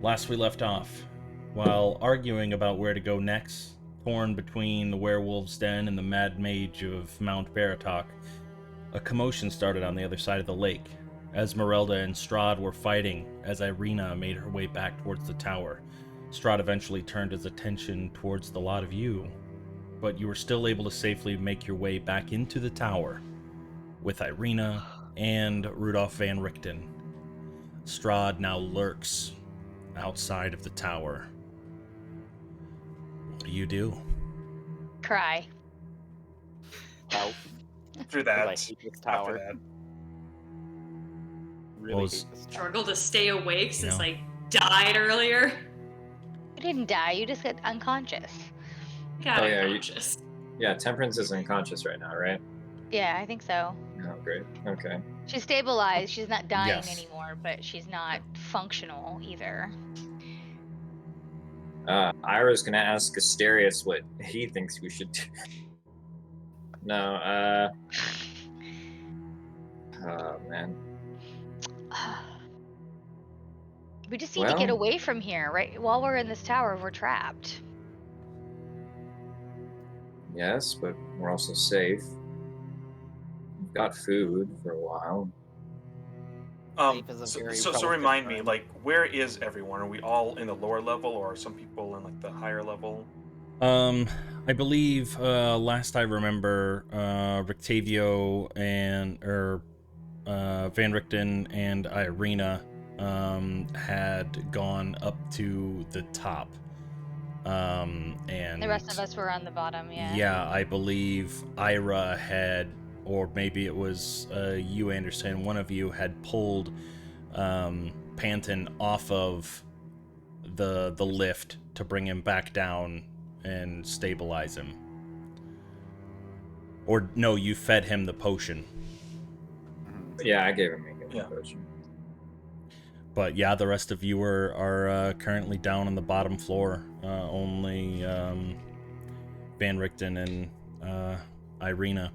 Last we left off, while arguing about where to go next, torn between the werewolf's den and the mad mage of Mount Baratok, a commotion started on the other side of the lake. Esmeralda and Strahd were fighting as Irina made her way back towards the tower. Strahd eventually turned his attention towards the lot of you, but you were still able to safely make your way back into the tower with Irina and Rudolph van Richten. Strahd now lurks outside of the tower. What do you do? Cry. Out. After 'Cause that, I hate this after tower. that, Really was- hate this tower. Struggle to stay awake since Yeah. I died earlier. You didn't die, you just got unconscious. Got Oh, yeah, unconscious. Yeah, Temperance is unconscious right now, right? Yeah, I think so. Oh, great. Okay. She's stabilized, she's not dying Yes. anymore, but she's not functional either. Ira's gonna ask Asterius what he thinks we should do. No, oh, man. We just need to get Well- away from here, right? While we're in this tower, we're trapped. Yes, but we're also safe. We've got food for a while. Safe is a so, very so relative remind me, term. like, where is everyone? Are we all in the lower level, or are some people in like the higher level? I believe last I remember, Rictavio and Van Richten and Irina had gone up to the top. And The rest of us were on the bottom, yeah. Yeah, I believe Ira had, or maybe it was you, Anderson, one of you had pulled Panton off of the lift to bring him back down and stabilize him. Or no, you fed him the potion. Yeah, I gave him a Yeah. potion. But yeah, the rest of you are currently down on the bottom floor. Only Van Richten and Irina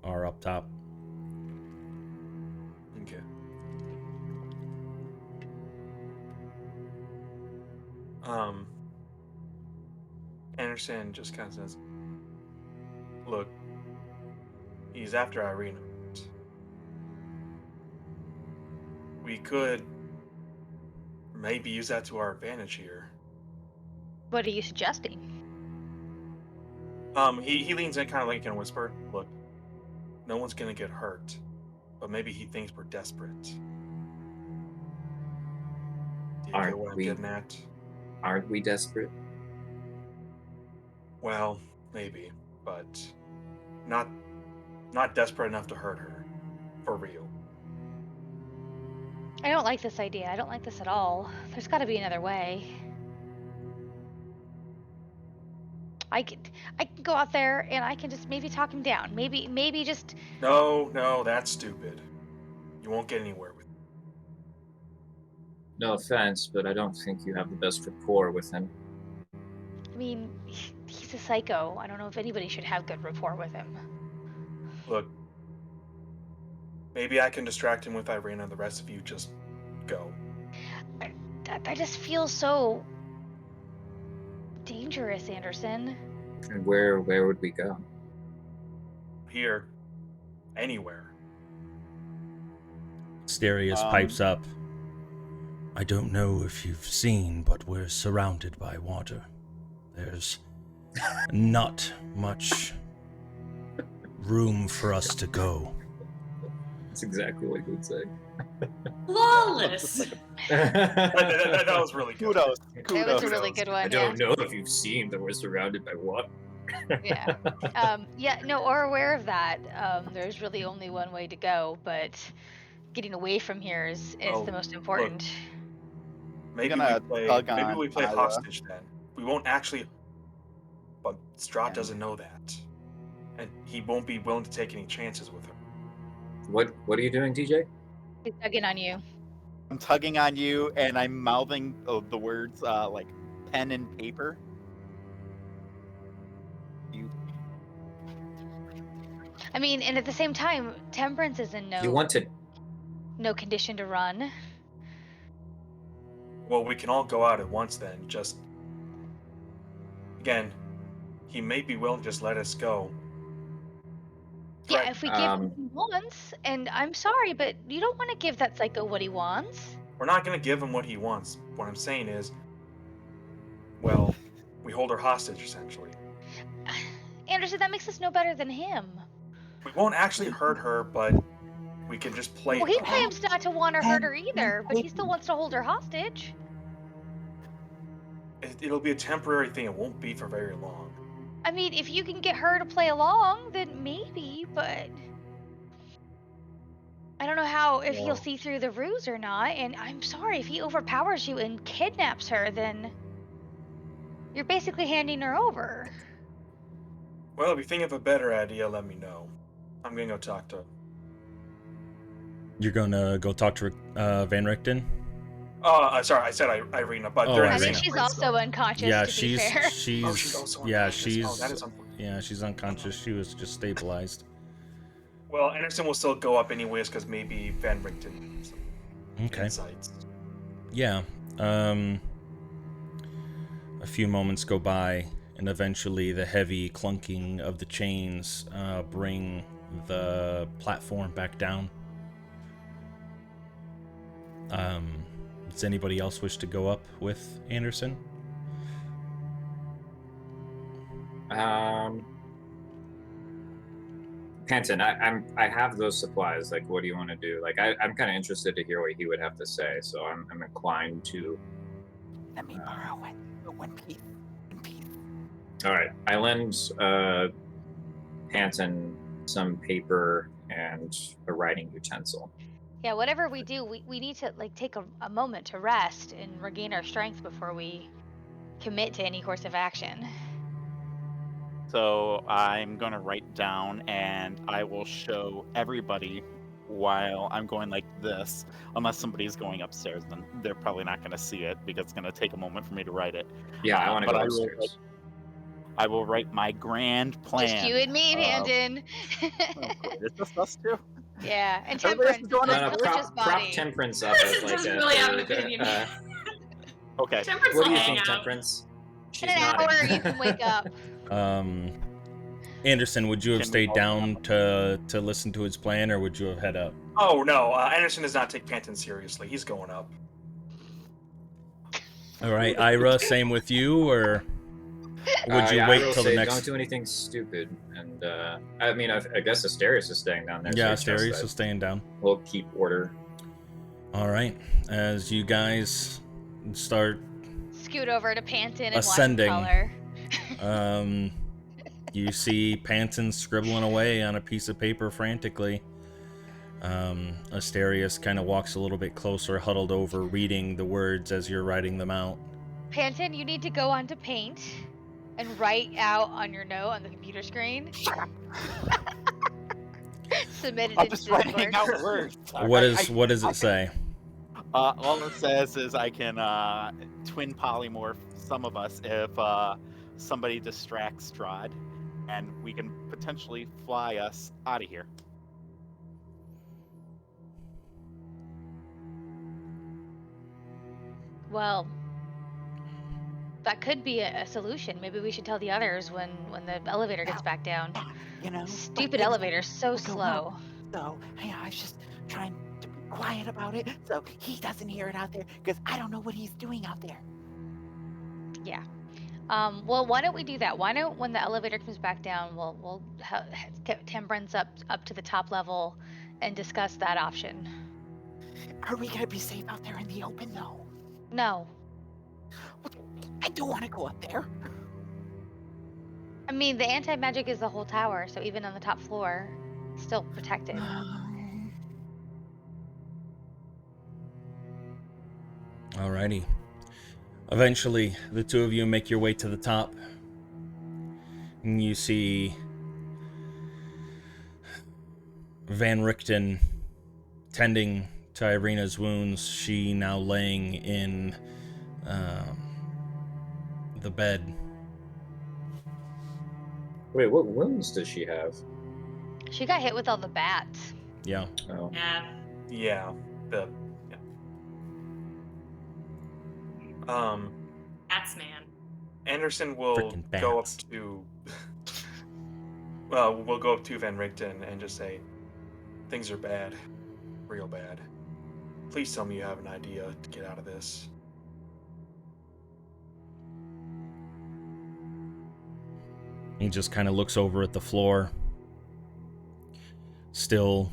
are up top. Okay. Anderson just kind of says, "Look, he's after Irina. We could maybe use that to our advantage here." What are you suggesting? He leans in kind of like in a whisper. "Look, no one's gonna get hurt, but maybe he thinks we're desperate. Do you Aren't get what I'm we? getting at? Aren't we desperate? Well, maybe, but not desperate enough to hurt her, for real." I don't like this idea. I don't like this at all. There's got to be another way. I can go out there and I can just maybe talk him down. Maybe just. No, that's stupid. You won't get anywhere with it. No offense, but I don't think you have the best rapport with him. I mean, he's a psycho. I don't know if anybody should have good rapport with him. Look, maybe I can distract him with Irina and the rest of you just go. I just feel so dangerous, Anderson. And where would we go? Here. Anywhere. Asterius pipes up. I don't know if you've seen, but we're surrounded by water. There's not much room for us to go. That's exactly what he would say. Flawless. That was really good. Kudos. That was a really good one. I don't know if you've seen that we're surrounded by water. Yeah. Yeah. No, or aware of that. There's really only one way to go, but getting away from here is Oh, the most important. Maybe gonna we tug play on Ira. hostage then. We won't actually. But Strahd Yeah. doesn't know that, and he won't be willing to take any chances with her. What are you doing, DJ? He's tugging on you. I'm tugging on you, and I'm mouthing the words like pen and paper. You. I mean, and at the same time, Temperance is in You want to? no condition to run. Well, we can all go out at once then. Just again, he may be willing to just let us go. Yeah, if we give him Um, what he wants, and I'm sorry, but you don't want to give that psycho what he wants. We're not going to give him what he wants. What I'm saying is, well, we hold her hostage essentially. Anderson, that makes us no better than him. We won't actually hurt her, but we can just play. Well, he claims not to want to hurt her either, but he still wants to hold her hostage. It'll be a temporary thing. It won't be for very long. I mean, if you can get her to play along, then maybe, but I don't know how, if he'll Well- see through the ruse or not, and I'm sorry, if he overpowers you and kidnaps her, then you're basically handing her over. Well, if you think of a better idea, let me know. I'm gonna go talk to. You're gonna go talk to Van Richten? Sorry, I said Irina, but Oh, they're I in the think Irina. same she's place, also though. unconscious, Yeah, to be fair. she's Oh, she's also yeah, unconscious. she's Oh, that is unfortunate. yeah, she's unconscious. She was just stabilized. Well, Anderson will still go up anyways because maybe Van Richten has some Okay. insights. Yeah. A few moments go by, and eventually the heavy clunking of the chains bring the platform back down. Does anybody else wish to go up with Anderson? Panton, I have those supplies. Like, what do you want to do? Like, I'm kind of interested to hear what he would have to say. So I'm inclined to. Let me borrow it. One piece. One piece. All right, I lend Panton some paper and a writing utensil. Yeah, whatever we do, we need to take a moment to rest and regain our strength before we commit to any course of action. So I'm going to write down, and I will show everybody while I'm going like this. Unless somebody's going upstairs, then they're probably not going to see it because it's going to take a moment for me to write it. Yeah, I want to but go I will upstairs. I will write my grand plan. Just you and me, Pandon. Oh, great. Is this us too? Yeah, and Everybody else Temperance is is going the up No, there? religious prop body. Temperance up Temperance as like doesn't a really have an third, opinion. Okay. Temperance what do will you hang think, out. Temperance? In She's an nodding. hour, you can wake up. Anderson, would you have Can we stayed all down to listen to his plan, or would you have head up? Oh no, Anderson does not take Panton seriously. He's going up. All right, Ira, same with you, or would you Yeah, I wait will till the say, next? Don't do anything stupid. And I mean, I guess Asterius is staying down there. Yeah, so I trust Asterius that is staying down. we'll keep order. All right, as you guys start Scoot over to Panton and Ascending. watch him color. you see Panton scribbling away on a piece of paper frantically. Asterius kind of walks a little bit closer, huddled over, reading the words as you're writing them out. Panton, you need to go onto Paint and write out on your note on the computer screen. Submit it I'm into just writing Discord. out words. What does it say? All it says is I can twin polymorph some of us if somebody distracts Strahd, and we can potentially fly us out of here. Well, that could be a solution. Maybe we should tell the others when the elevator gets back down. You know, Stupid elevator, so I don't slow. So I was just trying to be quiet about it so he doesn't hear it out there because I don't know what he's doing out there. Yeah. Well, why don't we do that? Why don't, when the elevator comes back down, we'll get Temperance up to the top level and discuss that option. Are we gonna be safe out there in the open though? No. I don't want to go up there. I mean, the anti-magic is the whole tower, so even on the top floor, it's still protected. Alrighty. Eventually, the two of you make your way to the top. And you see Van Richten tending to Irina's wounds. She now laying in the bed. Wait, what wounds does she have? She got hit with all the bats. Yeah. Oh. Yeah. Yeah. Bats man. Anderson will Frickin' go up bats. to. Well, we'll go up to Van Richten and just say, things are bad, real bad. Please tell me you have an idea to get out of this. He just kind of looks over at the floor, still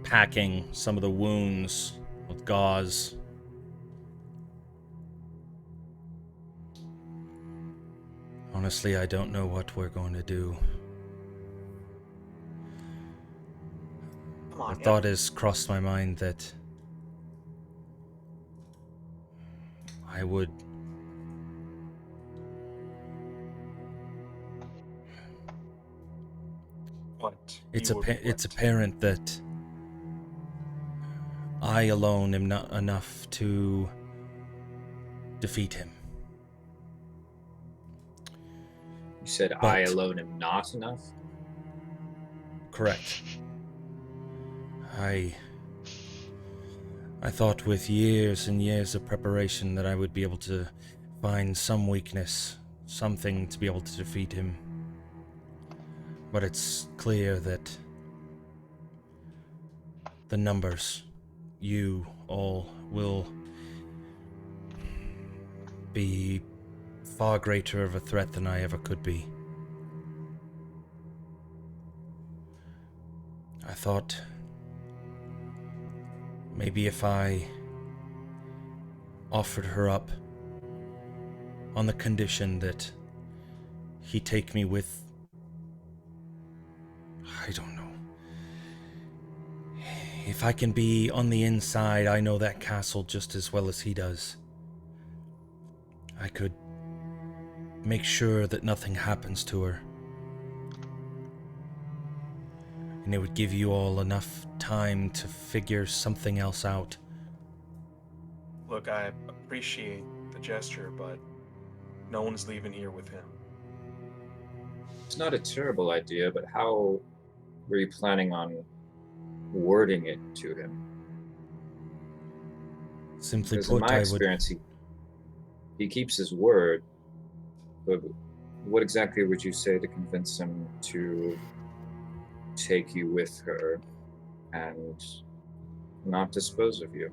packing some of the wounds with gauze. Honestly, I don't know what we're going to do. Come on, The thought has crossed my mind that I would What? It's You would it's what? apparent that I alone am not enough to defeat him. You said But- I alone am not enough? Correct. I thought with years and years of preparation that I would be able to find some weakness, something to be able to defeat him. But it's clear that the numbers, you all, will be far greater of a threat than I ever could be. I thought maybe if I offered her up on the condition that he take me with, I don't know. If I can be on the inside, I know that castle just as well as he does. I could make sure that nothing happens to her. And it would give you all enough time to figure something else out. Look, I appreciate the gesture, but no one's leaving here with him. It's not a terrible idea, but how were you planning on wording it to him? Simply Because in put, my I experience, he keeps his word, but what exactly would you say to convince him to take you with her and not dispose of you?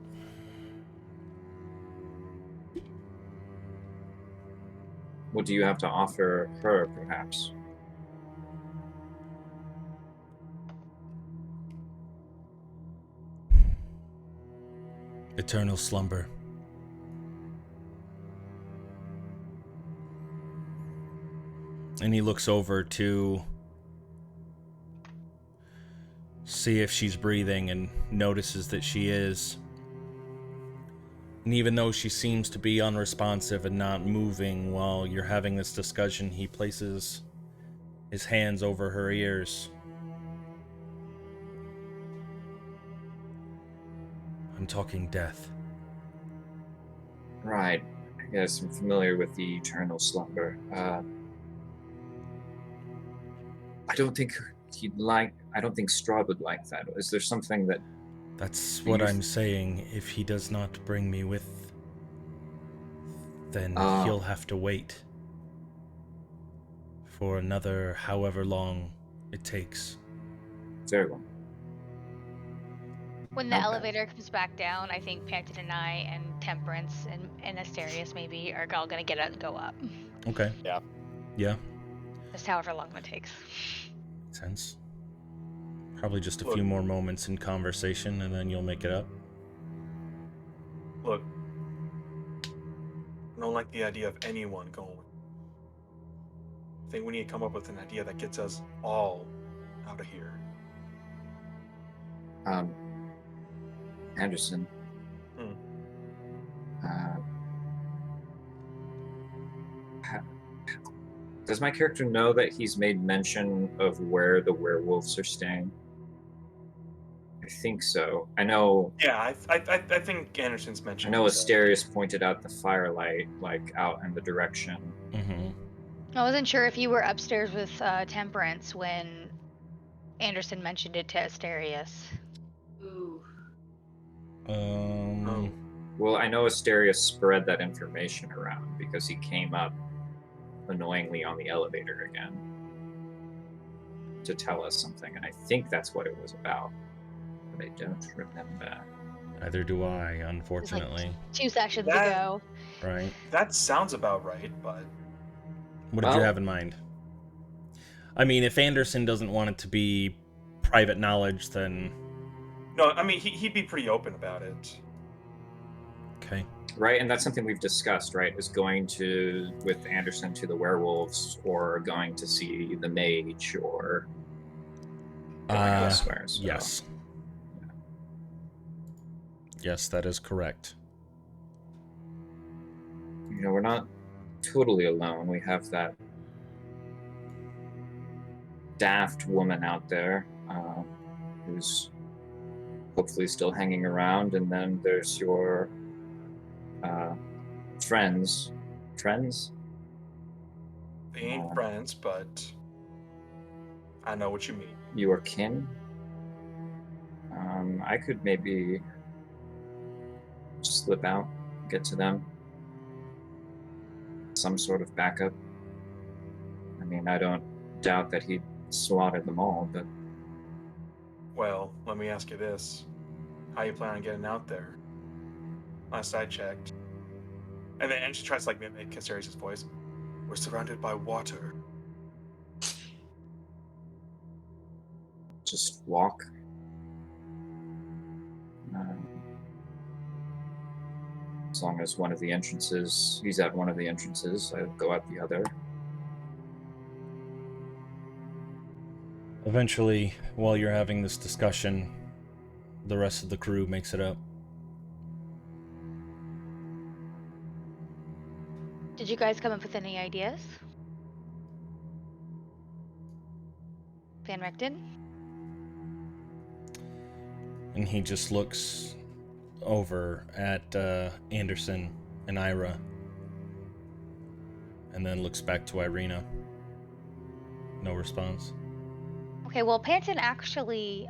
What do you have to offer her, perhaps? eternal slumber. And he looks over to see if she's breathing and notices that she is. And even though she seems to be unresponsive and not moving while you're having this discussion, he places his hands over her ears. I'm talking death. Right. Yes, I'm familiar with the eternal slumber. I don't think I don't think Strahd would like that. Is there something that... That's Do what you I'm saying. If he does not bring me with, then Oh. he'll have to wait for another however long it takes. Very well. When the Okay. elevator comes back down, I think Panton and I and Temperance and Asterius maybe are all gonna get out and go up. Okay. Yeah. Yeah, Just however long that takes. makes sense. Probably just a Look. few more moments in conversation and then you'll make it up. Look, I don't like the idea of anyone going. I think we need to come up with an idea that gets us all out of here. Anderson. Hmm. Does my character know that he's made mention of where the werewolves are staying? I think so. I know. Yeah, I think Anderson's I mentioned. know that. Asterius pointed out the firelight, like out in the direction. Mm-hmm. I wasn't sure if you were upstairs with Temperance when Anderson mentioned it to Asterius. Ooh. Oh. Well, I know Asterius spread that information around because he came up annoyingly on the elevator again to tell us something, and I think that's what it was about, but I don't remember. Neither do I, It was like unfortunately. 2 sessions That- ago. Right? That sounds about right, but What did you Well- have in mind? I mean, if Anderson doesn't want it to be private knowledge, then no, I mean he'd be pretty open about it. okay. Right, and that's something we've discussed, right? Is going with Anderson to the werewolves, or going to see the mage, or going elsewhere. So. Yes. Yes, that is correct. You know, we're not totally alone. We have that daft woman out there who's hopefully still hanging around, and then there's your friends. Friends? They ain't friends, but I know what you mean. Your kin? I could maybe slip out, get to them. Some sort of backup. I mean, I don't doubt that he swatted them all, but Well, let me ask you this: how you plan on getting out there? Last I checked, and she tries to like mimic Casarius' voice. We're surrounded by water. just walk. As long as one of the entrances, he's at one of the entrances, I go out the other. Eventually, while you're having this discussion, the rest of the crew makes it up. Did you guys come up with any ideas? Van Reck did? And he just looks over at Anderson and Ira, and then looks back to Irina. No response. Okay, well, Panton actually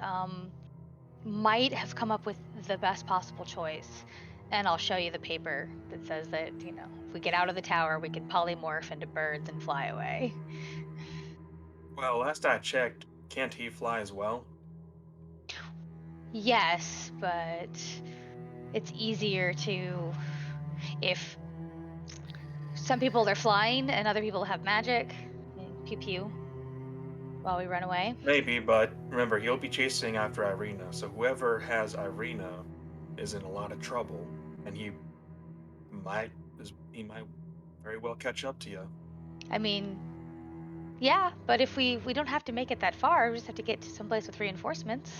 might have come up with the best possible choice. And I'll show you the paper that says that, you know, if we get out of the tower, we can polymorph into birds and fly away. Well, last I checked, can't he fly as well? Yes, but it's easier to, if some people are flying and other people have magic, pew pew, while we run away. Maybe, but remember, he'll be chasing after Irina, so whoever has Irina is in a lot of trouble, and he might very well catch up to you. I mean, yeah, but if we don't have to make it that far, we just have to get to someplace with reinforcements.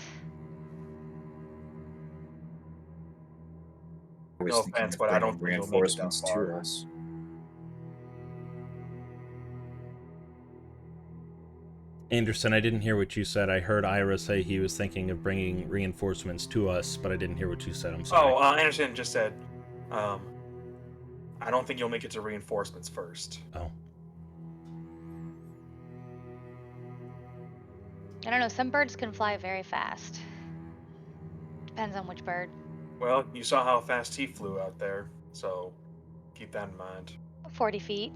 I was No thinking offense, of but I bringing don't think you'll make it that reinforcements far. to us. Anderson, I didn't hear what you said. I heard Ira say he was thinking of bringing reinforcements to us, but I didn't hear what you said. I'm sorry. Oh, Anderson just said, I don't think you'll make it to reinforcements first. Oh. I don't know, some birds can fly very fast. Depends on which bird. Well, you saw how fast he flew out there, so keep that in mind. 40 feet.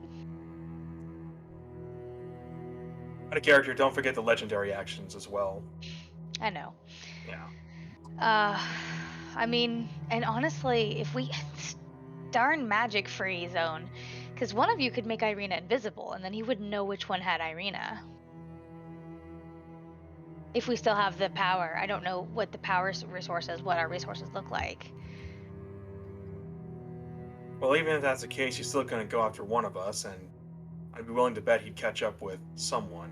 Out of character, don't forget the legendary actions as well. I know. Yeah. I mean, and honestly, if we darn magic free zone, because one of you could make Irina invisible, and then he wouldn't know which one had Irina. If we still have the power, I don't know what the power resources, what our resources look like. Well, even if that's the case, he's still going to go after one of us, and I'd be willing to bet he'd catch up with someone.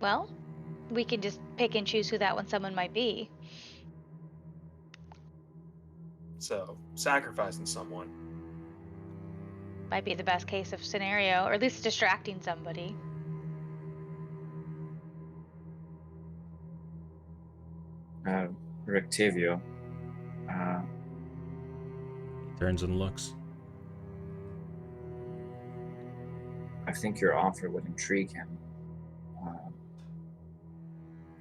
Well, we can just pick and choose who that someone might be. So, sacrificing someone. Might be the best case of scenario, or at least distracting somebody. Rictavio. Turns and looks. I think your offer would intrigue him.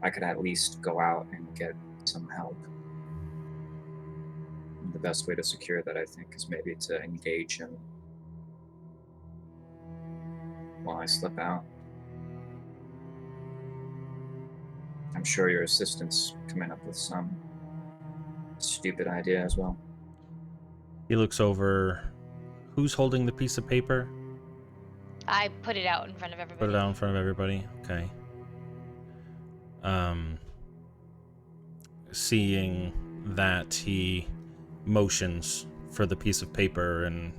I could at least go out and get some help. best way to secure that, I think, is maybe to engage him while I slip out. I'm sure your assistant's coming up with some stupid idea as well. He looks over. Who's holding the piece of paper? I put it out in front of everybody. Put it out in front of everybody. Okay. Seeing that, he motions for the piece of paper and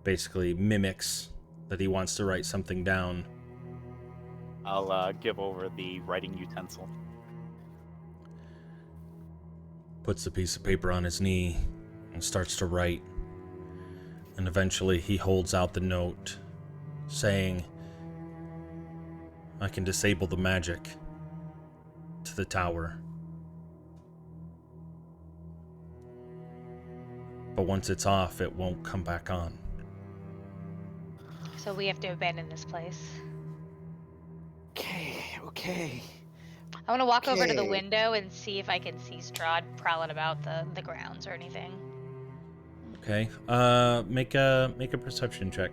basically mimics that he wants to write something down. I'll give over the writing utensil. Puts the piece of paper on his knee and starts to write. And eventually he holds out the note saying, I can disable the magic to the tower. But once it's off, it won't come back on. So we have to abandon this place. Okay. I want to walk over to the Okay. window and see if I can see Strahd prowling about the grounds or anything. Okay. Make a perception check.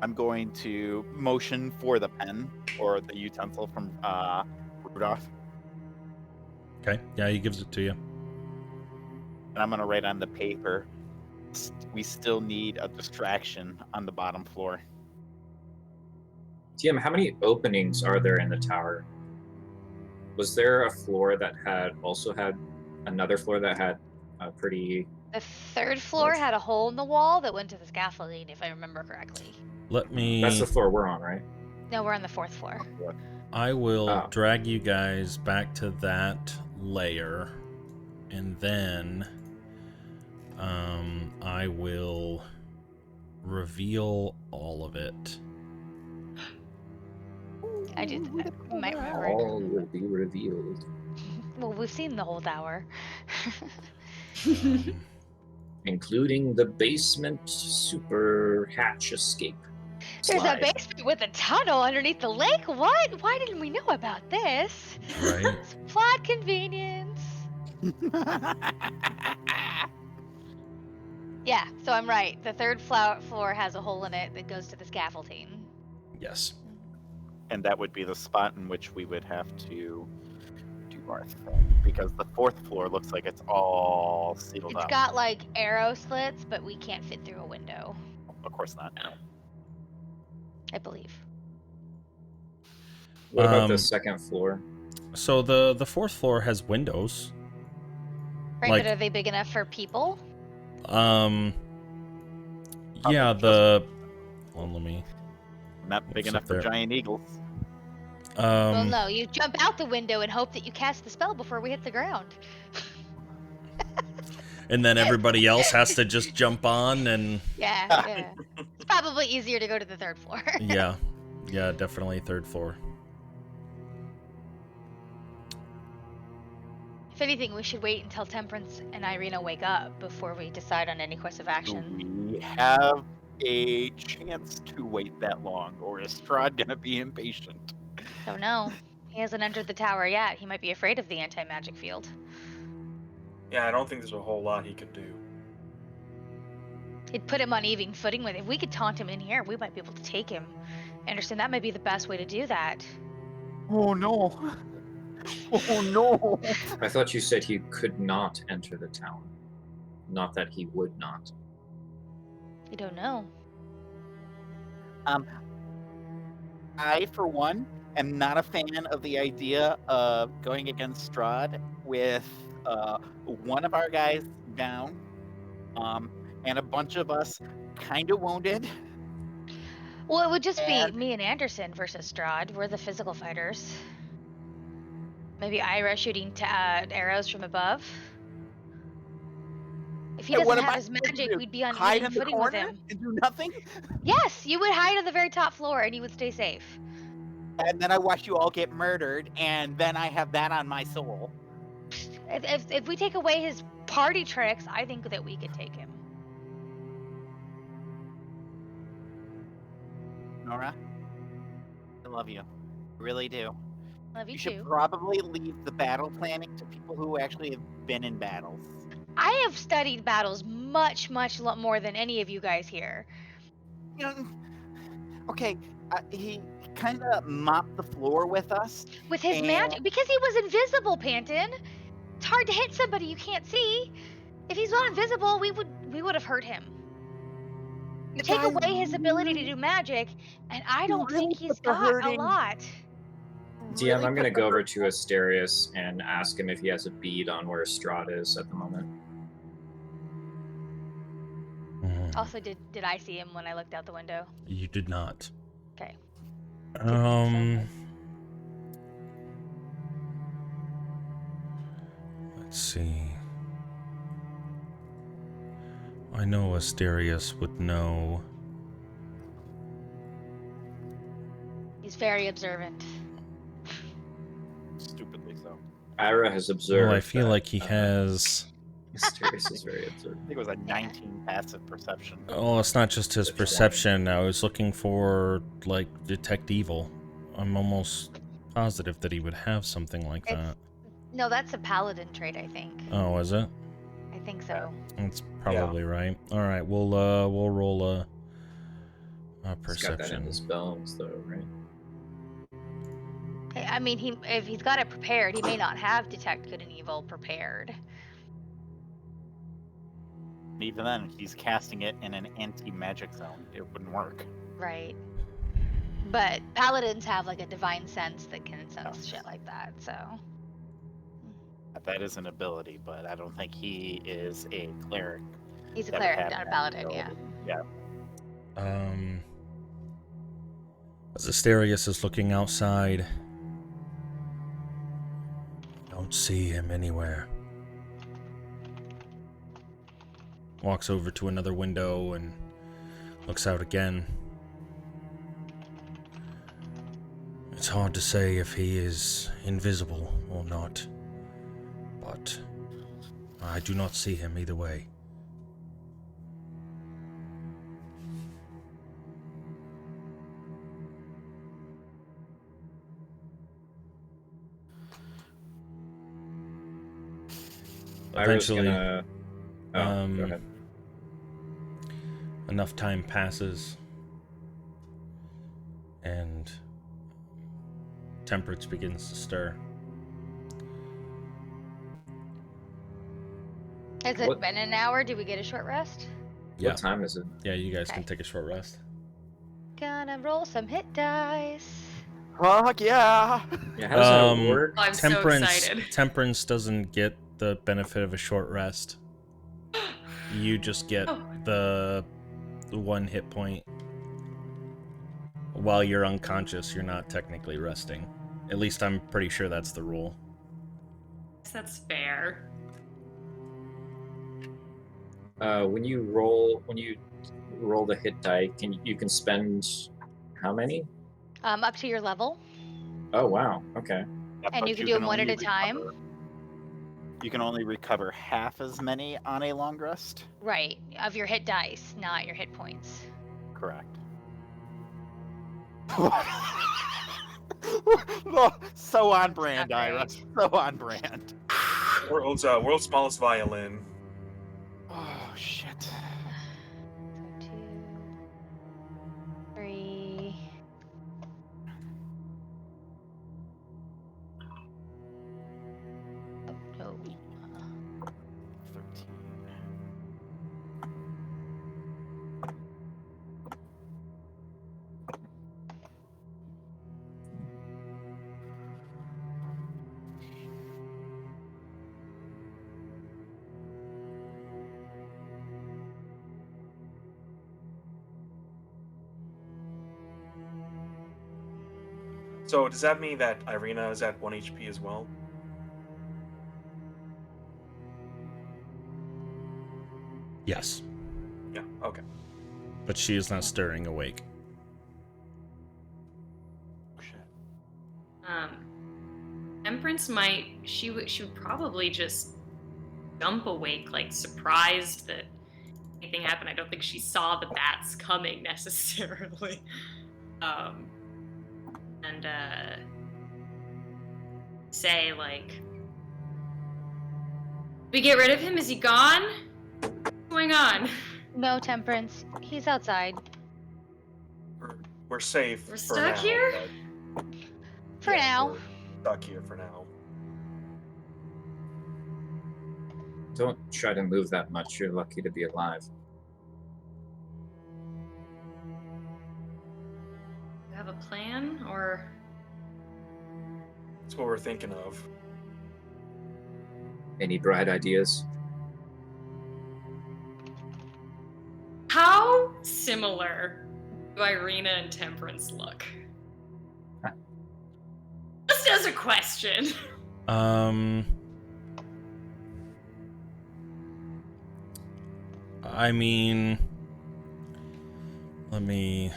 I'm going to motion for the pen or the utensil from Rudolph, Okay. Yeah, he gives it to you. and I'm going to write on the paper, we still need a distraction on the bottom floor. TM, how many openings are there in the tower? Was there a floor that also had another floor that had a pretty... The third floor Large. had a hole in the wall that went to the scaffolding, if I remember correctly. Let me... That's the floor we're on, right? No, we're on the fourth floor. I will Oh. drag you guys back to that layer, and then I will reveal all of it. I might remember. All will be revealed. Well, we've seen the whole tower. Including the basement super hatch escape. There's a slide. basement with a tunnel underneath the lake? What? Why didn't we know about this? Right. It's plot convenience. Yeah, so I'm right. The third floor has a hole in it that goes to the scaffolding. Yes. And that would be the spot in which we would have to do our thing, because the fourth floor looks like it's all sealed It's up. got like arrow slits, but we can't fit through a window, Of course not. No. I believe. What about the Um, second floor? So the fourth floor has windows. Right, Like- but are they big enough for people? Yeah, just- the... Well, let me... Not big What's enough up for there? giant eagles. Well, no, you jump out the window and hope that you cast the spell before we hit the ground. And then everybody else has to just jump on and... Yeah. It's probably easier to go to the third floor. Yeah, definitely third floor. If anything, we should wait until Temperance and Irina wake up before we decide on any course of Do action. we have a chance to wait that long, or is Strahd gonna be impatient? Don't know. He hasn't entered the tower yet. He might be afraid of the anti-magic field. Yeah, I don't think there's a whole lot he could do. It'd put him on even footing with. If we could taunt him in here, we might be able to take him. Anderson, that might be the best way to do that. Oh no! Oh no! I thought you said he could not enter the tower. Not that he would not. I don't know. I, for one, am not a fan of the idea of going against Strahd with one of our guys down, and a bunch of us kind of wounded. Well, it would just be And- me and Anderson versus Strahd. We're the physical fighters. Maybe Ira shooting arrows from above. If he And what doesn't am have I his supposed to magic, do? we'd be on Hide even in the footing with corner him. and do nothing, Yes, you would hide at the very top floor and you would stay safe. and then I watch you all get murdered, and then I have that on my soul. If we take away his party tricks, I think that we could take him. Nora, I love you, I really do. Love you You should too. probably leave the battle planning to people who actually have been in battles. I have studied battles much more than any of you guys here. You know, okay, he kind of mopped the floor with us. With his And- magic, because he was invisible, Panton. It's hard to hit somebody you can't see. If he's not invisible, we would have hurt him. You The take guy away his ability to really- do magic, and I don't really think he's put the got a hurting- lot. DM, really I'm gonna put the go over hurt- to Asterius and ask him if he has a bead on where Strahd is at the moment. Also, did I see him when I looked out the window? You did not. Okay. Let's see. I know Asterius would know. He's very observant. Stupidly so. Ira has observed. Well, I feel that, like he has. Asterius is very I observant. think it was a 19 passive perception. Oh, it's not just his perception. I was looking for, like, detect evil. I'm almost positive that he would have something like that. No, that's a paladin trait, I think. Oh, is it? I think so. That's probably right. All right, we'll roll a He's got that in perception. his bones, though, right? I mean, if he's got it prepared, he may not have detect good and evil prepared. And even then, he's casting it in an anti-magic zone. It wouldn't work. Right. But paladins have like a divine sense that can sense shit like that, so. That is an ability, but I don't think he is a cleric. He's a that would cleric, have not a that paladin, yeah. ability. Yeah. As Asterius is looking outside, don't see him anywhere. Walks over to another window and looks out again. It's hard to say if he is invisible or not, but I do not see him either way. Ira's Eventually, gonna... Oh, go ahead. enough time passes, and Temperance begins to stir. Has it What- been an hour? Do we get a short rest? Yeah, What time is it? yeah, you guys can Okay. take a short rest. Gonna roll some hit dice. Fuck yeah! Yeah, how does that work? I'm so Temperance, excited. Temperance doesn't get the benefit of a short rest. You just get Oh. the 1 hit point. While you're unconscious, you're not technically resting. At least I'm pretty sure that's the rule. That's fair. When you roll the hit die, you can spend how many? Up to your level. Oh wow, okay. Yeah, And but you can do 'em one only at a time? recover- You can only recover half as many on a long rest. Right. Of your hit dice, not your hit points. Correct. No, so on brand, Not Ira. great. So on brand. World's smallest violin. Oh shit. So 2, 3. Oh, no. 13. So does that mean that Irina is at 1 HP as well? Yes, Yeah. Okay. but she is not stirring awake. Oh, shit. Temperance might she would probably just jump awake, like surprised that anything happened. I don't think she saw the bats coming necessarily. And say, like, we get rid of him? Is he gone? What's going on? No, Temperance. He's outside. We're safe We're for stuck now, here? but For now. we're stuck here for now. Don't try to move that much. You're lucky to be alive. Do you have a plan, or That's what we're thinking of. Any bright ideas? how similar do Irina and Temperance look? Just as a question. I mean, let me.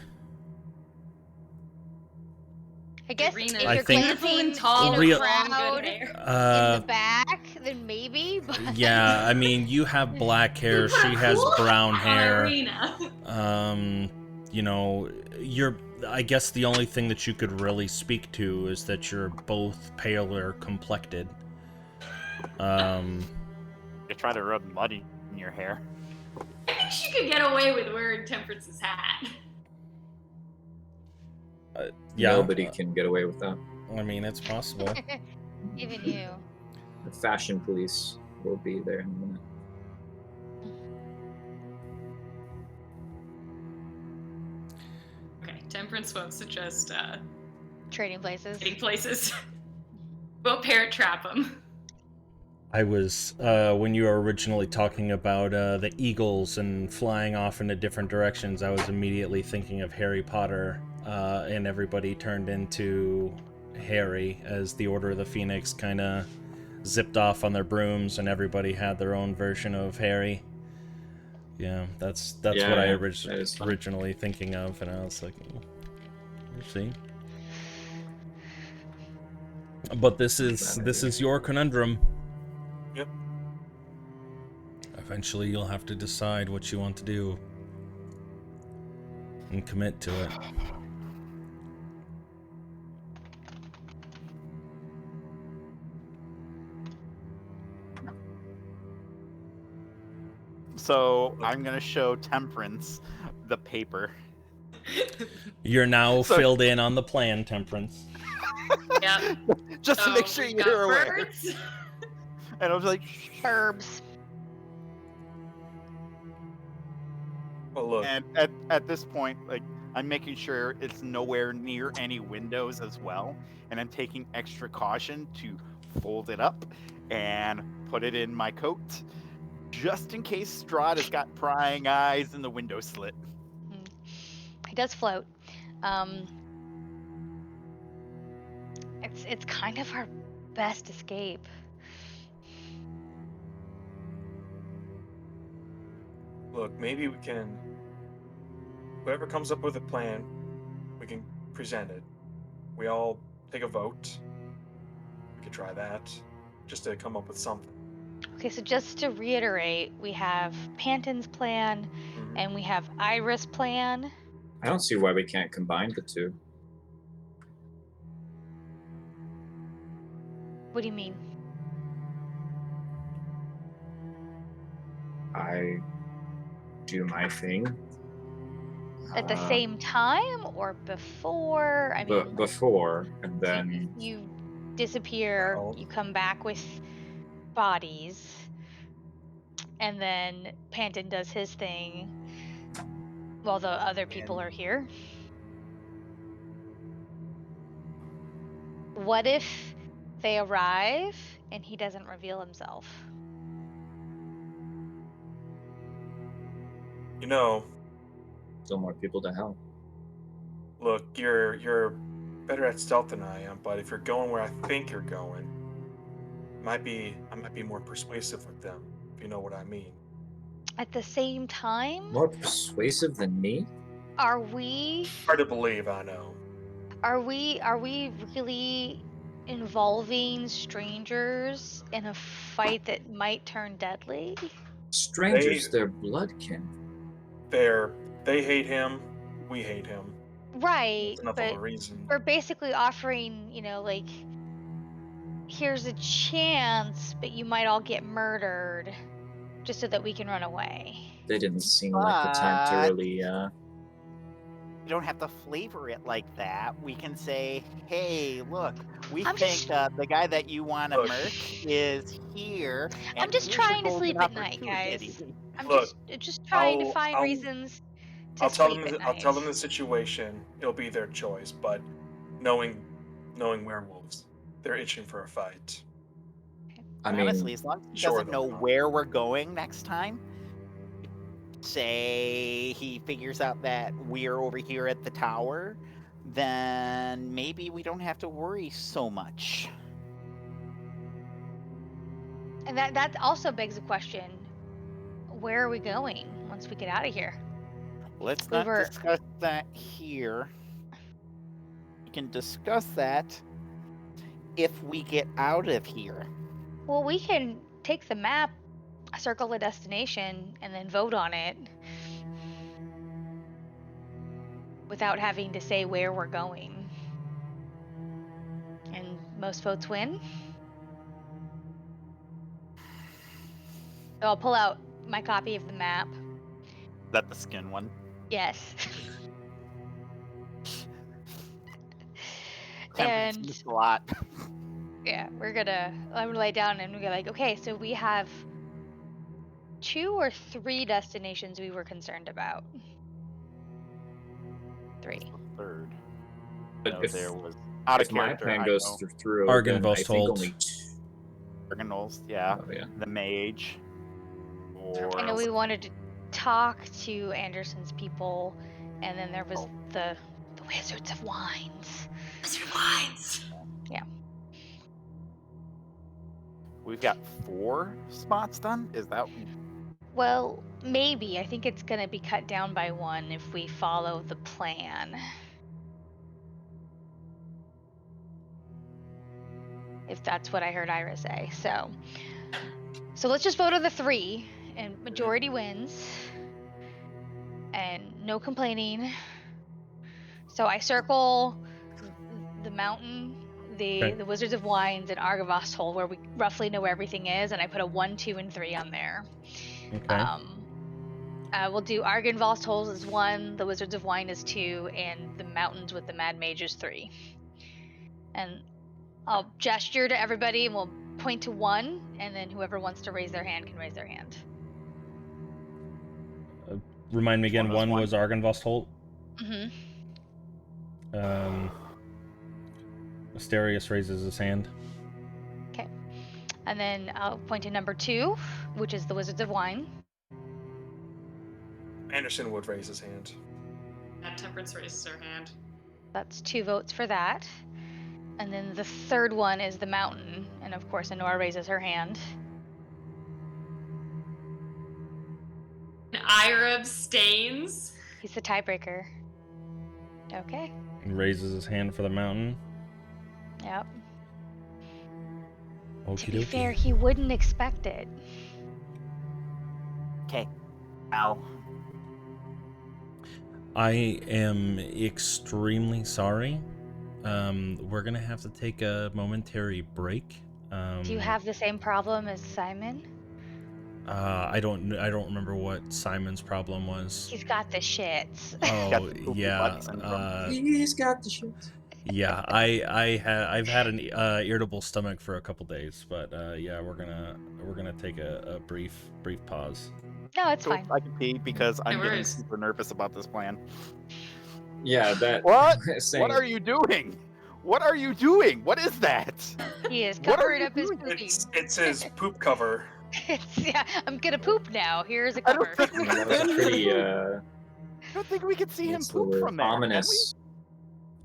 I guess Irina, if I you're think- glancing tall, in real- a long, crowd good hair. in the back, then maybe. But Yeah, I mean, you have black hair. You put She a has cool brown hat on hair. Irina. You know, you're. I guess the only thing that you could really speak to is that you're both paler complected. You try to rub mud in your hair. I think she could get away with wearing Temperance's hat. Yeah. Nobody can get away with that. I mean, it's possible. even you. The fashion police will be there in a minute. Okay, Temperance won't suggest Trading places. trading places. Won't parrot trap him. I was, when you were originally talking about the eagles and flying off into different directions, I was immediately thinking of Harry Potter, and everybody turned into Harry as the Order of the Phoenix kind of zipped off on their brooms, and everybody had their own version of Harry. Yeah, that's Yeah, what I yeah, was that is fun. originally thinking of, and I was like, see. But this is your conundrum. Yep. Eventually, you'll have to decide what you want to do and commit to it. So I'm gonna show Temperance the paper. You're now So- filled in on the plan, Temperance. Yep. Just to So make sure we've you're got aware. birds. And I was like, Herbs. Well, look, and at this point, like, I'm making sure it's nowhere near any windows as well, and I'm taking extra caution to fold it up and put it in my coat, just in case Strahd has got prying eyes in the window slit. He does float. It's kind of our best escape. look, maybe we can. Whoever comes up with a plan, we can present it. We all take a vote. We could try that, just to come up with something. Okay, so just to reiterate, we have Panton's plan Mhm. and we have Iris' plan. I don't see why we can't combine the two. What do you mean? I do my thing. At the same time or before? I mean, before, and so then you disappear, Well- you come back with bodies, and then Panton does his thing while the other people are here. What if they arrive and he doesn't reveal himself? You know, still more people to help. look, you're better at stealth than I am, but if you're going where I think you're going, I might be more persuasive with them, if you know what I mean. At the same time, More persuasive than me? are we Hard to believe, I know. are we really involving strangers in a fight that might turn deadly? Strangers, they're bloodkin. They hate him, we hate him. Right, That's enough of a but reason. we're basically offering, like here's a chance, but you might all get murdered just so that we can run away. They didn't seem like the type to But- really. We don't have to flavor it like that. We can say, "Hey, look, we I'm think just- the guy that you want to Look. murk is here." I'm And just here's your trying to golden sleep at night, guys. opportunity." I'm Look, just trying to I'll- find I'll- reasons to I'll tell sleep them. at I'll night. tell them the situation. It'll be their choice, but knowing werewolves, they're itching for a fight. I mean, Honestly, as long as he sure doesn't know they'll come. where we're going next time, say he figures out that we're over here at the tower, then maybe we don't have to worry so much. And that also begs the question: where are we going once we get out of here? Let's We not were- discuss that here. We can discuss that if we get out of here. Well, we can take the map, circle the destination, and then vote on it without having to say where we're going. And most votes win. So I'll pull out my copy of the map. Is that the skin one? Yes. I'm And- confused a lot. Yeah, I'm gonna lay down and we're like, okay, so we have 2 or 3 destinations we were concerned about. 3. Third. but No, if, there was out of if my character. plan I goes know. through, Argon then I Vost think holds. only Argonauts, yeah. Oh, yeah. The mage. Or I know we wanted to talk to Anderson's people, and then there was the Wizards of Wines. Wizard Wines. we've got 4 spots done. Is that Well, maybe. I think it's gonna be cut down by 1 if we follow the plan. If that's what I heard Ira say. So let's just vote on the 3, and majority wins. And no complaining. So I circle the mountain, Okay. the Wizards of Wines, and Argavos Hole, where we roughly know where everything is, and I put a 1, 2, and 3 on there. Okay. We'll do Argynvost Holes as 1, the Wizards of Wine is 2, and the Mountains with the Mad Mage is 3. And I'll gesture to everybody, and we'll point to 1, and then whoever wants to raise their hand can raise their hand. Remind me again, One one was was Argynvost Holt. Mm-hmm. Asterius raises his hand. And then I'll point to number 2, which is the Wizards of Wine. Anderson would raise his hand. And Temperance raises her hand. That's 2 votes for that. And then the 3rd one is the Mountain, and of course Honora raises her hand. And Ira abstains. He's the tiebreaker. Okay. Raises his hand for the mountain. Yep. Okie To be fair, dokie. he wouldn't expect it. okay? Ow. I am extremely sorry. We're gonna have to take a momentary break. Do you have the same problem as Simon? I don't remember what Simon's problem was. He's got the shits. Got Oh the poopy yeah, butt syndrome. He's got the shit. yeah. I've had an irritable stomach for a couple days, but yeah, we're gonna take a brief pause. No, it's So fine. I can pee because I'm No getting worries. super nervous about this plan. Yeah, that. What? Saying, What are you doing? What are you doing? What is that? He is What are covering you up his doing? pooping. It's his poop cover. Yeah, I'm gonna poop now. Here's a I don't cover. think we that was a pretty I don't think we can see him what's the poop word? from there. can we? Ominous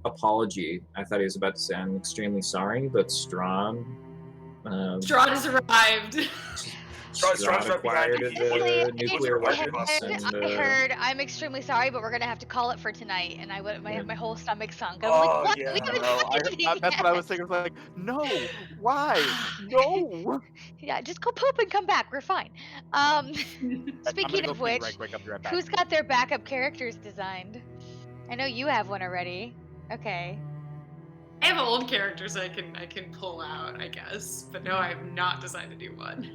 apology. I thought he was about to say, "I'm extremely sorry," but Strahd. Strahd has arrived. Strahd's right behind acquired you. the Actually, nuclear in my weapons, head, and I heard, I'm extremely sorry, but we're gonna have to call it for tonight. And my whole stomach sunk. I was Oh, like, what? yeah. We haven't No, done anything that's what I was yet." thinking. I was like, no, why? No. Yeah, just go poop and come back. We're fine. I'm Speaking gonna go of pee which, right quick. I'll be right back. who's got their backup characters designed? I know you have one already. Okay. I have old characters I can pull out, I guess, but no, I have not decided to do one.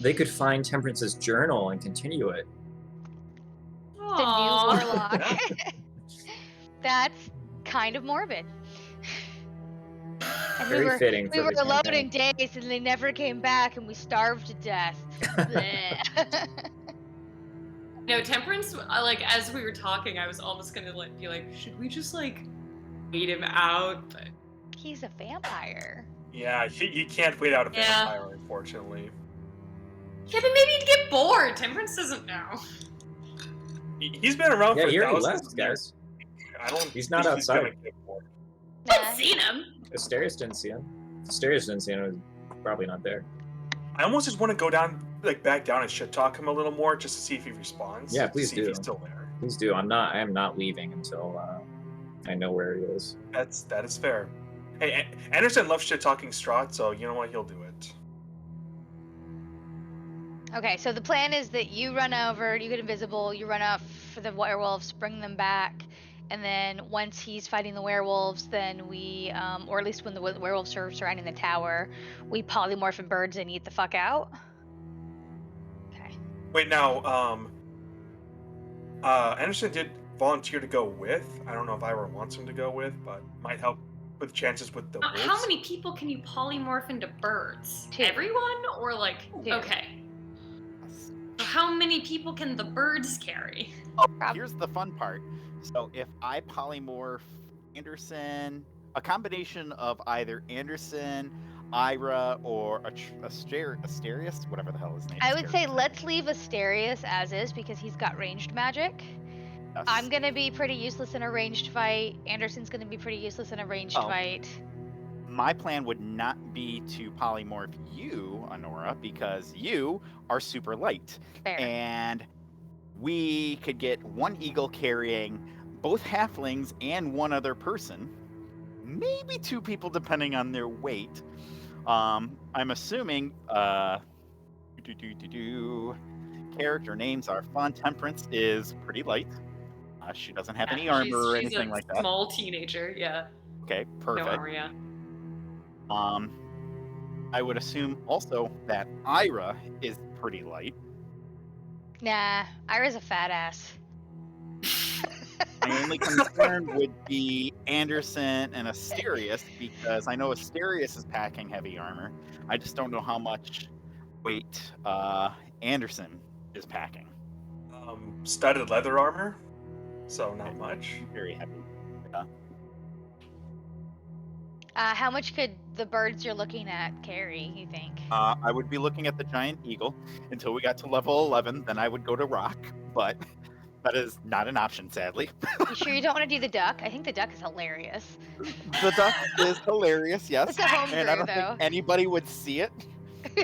They could find Temperance's journal and continue it. The new Aw. warlock. That's kind of morbid. And Very fitting we for were the alone campaign. in days, and they never came back, and we starved to death. Bleh. No, Temperance, like, as we were talking, I was almost gonna be like, should we just, like, wait him out? But He's a vampire. Yeah, you can't wait out a Yeah. vampire, unfortunately. yeah, but maybe he'd get bored. Temperance doesn't know. He's been around Yeah, for he already thousands left, of years. guys. I don't He's not think outside. He's gonna get bored. I've seen him. Asterius didn't see him. Asterius didn't see him. He was probably not there. I almost just want to go down, like back down and shit talk him a little more, just to see if he responds. Yeah, to please see if do. he's still there. Please do. I am not leaving until I know where he is. That is fair. Hey, Anderson loves shit talking Strahd, so you know what? He'll do it. Okay, so the plan is that you run over, you get invisible, you run up for the werewolves, bring them back, and then once he's fighting the werewolves, then we, or at least when the werewolves are surrounding the tower, we polymorph in birds and eat the fuck out. Okay. Wait, now, Anderson did volunteer to go with. I don't know if Ira wants him to go with, but might help with chances with the wolves. How many people can you polymorph into birds? 2. Everyone? Or, like, 2. okay. So how many people can the birds carry? Here's the fun part. So if I polymorph Anderson, a combination of either Anderson, Ira, or Asterius, whatever the hell his name is. I would say let's leave Asterius as is because he's got ranged magic. Yes. I'm gonna be pretty useless in a ranged fight. Anderson's gonna be pretty useless in a ranged fight. My plan would not be to polymorph you, Honora, because you are super light. Fair. And we could get one eagle carrying both halflings and one other person. Maybe 2 people depending on their weight. I'm assuming character names are fun. Temperance is pretty light. She doesn't have any armor or she's anything a like that. Small teenager, yeah. Okay, No perfect. armor, yeah. I would assume also that Ira is pretty light. Nah, Ira's a fat ass. My only concern would be Anderson and Asterius, because I know Asterius is packing heavy armor. I just don't know how much weight Anderson is packing. Studded leather armor, so not much. Very heavy. How much could the birds you're looking at carry, you think? I would be looking at the giant eagle until we got to level 11. Then I would go to rock, but that is not an option, sadly. You sure you don't want to do the duck? I think the duck is hilarious. The duck is hilarious, yes, It's a homebrew, and I don't though. think anybody would see it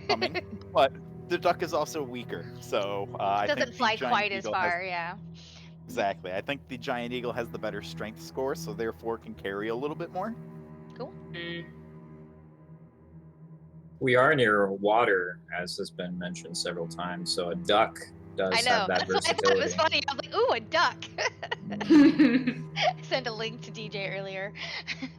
coming. But the duck is also weaker, so I It think doesn't the fly giant quite as eagle has- far, yeah. Exactly. I think the giant eagle has the better strength score, so therefore can carry a little bit more. Cool. Mm. We are near water, as has been mentioned several times, so a duck does I know. have that That's why I thought versatility. it was funny. I was like, ooh, a duck. Send a link to DJ earlier.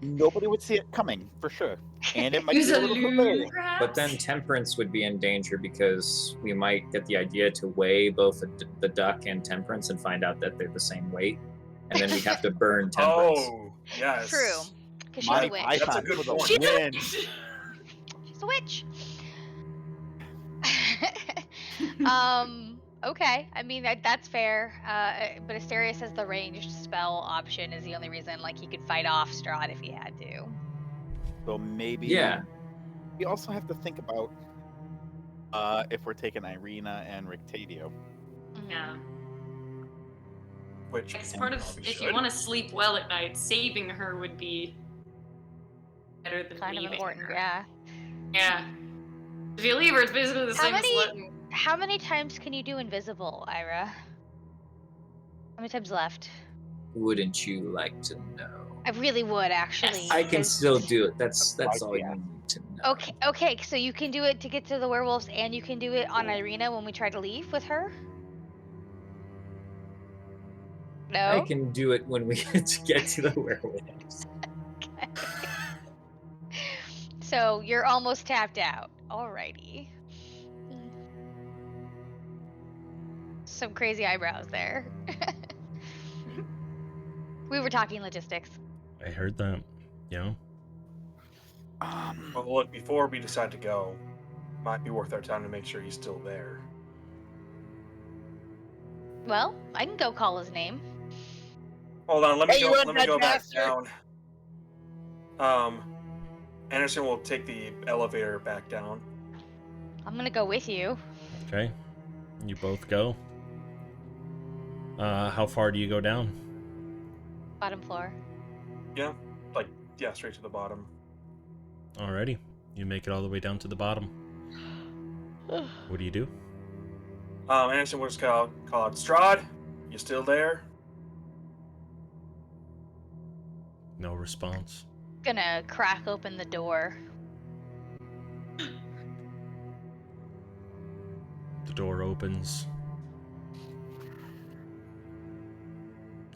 Nobody would see it coming, for sure. And it might Use be a a little lure, hilarious. perhaps? But then Temperance would be in danger because we might get the idea to weigh both the duck and Temperance and find out that they're the same weight. And then we'd have to burn Temperance. Oh, yes. True. Because she's My a witch. That's a Python good for the point. win. She's a witch. Okay. I mean, that's fair. But Asterius has the ranged spell option is the only reason, like, he could fight off Strahd if he had to. So maybe. Yeah. We also have to think about if we're taking Irina and Rictadio. Yeah. Which It's part of, probably if you should. want to sleep well at night, saving her would be better than Kind of leaving important, her. yeah. Yeah. If you leave her, it's basically the How same as many- letting... How many times can you do invisible, Ira? How many times left? Wouldn't you like to know? I really would, actually. I can 'cause- still do it. That's That's all why you we need to know. Okay, so you can do it to get to the werewolves, and you can do it on Irina when we try to leave with her? No? I can do it when we get to the werewolves. Okay. So you're almost tapped out. Alrighty. Some crazy eyebrows there. We were talking logistics. I heard that. Yeah. Well, look, before we decide to go, might be worth our time to make sure he's still there. Well, I can go call his name. Hold on, let me Hey, you go. Let me undead go back bastard! down. Anderson will take the elevator back down. I'm gonna go with you. Okay. You both go. How far do you go down? Bottom floor. Yeah, straight to the bottom. Alrighty. You make it all the way down to the bottom. What do you do? Anderson will just call out, Strahd, you still there? No response. Gonna crack open the door. The door opens.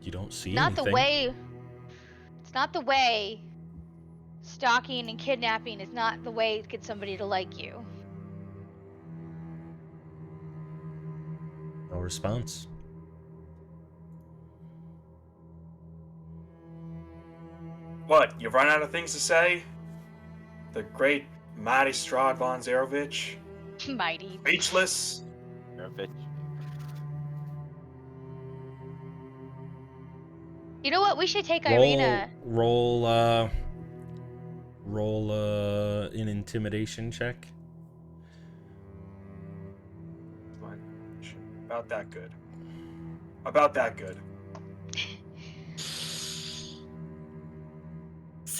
You don't see Not anything. the way. It's not the way. Stalking and kidnapping is not the way to get somebody to like you. No response. What, you've run out of things to say? The great, mighty Strahd von Zarovich? Mighty. Speechless? You know what? We should take Irina. Roll an intimidation check. About that good. About that good.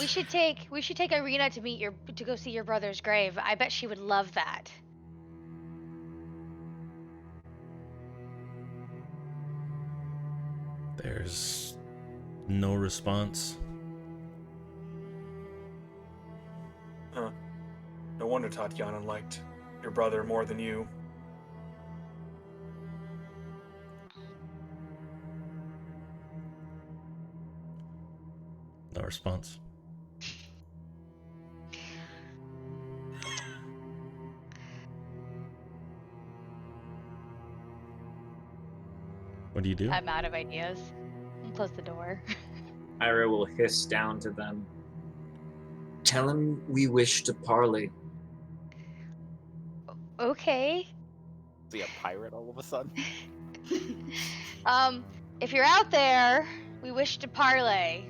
We should take Irina to go see your brother's grave. I bet she would love that. There's no response. Huh. No wonder Tatiana liked your brother more than you. No response. What do you do? I'm out of ideas. And close the door. Ira will hiss down to them. Tell him we wish to parley. Okay. Is he a pirate all of a sudden? If you're out there, we wish to parley.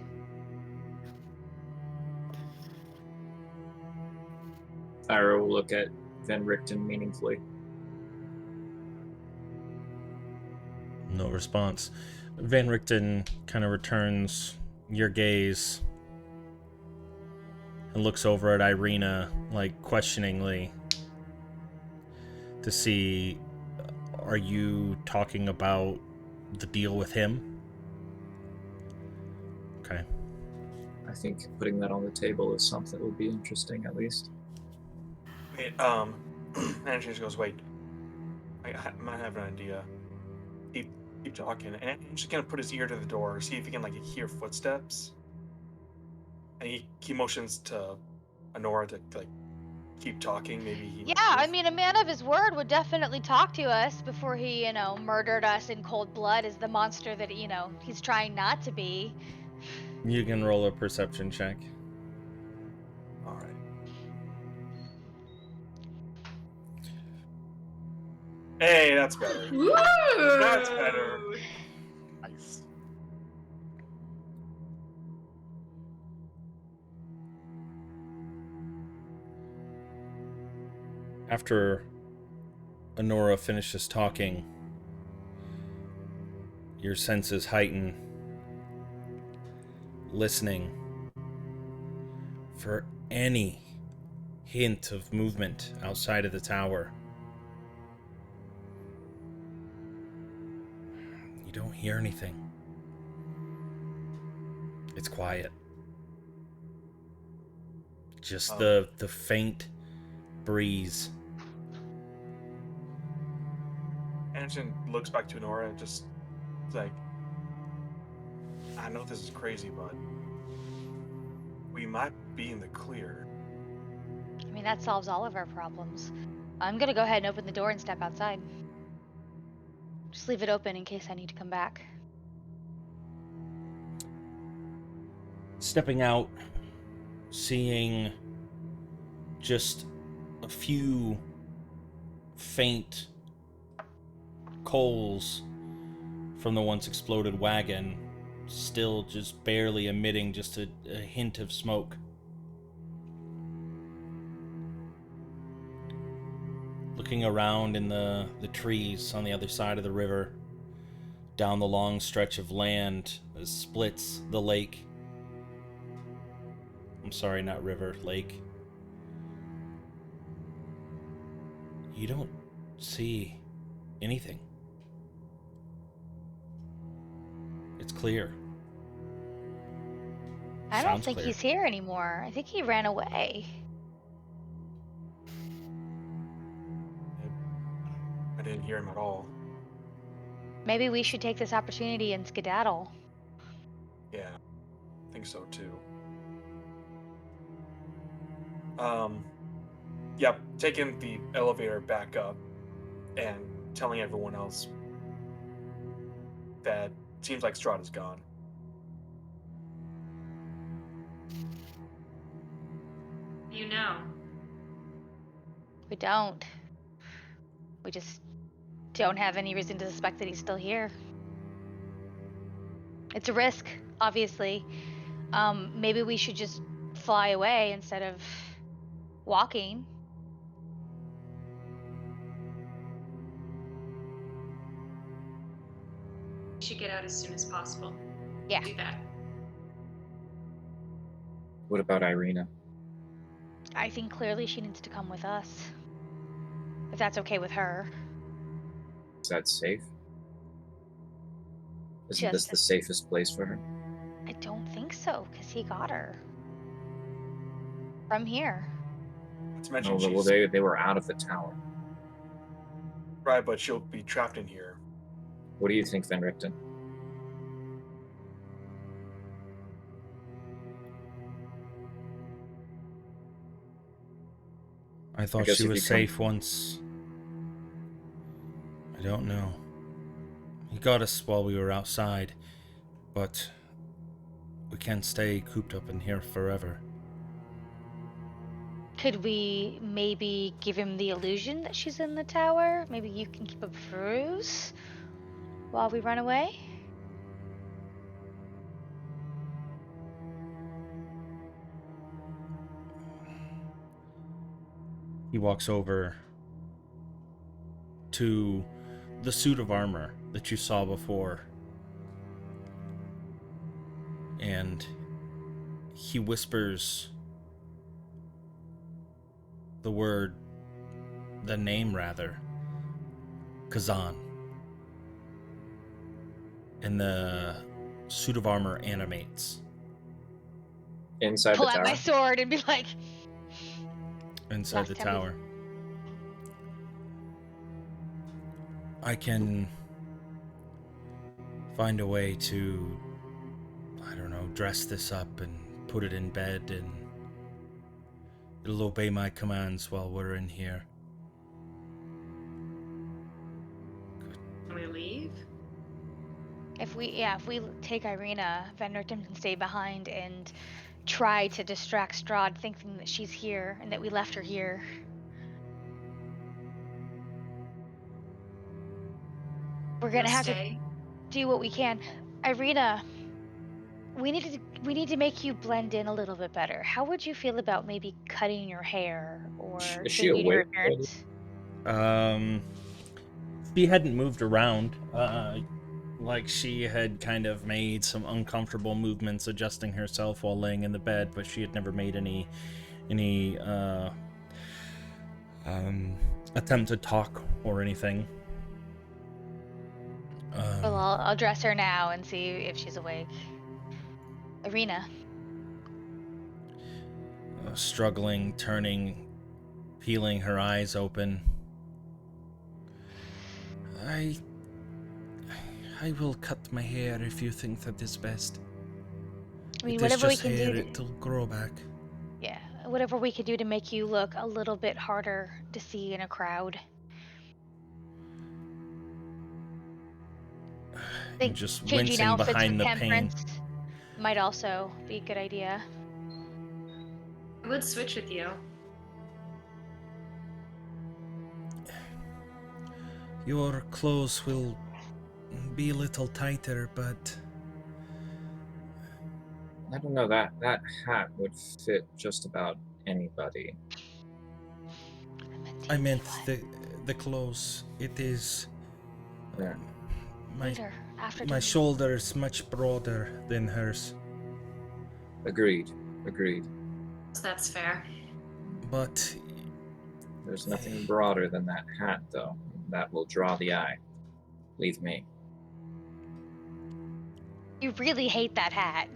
Ira will look at Van Richten meaningfully. No response. Van Richten kind of returns your gaze and looks over at Irina, like, questioningly, to see, are you talking about the deal with him? Okay. I think putting that on the table is something that would be interesting, at least. Wait, Anderson just goes, wait. I might have an idea. Keep talking. And he's just gonna put his ear to the door, see if he can, hear footsteps. And he motions to Honora to, keep talking. Maybe he... Yeah, I mean, a man of his word would definitely talk to us before he, murdered us in cold blood as the monster that, he's trying not to be. You can roll a perception check. Alright. Hey, that's better. Woo! That's better. Nice. After Honora finishes talking, your senses heighten, listening for any hint of movement outside of the tower. You don't hear anything. It's quiet. Just the faint breeze. Anderson looks back to Honora and just is like, I know this is crazy, but we might be in the clear. mean, that solves all of our problems. I'm gonna go ahead and open the door and step outside. Just leave it open in case I need to come back. Stepping out, seeing just a few faint coals from the once exploded wagon, still just barely emitting just a hint of smoke. Looking around in the trees on the other side of the river, down the long stretch of land that splits the lake. I'm sorry, not river, lake. You don't see anything. It's clear. I don't Sounds think clear. he's here anymore. I think he ran away. I didn't hear him at all. Maybe we should take this opportunity and skedaddle. Yeah, I think so too. Yep, taking the elevator back up and telling everyone else that it seems like Strahd is gone. You know. We don't. We just don't have any reason to suspect that he's still here. It's a risk, obviously. Maybe we should just fly away instead of walking. We should get out as soon as possible. Yeah. Do that. What about Irina? I think clearly she needs to come with us. If that's okay with her. Is that safe? Isn't Just this the safest place for her? I don't think so, because he got her. From here. Not to mention No, well, she's they were out of the tower. right, but she'll be trapped in here. What do you think, Van Richten? I thought guess she if was you come- safe once. I don't know. He got us while we were outside, but we can't stay cooped up in here forever. Could we maybe give him the illusion that she's in the tower? Maybe you can keep a bruise while we run away? He walks over to the suit of armor that you saw before, and he whispers the name rather, Kazan. And the suit of armor animates. Inside Pull the out tower? my sword and be like, Inside Last the time we- tower. I can find a way to, I don't know, dress this up and put it in bed, and it'll obey my commands while we're in here. Can we leave? if we take Irina, Van Richten can stay behind and try to distract Strahd, thinking that she's here and that we left her here. We're gonna You'll have stay? to do what we can. Irina, we need to make you blend in a little bit better. How would you feel about maybe cutting your hair or Is she changing your awake appearance? She hadn't moved around. Like she had kind of made some uncomfortable movements adjusting herself while laying in the bed, but she had never made any attempt to talk or anything. Well, I'll dress her now and see if she's awake. Irina. Struggling, turning, peeling her eyes open. I will cut my hair if you think that is best. I mean, It is whatever we just can hair, do. it'll grow back. Yeah, whatever we could do to make you look a little bit harder to see in a crowd. I think Just changing wincing outfits behind with the pain. Temperance might also be a good idea. I would switch with you. Your clothes will be a little tighter, but I don't know, that hat would fit just about anybody. I meant the clothes. It is Yeah. Later, after my dinner. shoulder is much broader than hers, Agreed. That's fair. but There's nothing broader than that hat, though. That will draw the eye. Believe me. You really hate that hat.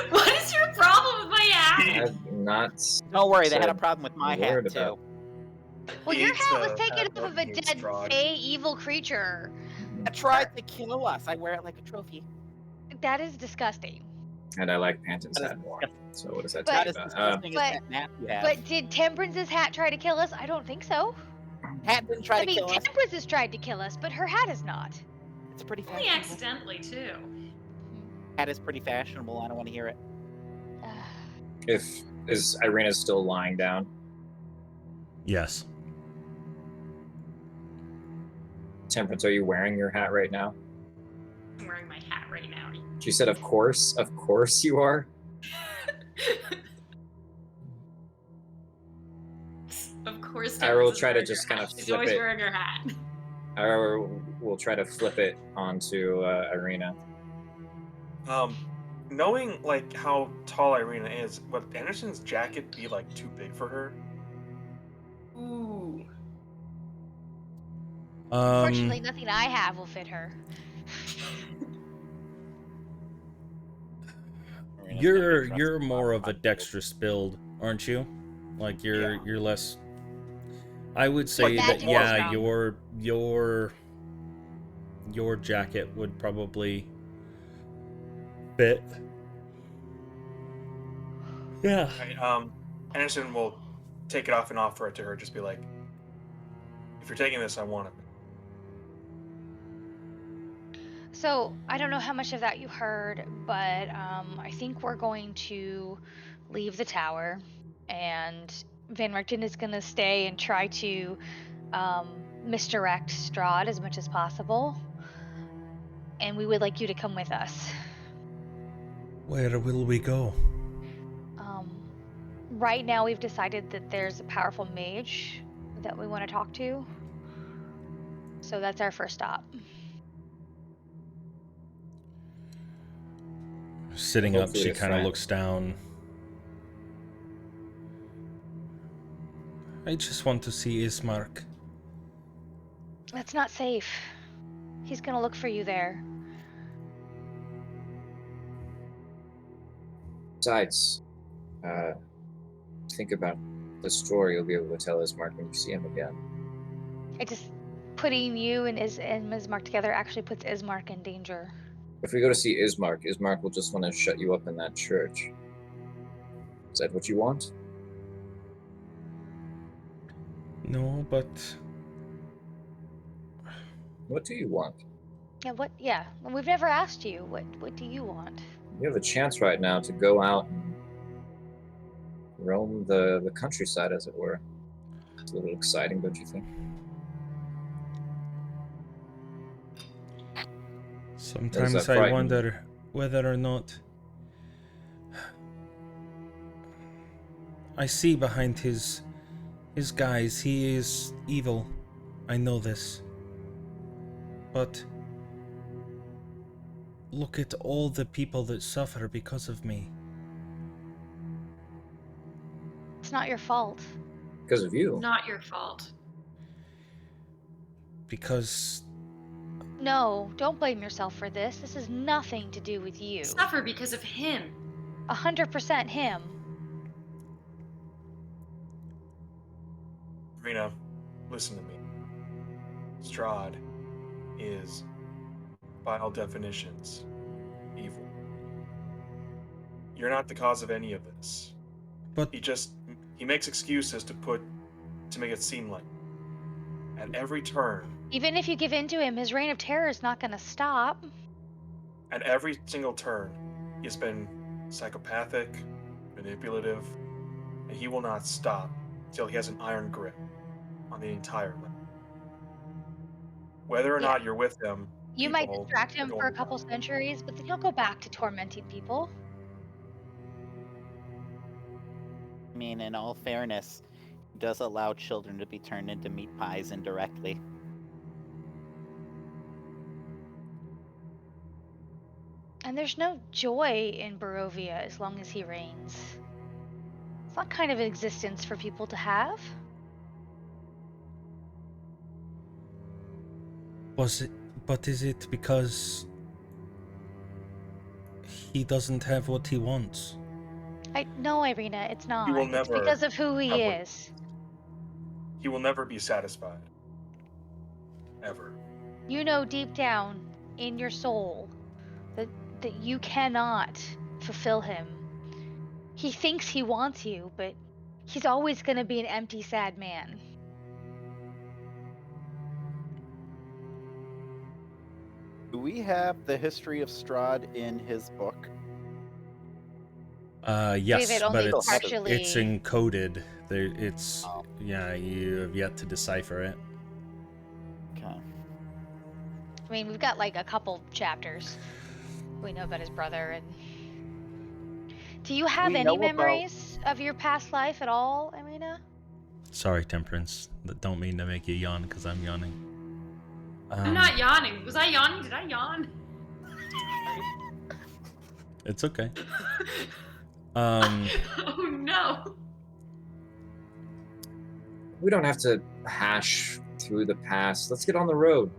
What is your problem with my hat? I'm not. Don't worry, they had a said problem with my a word hat too. about- Well, He your hates hat was the taken hat off more of a than he hates dead, Strahd. fey, evil creature. It tried to kill us. I wear it like a trophy. That is disgusting. And I like Panton's That is hat more. disgusting. So what does that But- Not tell as you about? disgusting as but- that nap you have. But did Temperance's hat try to kill us? I don't think so. Hat didn't try I to mean, kill us. Temperance has tried to kill us, but her hat has not. It's pretty Only fashionable. accidentally, too. Hat is pretty fashionable. I don't want to hear it. Is Irina still lying down? yes. Temperance, are you wearing your hat right now? I'm wearing my hat right now. She said, "Of course you are." Of course. I will Temperance is try to wearing just her kind hat. of She's flip always it. wearing her hat. Or we'll try to flip it onto Irina. Knowing like how tall Irina is, would Anderson's jacket be like too big for her? Ooh. Unfortunately, nothing I have will fit her. Marina's gonna get dressed You're in more of a hot dexterous build, aren't you? Like you're Yeah. you're less. I would say Like that that yeah, dwarf your jacket would probably fit. Yeah. Right, Anderson will take it off and offer it to her. Just be like, "If you're taking this, I want it." So, I don't know how much of that you heard, but I think we're going to leave the tower, and Van Richten is going to stay and try to misdirect Strahd as much as possible. And we would like you to come with us. Where will we go? Right now, we've decided that there's a powerful mage that we want to talk to. So that's our first stop. Sitting up, Hopefully she a kind of friend. looks down. I just want to see Ismark. That's not safe. He's gonna look for you there. Besides, think about the story you'll be able to tell Ismark when you see him again. I just putting you and Ismark together actually puts Ismark in danger. If we go to see Ismark will just want to shut you up in that church. Is that what you want? No, but What do you want? Yeah, what? Yeah, we've never asked you. What do you want? You have a chance right now to go out and roam the countryside, as it were. It's a little exciting, don't you think? sometimes that I frightening? wonder whether or not I see behind his guise he is evil. I know this. But look at all the people that suffer because of me. It's not your fault. Because of you. Not your fault. Because No, don't blame yourself for this. This has nothing to do with you. Suffer because of him. 100% him. Irina, listen to me. Strahd is, by all definitions, evil. You're not the cause of any of this. But he makes excuses to make it seem like. At every turn, Even if you give in to him, his reign of terror is not going to stop. at every single turn, he's been psychopathic, manipulative, and he will not stop until he has an iron grip on the entire land. Whether or Yeah. not you're with him, You might people distract are him going for a to couple die. centuries, but then he'll go back to tormenting people. I mean, in all fairness, he does allow children to be turned into meat pies indirectly. And there's no joy in Barovia as long as he reigns. It's not kind of existence for people to have. but is it because he doesn't have what he wants? No, Irina, it's not. He will It's never because of who he have what- is. He will never be satisfied. Ever. You know deep down in your soul that you cannot fulfill him. He thinks he wants you, but he's always going to be an empty, sad man. Do we have the history of Strahd in his book? Yes, it only but it's partially- encoded. It's Oh. yeah, you have yet to decipher it. Okay. I mean, we've got like a couple chapters. We know about his brother and... Do you have We any know about- memories of your past life at all, Irina? Sorry, Temperance. Don't mean to make you yawn because I'm yawning. I'm not yawning. Was I yawning? Did I yawn? It's okay. Oh no. We don't have to hash through the past. Let's get on the road.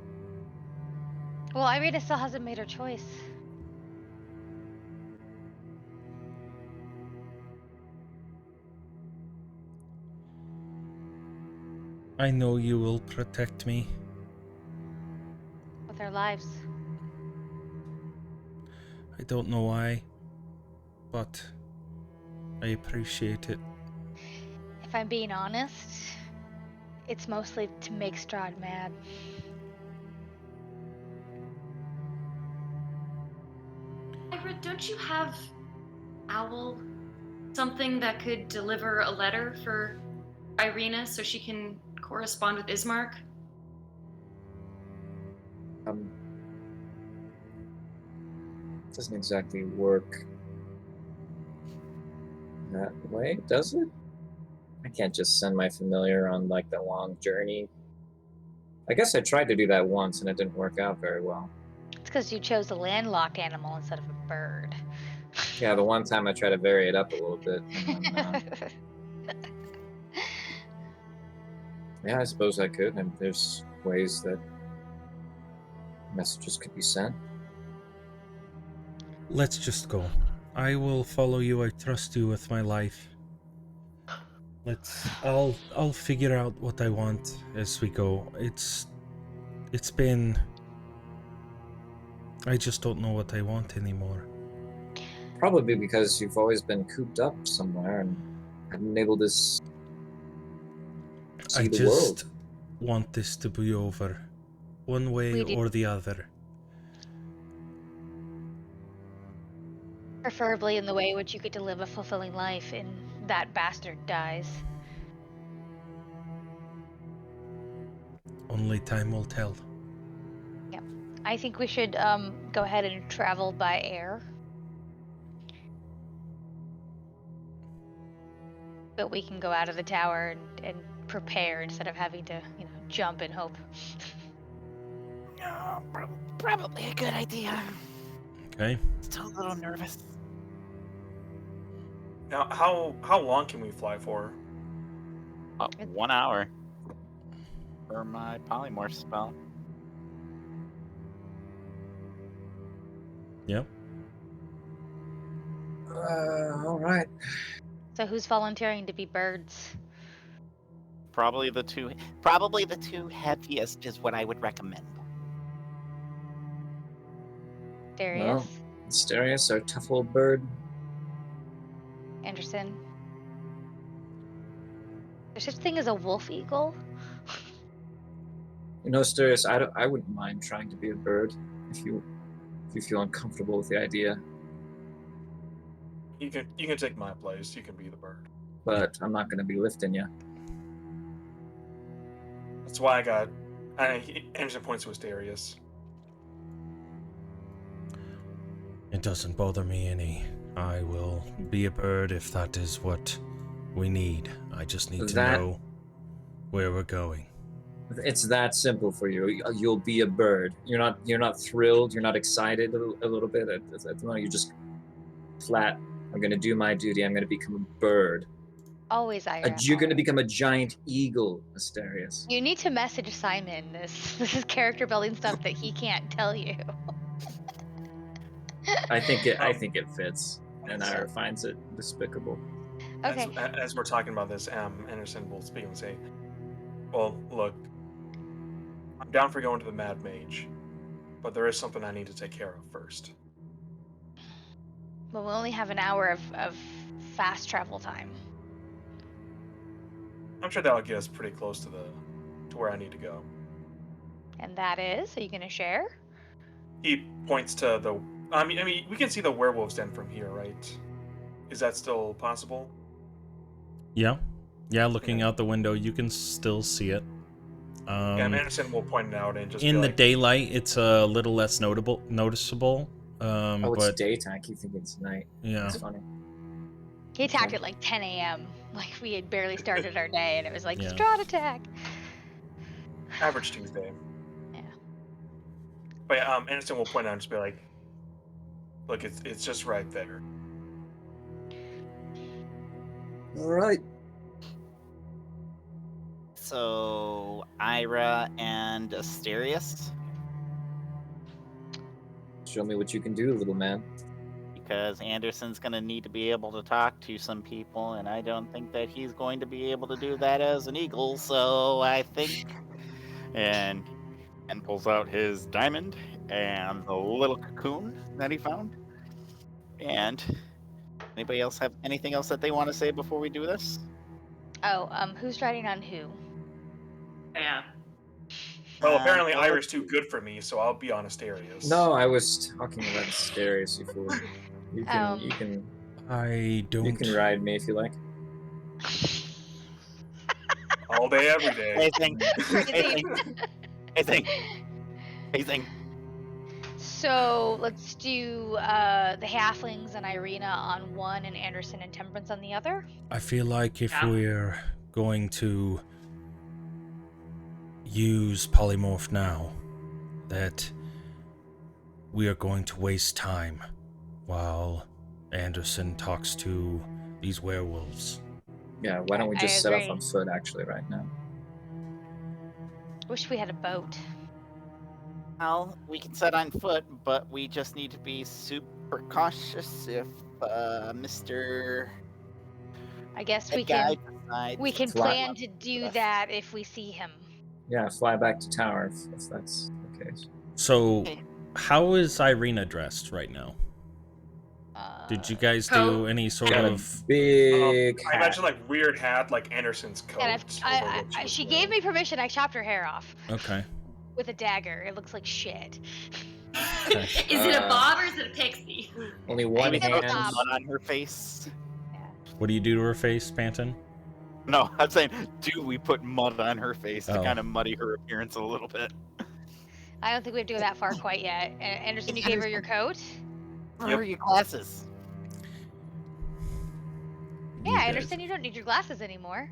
Well, Irina still hasn't made her choice. I know you will protect me. With our lives. I don't know why, but I appreciate it. If I'm being honest, it's mostly to make Strahd mad. Ira, don't you have Owl? Something that could deliver a letter for Irina so she can correspond with Ismark? Doesn't exactly work that way, does it? I can't just send my familiar on like the long journey. I guess I tried to do that once and it didn't work out very well. It's because you chose a landlocked animal instead of a bird. Yeah, the one time I tried to vary it up a little bit, and then, yeah, I suppose I could. And there's ways that messages could be sent. Let's just go. I will follow you. I trust you with my life. I'll figure out what I want as we go. It's been... I just don't know what I want anymore. Probably because you've always been cooped up somewhere and haven't been able to see I the just world. want this to be over. One way We do- or the other. Preferably in the way in which you get to live a fulfilling life and that bastard dies. Only time will tell. I think we should go ahead and travel by air. But we can go out of the tower and prepare instead of having to, jump and hope. No, probably a good idea. Okay. Still a little nervous. Now, how long can we fly for? 1 hour for my polymorph spell. Yep. All right. So who's volunteering to be birds? Probably the two heaviest is what I would recommend. Darius? Asterius, our tough old bird. Anderson? There's such a thing as a wolf eagle. You know, Sirius, I wouldn't mind trying to be a bird if you feel uncomfortable with the idea, You can take my place. You can be the bird. but I'm not going to be lifting you. That's why I got. Anderson points to Asterius. It doesn't bother me any. I will be a bird if that is what we need. I just need to know where we're going. It's that simple for you. You'll be a bird. You're not thrilled. You're not excited a little bit. You're just flat. I'm gonna do my duty. I'm gonna become a bird. Always, Ira. You're gonna always. become a giant eagle, Asterius. You need to message Simon. This is character building stuff that he can't tell you. I think it fits, and Ira finds it despicable. Okay. As we're talking about this, Anderson will speak and say, "Well, look, I'm down for going to the Mad Mage, but there is something I need to take care of first." Well, we only have an hour of fast travel time. I'm sure that'll get us pretty close to where I need to go. And that is, are you going to share? He points to the. I mean, we can see the werewolves den from here, right? Is that still possible? Yeah. Looking out the window, you can still see it. Yeah, Anderson will point it out and just. In be the like, daylight, it's a little less noticeable. It's but daytime. I keep thinking it's night. yeah, It's funny. He attacked at like 10 a.m. Like we had barely started our day, and it was like, Yeah. Strahd attack. Average Tuesday. Yeah. But yeah, Anderson will point out and just be like, "Look, it's just right there." Right. So, Ira and Asterius, Show me what you can do, little man. because Anderson's going to need to be able to talk to some people, and I don't think that he's going to be able to do that as an eagle, so I think... And pulls out his diamond and the little cocoon that he found. And anybody else have anything else that they want to say before we do this? Oh, who's riding on who? Yeah. Well, apparently well, Ira's too good for me, so I'll be on Asterius. No, I was talking about Asterius, you fool. You can I don't. you can ride me if you like. All day, every day. Anything. So let's do the halflings and Irina on one, and Anderson and Temperance on the other. I feel like if Yeah. we're going to use polymorph now, that we are going to waste time while Anderson talks to these werewolves. Yeah, why don't we I just set off agree. on foot actually right now? Wish we had a boat. Well, we can set on foot, but we just need to be super cautious if Mr. I guess we Guy can decides we can to plan fly to up do us. that if we see him. Yeah, fly back to tower if that's the case. So, Okay. how is Irina dressed right now? Did you guys do Coat. any sort Got a of... big I hat. imagine like weird hat, like Anderson's coat. And over what was she wearing. gave me permission. I chopped her hair off Okay. with a dagger. It looks like shit. Okay. Is it a bob or is it a pixie? Only one Maybe hand. that's a Mud on her face. What do you do to her face, Panton? No, I'm saying, do we put mud on her face to Oh. kind of muddy her appearance a little bit? I don't think we'd do that far quite yet. Anderson, you gave her your coat? Where are your glasses? Yeah, You I guys- understand you don't need your glasses anymore.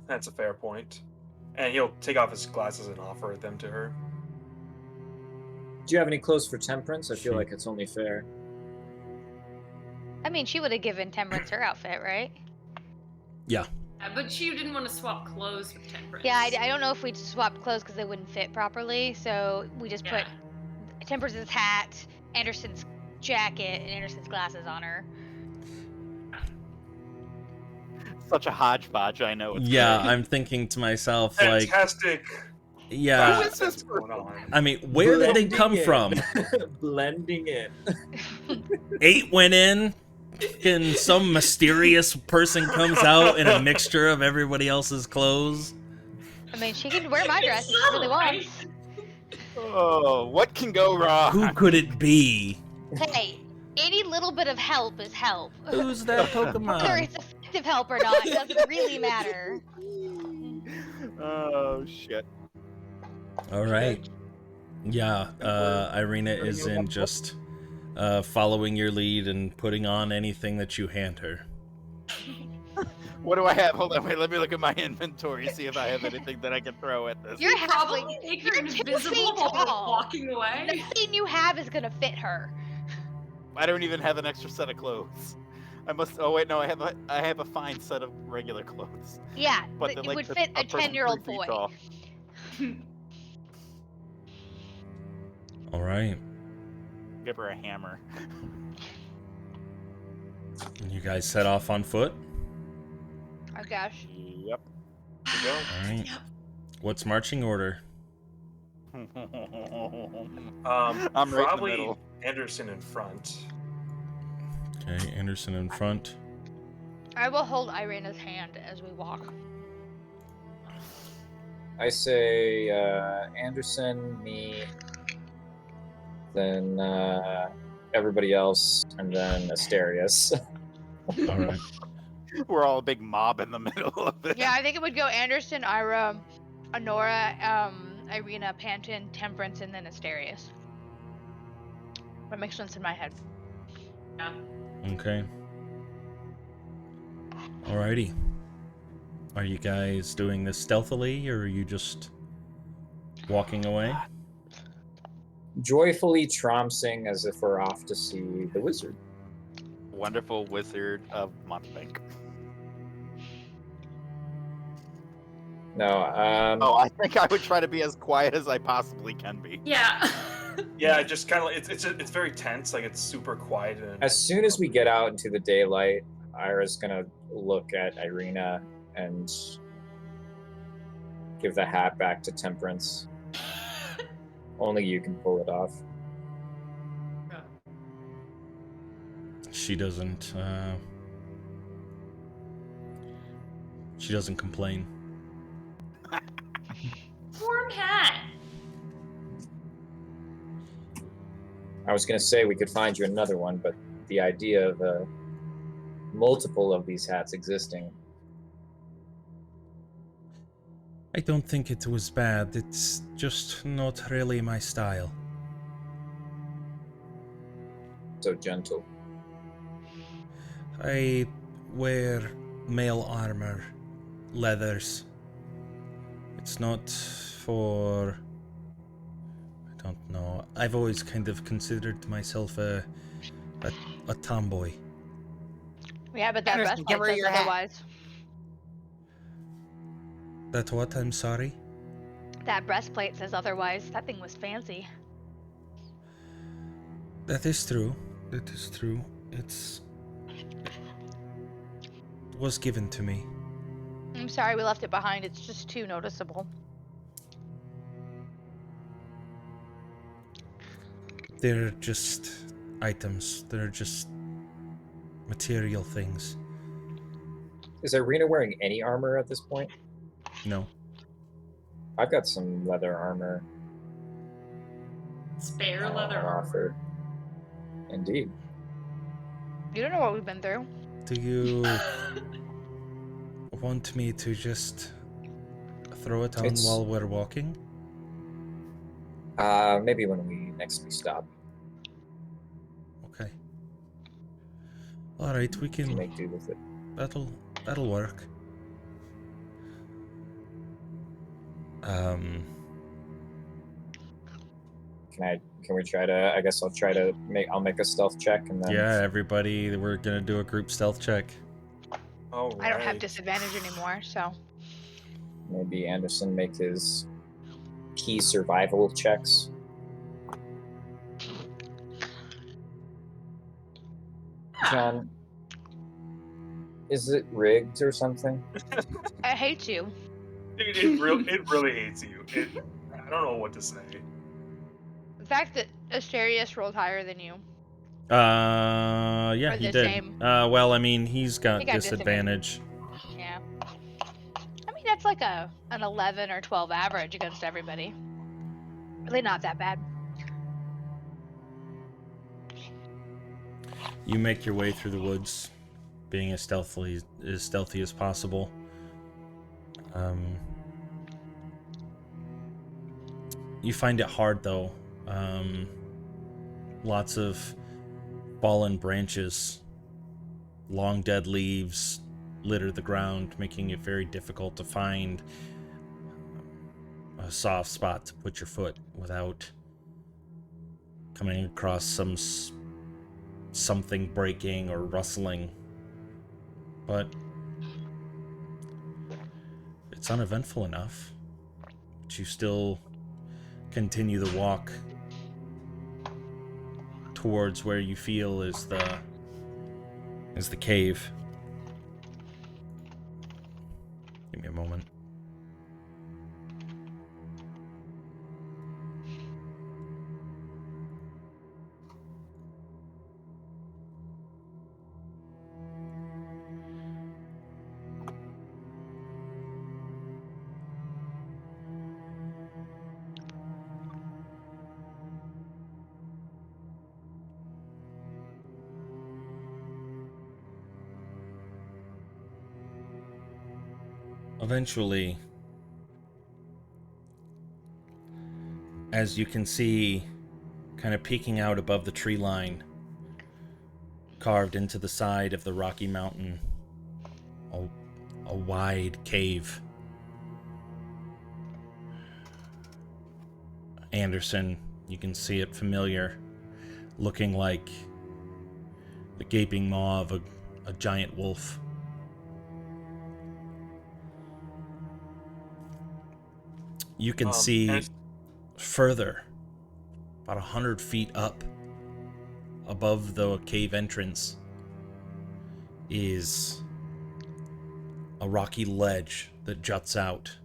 That's a fair point. And he'll take off his glasses and offer them to her. Do you have any clothes for Temperance? I feel She- like it's only fair. I mean, she would have given Temperance her outfit, right? Yeah. But she didn't want to swap clothes with Temperance. Yeah, I don't know if we swapped clothes because they wouldn't fit properly, so we just Yeah. put Temperance's hat, Anderson's jacket, and Anderson's glasses on her. Such a hodgepodge, I know. It's Yeah, great. I'm thinking to myself, like, Fantastic. yeah. Who is this What's going person? on? I mean, where did they Blending come in. from? Blending in. 8 went in, Can some mysterious person comes out in a mixture of everybody else's clothes? I mean, she can wear my dress if she really wants. Oh, what can go wrong? Who could it be? Hey, any little bit of help is help. Who's that Whether Pokemon? it's effective help or not doesn't really matter. Oh shit. All right. Yeah, Irina is in just following your lead and putting on anything that you hand her. What do I have? Hold on, wait. Let me look at my inventory, see if I have anything that I can throw at this. You're Probably halfling. make her You're 2 invisible feet while we're tall. walking away. Nothing you have is gonna fit her. I don't even have an extra set of clothes. I must. Oh wait, no. I have a fine set of regular clothes. Yeah, But it they're like would the- fit a person 10-year-old 3 feet boy. tall. All right. Give her a hammer. You guys set off on foot? Oh gosh. Yep. All right. What's marching order? I'm right in the Probably middle. Anderson in front. Okay, Anderson in front. I will hold Irina's hand as we walk. I say Anderson, me, then everybody else, and then Asterius. All right. We're all a big mob in the middle of it. Yeah, I think it would go Anderson, Ira, Honora, Irina, Panton, Temperance, and then Asterius. That makes sense in my head. Yeah. Okay. Alrighty. Are you guys doing this stealthily, or are you just walking away? Joyfully trompsing as if we're off to see the wizard. Wonderful Wizard of Mountebank. No, Oh, I think I would try to be as quiet as I possibly can be. Yeah. Yeah, just kind of it's very tense. Like it's super quiet. And as soon as we get out into the daylight, Ira's gonna look at Irina and give the hat back to Temperance. Only you can pull it off. She doesn't. She doesn't complain. Warm hat. I was gonna say we could find you another one, but the idea of multiple of these hats existing. I don't think it was bad. It's just not really my style. So gentle. I wear mail armor, leathers. It's not for... I don't know. I've always kind of considered myself a tomboy. Yeah, but that Anderson, give breastplate her says your hat. otherwise. That what? I'm sorry? That breastplate says otherwise. That thing was fancy. That is true. That is true. It was given to me. I'm sorry we left it behind. It's just too noticeable. They're just items. They're just material things. Is Irina wearing any armor at this point? No. I've got some leather armor. Spare leather I'll armor. offer. Indeed. You don't know what we've been through. Do you want me to just throw it on It's- while we're walking? Maybe when we stop, Okay. All right, we we can can. make do with it. That'll work. Can we try to? I guess I'll make a stealth check and then. Yeah, everybody, we're gonna do a group stealth check. Oh, I don't have disadvantage anymore, so. Maybe Anderson make his key survival checks. John, is it rigged or something? I hate you. It really hates you. I don't know what to say. The fact that Asterius rolled higher than you Yeah, Or he the did. same? Well, I mean, he's got He got disadvantage. Yeah. I mean, that's like an 11 or 12 average against everybody. Really not that bad. You make your way through the woods, being as stealthy as possible. You find it hard, though. Lots of fallen branches, long dead leaves litter the ground, making it very difficult to find a soft spot to put your foot without coming across something breaking or rustling. But it's uneventful enough. But you still continue the walk towards where you feel is the cave. Give me a moment. Eventually, as you can see, kind of peeking out above the tree line, carved into the side of the rocky mountain, a wide cave. Anderson, you can see it familiar, looking like the gaping maw of a giant wolf. You can see and further, about 100 feet up above the cave entrance, is a rocky ledge that juts out.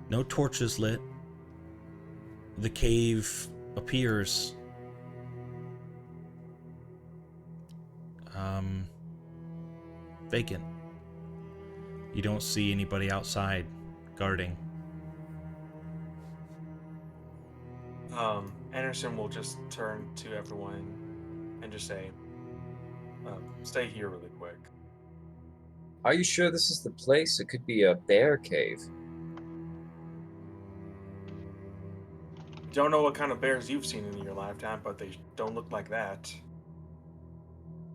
No torches lit. The cave appears vacant. You don't see anybody outside guarding. Anderson will just turn to everyone and just say, "Stay here really quick." Are you sure this is the place? It could be a bear cave. Don't know what kind of bears you've seen in your lifetime, but they don't look like that.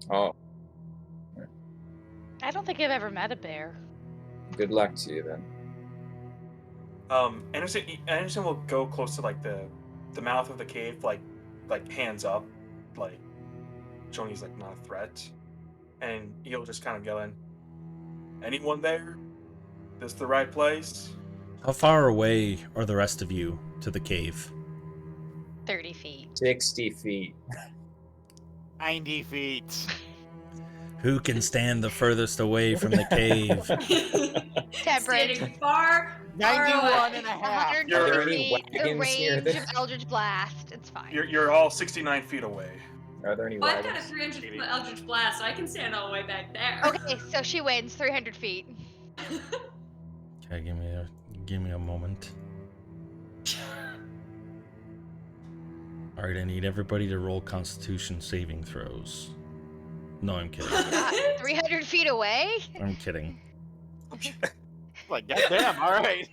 Oh, I don't think I've ever met a bear. good luck to you then. Anderson will go close to like the mouth of the cave, like hands up, like showing he's like not a threat, and he'll just kind of go in. Anyone there? This the right place? How far away are the rest of you to the cave? 30 feet. 60 feet. 90 feet. Who can stand the furthest away from the cave? Temperate. Standing far, far 91 away. and a half. 150 Are there any feet, the wagons near range this? of Eldritch Blast. It's fine. You're all 69 feet away. Are there any Well, I've got a wagons? 300 foot Eldritch Blast, so I can stand all the way back there. Okay, so she wins 300 feet. Okay, give me a moment. All right, I need everybody to roll Constitution saving throws. No, I'm kidding. 300 feet away? I'm kidding. Like, goddamn, all right.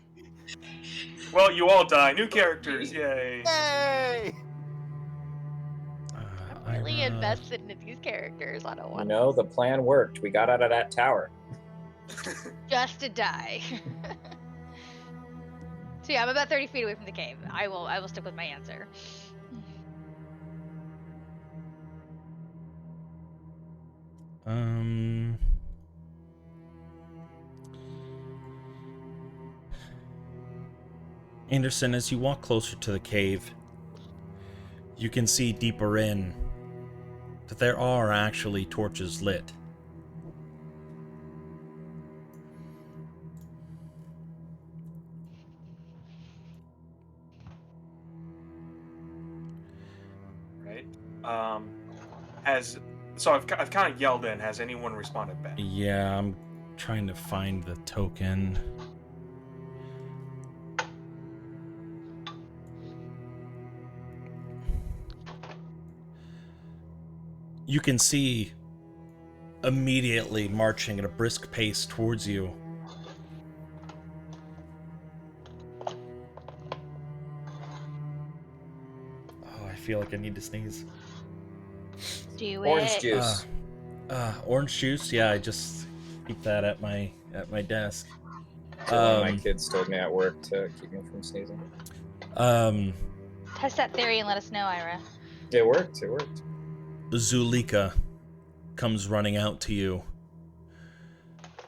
Well, you all die. New characters, yay! Yay! I'm really Ira, invested in these characters. I don't You want know, the plan worked. We got out of that tower. just to die. So yeah, I'm about 30 feet away from the cave. I will stick with my answer. Anderson, as you walk closer to the cave, you can see deeper in that there are actually torches lit. So I've kind of yelled in. Has anyone responded back? Yeah, I'm trying to find the token. You can see immediately marching at a brisk pace towards you. Oh, I feel like I need to sneeze. Do Orange it. juice. Orange juice. Yeah, I just keep that at my desk. So one of my kids told me at work to keep me from sneezing. Test that theory and let us know, Ira. It worked. It worked. Zulika comes running out to you,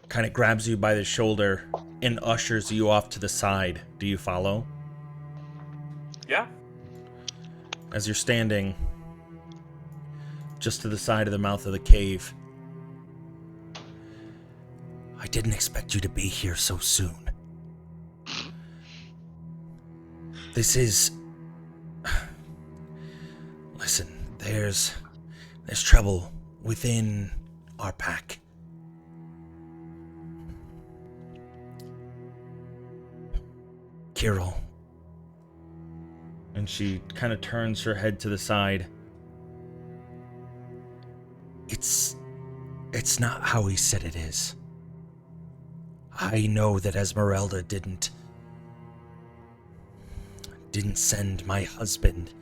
kind of grabs you by the shoulder, and ushers you off to the side. Do you follow? Yeah. As you're standing just to the side of the mouth of the cave. I didn't expect you to be here so soon. This is... Listen, there's trouble within our pack. Kirill. And she kind of turns her head to the side. It's not how he said it is. I know that Esmeralda didn't send my husband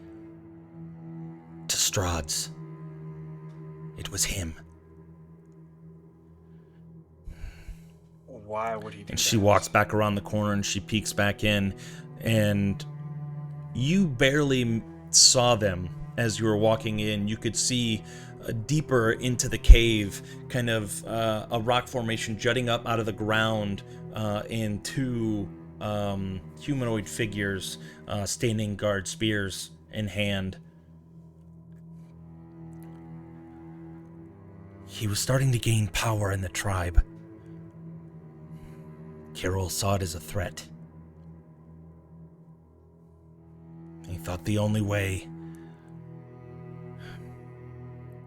to Strahd's. It was him. Why would he do that? And she walks back around the corner and she peeks back in, and you barely saw them as you were walking in. You could see deeper into the cave, kind of a rock formation jutting up out of the ground, and two humanoid figures standing guard, spears in hand. He was starting to gain power in the tribe. Kirill saw it as a threat. He thought the only way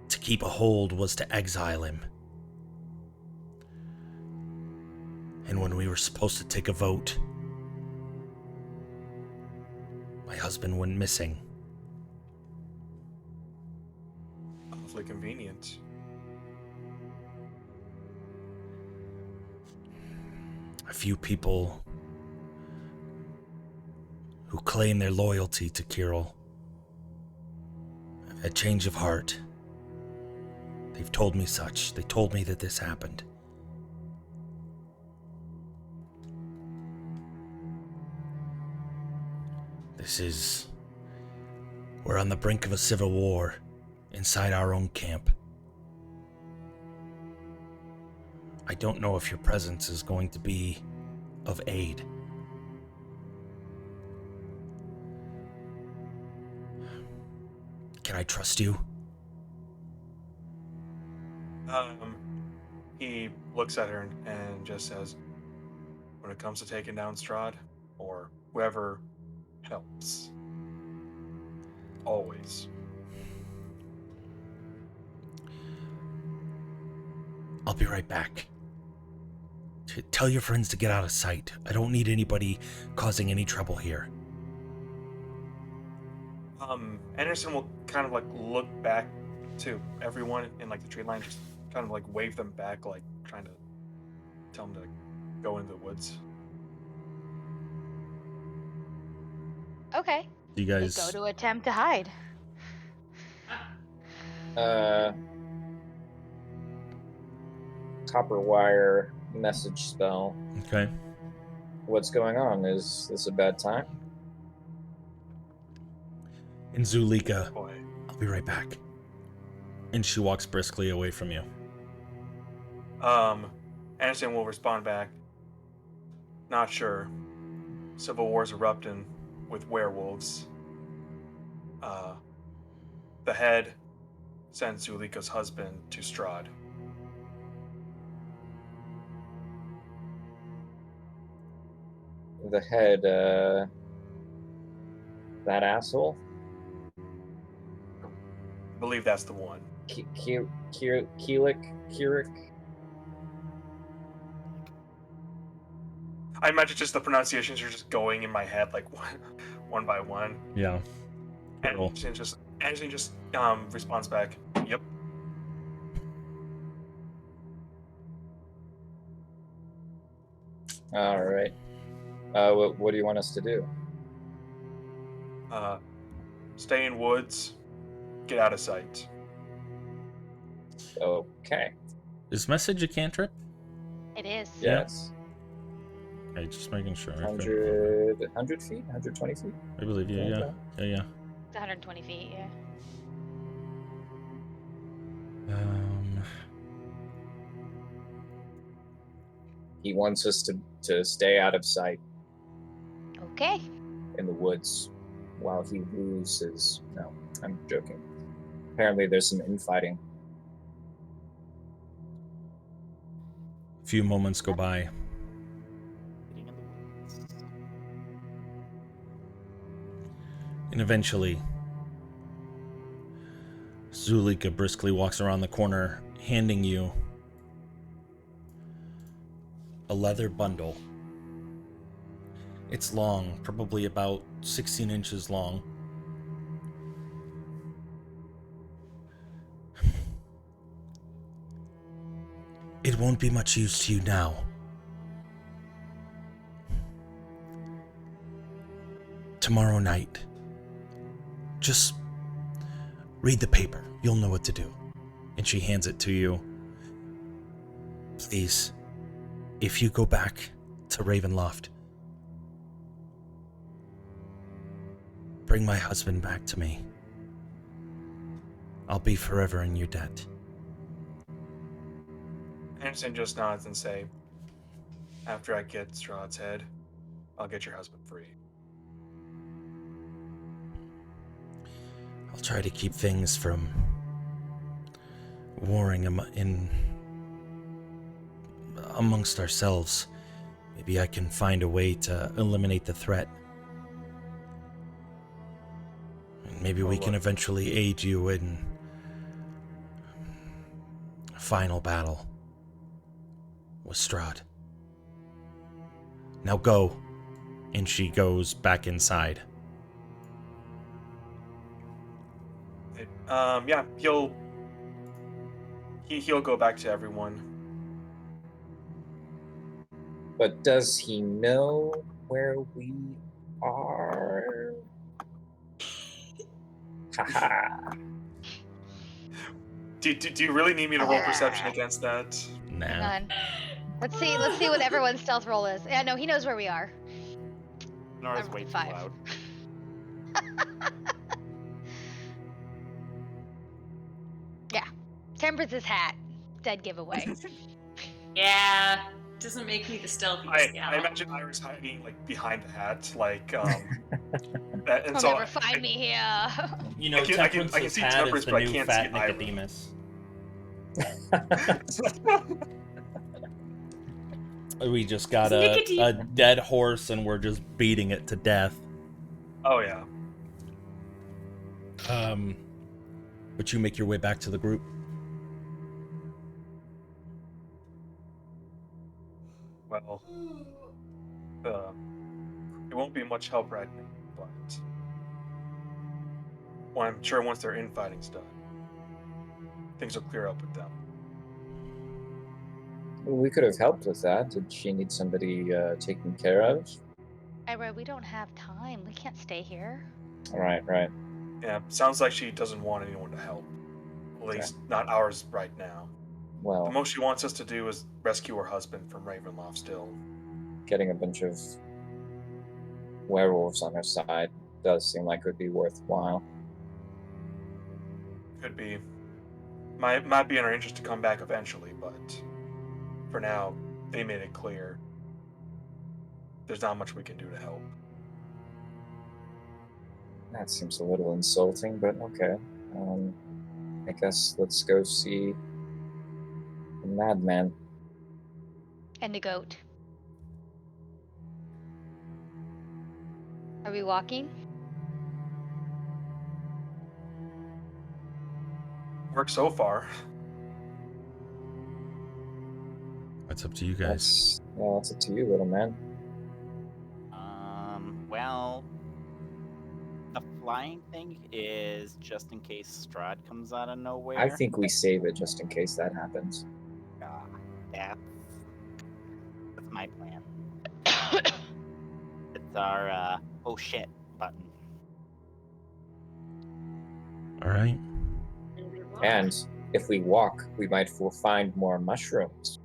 to keep a hold was to exile him. And when we were supposed to take a vote, my husband went missing. Awfully convenient. A few people who claim their loyalty to Kirill have had change of heart. They've told me such. They told me that this happened. We're on the brink of a civil war inside our own camp. I don't know if your presence is going to be of aid. Can I trust you? He looks at her and just says, when it comes to taking down Strahd, or whoever helps, always. I'll be right back. Tell your friends to get out of sight. I don't need anybody causing any trouble here. Anderson will kind of like look back to everyone in like the tree line, just kind of like wave them back, like trying to tell them to go into the woods. Okay. You We guys go to attempt to hide. Copper wire message spell. okay? What's going on? Is this a bad time? And Zulika, Boy. I'll be right back. And she walks briskly away from you. Anderson will respond back. Not sure. Civil war's erupting with werewolves. The head sends Zulika's husband to Strahd. The head, that asshole? I believe that's the one. Keurig. I imagine just the pronunciations are just going in my head like one by one. Yeah. And Cool. Angeline just responds back, "Yep." All right. What do you want us to do? Stay in woods, get out of sight. Okay. Is message a cantrip? It is. Yeah. Yes. Okay, just making sure. 100 feet? 120 feet? I believe you. Yeah. Okay. Yeah. It's 120 feet, yeah. He wants us to stay out of sight Okay. in the woods while he woos his... No, I'm joking. Apparently there's some infighting. A few moments go by. Hiding in the woods. And eventually, Zulika briskly walks around the corner, handing you a leather bundle. It's long, probably about 16 inches long. It won't be much use to you now. Tomorrow night, just read the paper. You'll know what to do. And she hands it to you. Please, if you go back to Ravenloft, bring my husband back to me. I'll be forever in your debt. Anderson just nods and say, "After I get Strahd's head, I'll get your husband free." I'll try to keep things from warring amongst ourselves. Maybe I can find a way to eliminate the threat. And maybe we can eventually aid you in a final battle with Strahd. Now go. And she goes back inside. Yeah, he'll go back to everyone. But does he know where we are? Haha. Do you really need me to roll perception against that? Hang Nah. on. Let's see what everyone's stealth roll is. Yeah, no, he knows where we are. Nora's I'm way too 5. loud. Yeah. Temperance's hat. Dead giveaway. Yeah, doesn't make me the stealthiest. I imagine Iris hiding like behind the hat, like that, and You'll so never find me here. You know, I can Temperance's see hat Temperance, is the but I new can't fat see Ira. Nicodemus. We just got a dead horse and we're just beating it to death. Oh yeah. But you make your way back to the group. Well, it won't be much help right now, but well, I'm sure once their infighting's done, things will clear up with them. We could have helped with that. Did she need somebody taken care of? Ira, we don't have time. We can't stay here. Right. Yeah, sounds like she doesn't want anyone to help. At least not ours right now. The Well, most she wants us to do is rescue her husband from Ravenloft still. getting a bunch of werewolves on her side does seem like it would be worthwhile. Could be. Might be in our interest to come back eventually, but for now, they made it clear there's not much we can do to help. That seems a little insulting, but okay. I guess let's go see the madman. And a goat. Are we walking? Worked so far. That's up to you guys. That's up to you, little man. Well, the flying thing is just in case Strahd comes out of nowhere. I think we save it just in case that happens. That's my plan. It's our oh shit button. All right. And we walk. And if we walk, we might find more mushrooms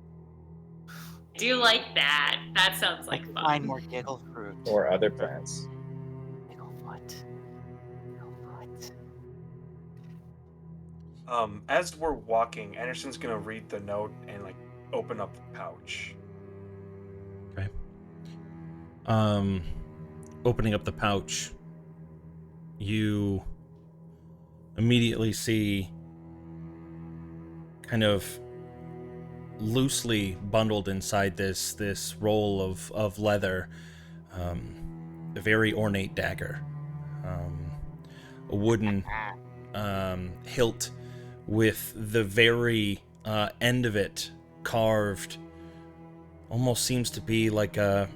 I do like that. That sounds like fun. Find more giggle fruit. or other plants. Gigglefoot. As we're walking, Anderson's gonna read the note and like open up the pouch. Okay. Opening up the pouch, you immediately see kind of loosely bundled inside this roll of leather, a very ornate dagger, a wooden hilt with the very end of it carved, almost seems to be like a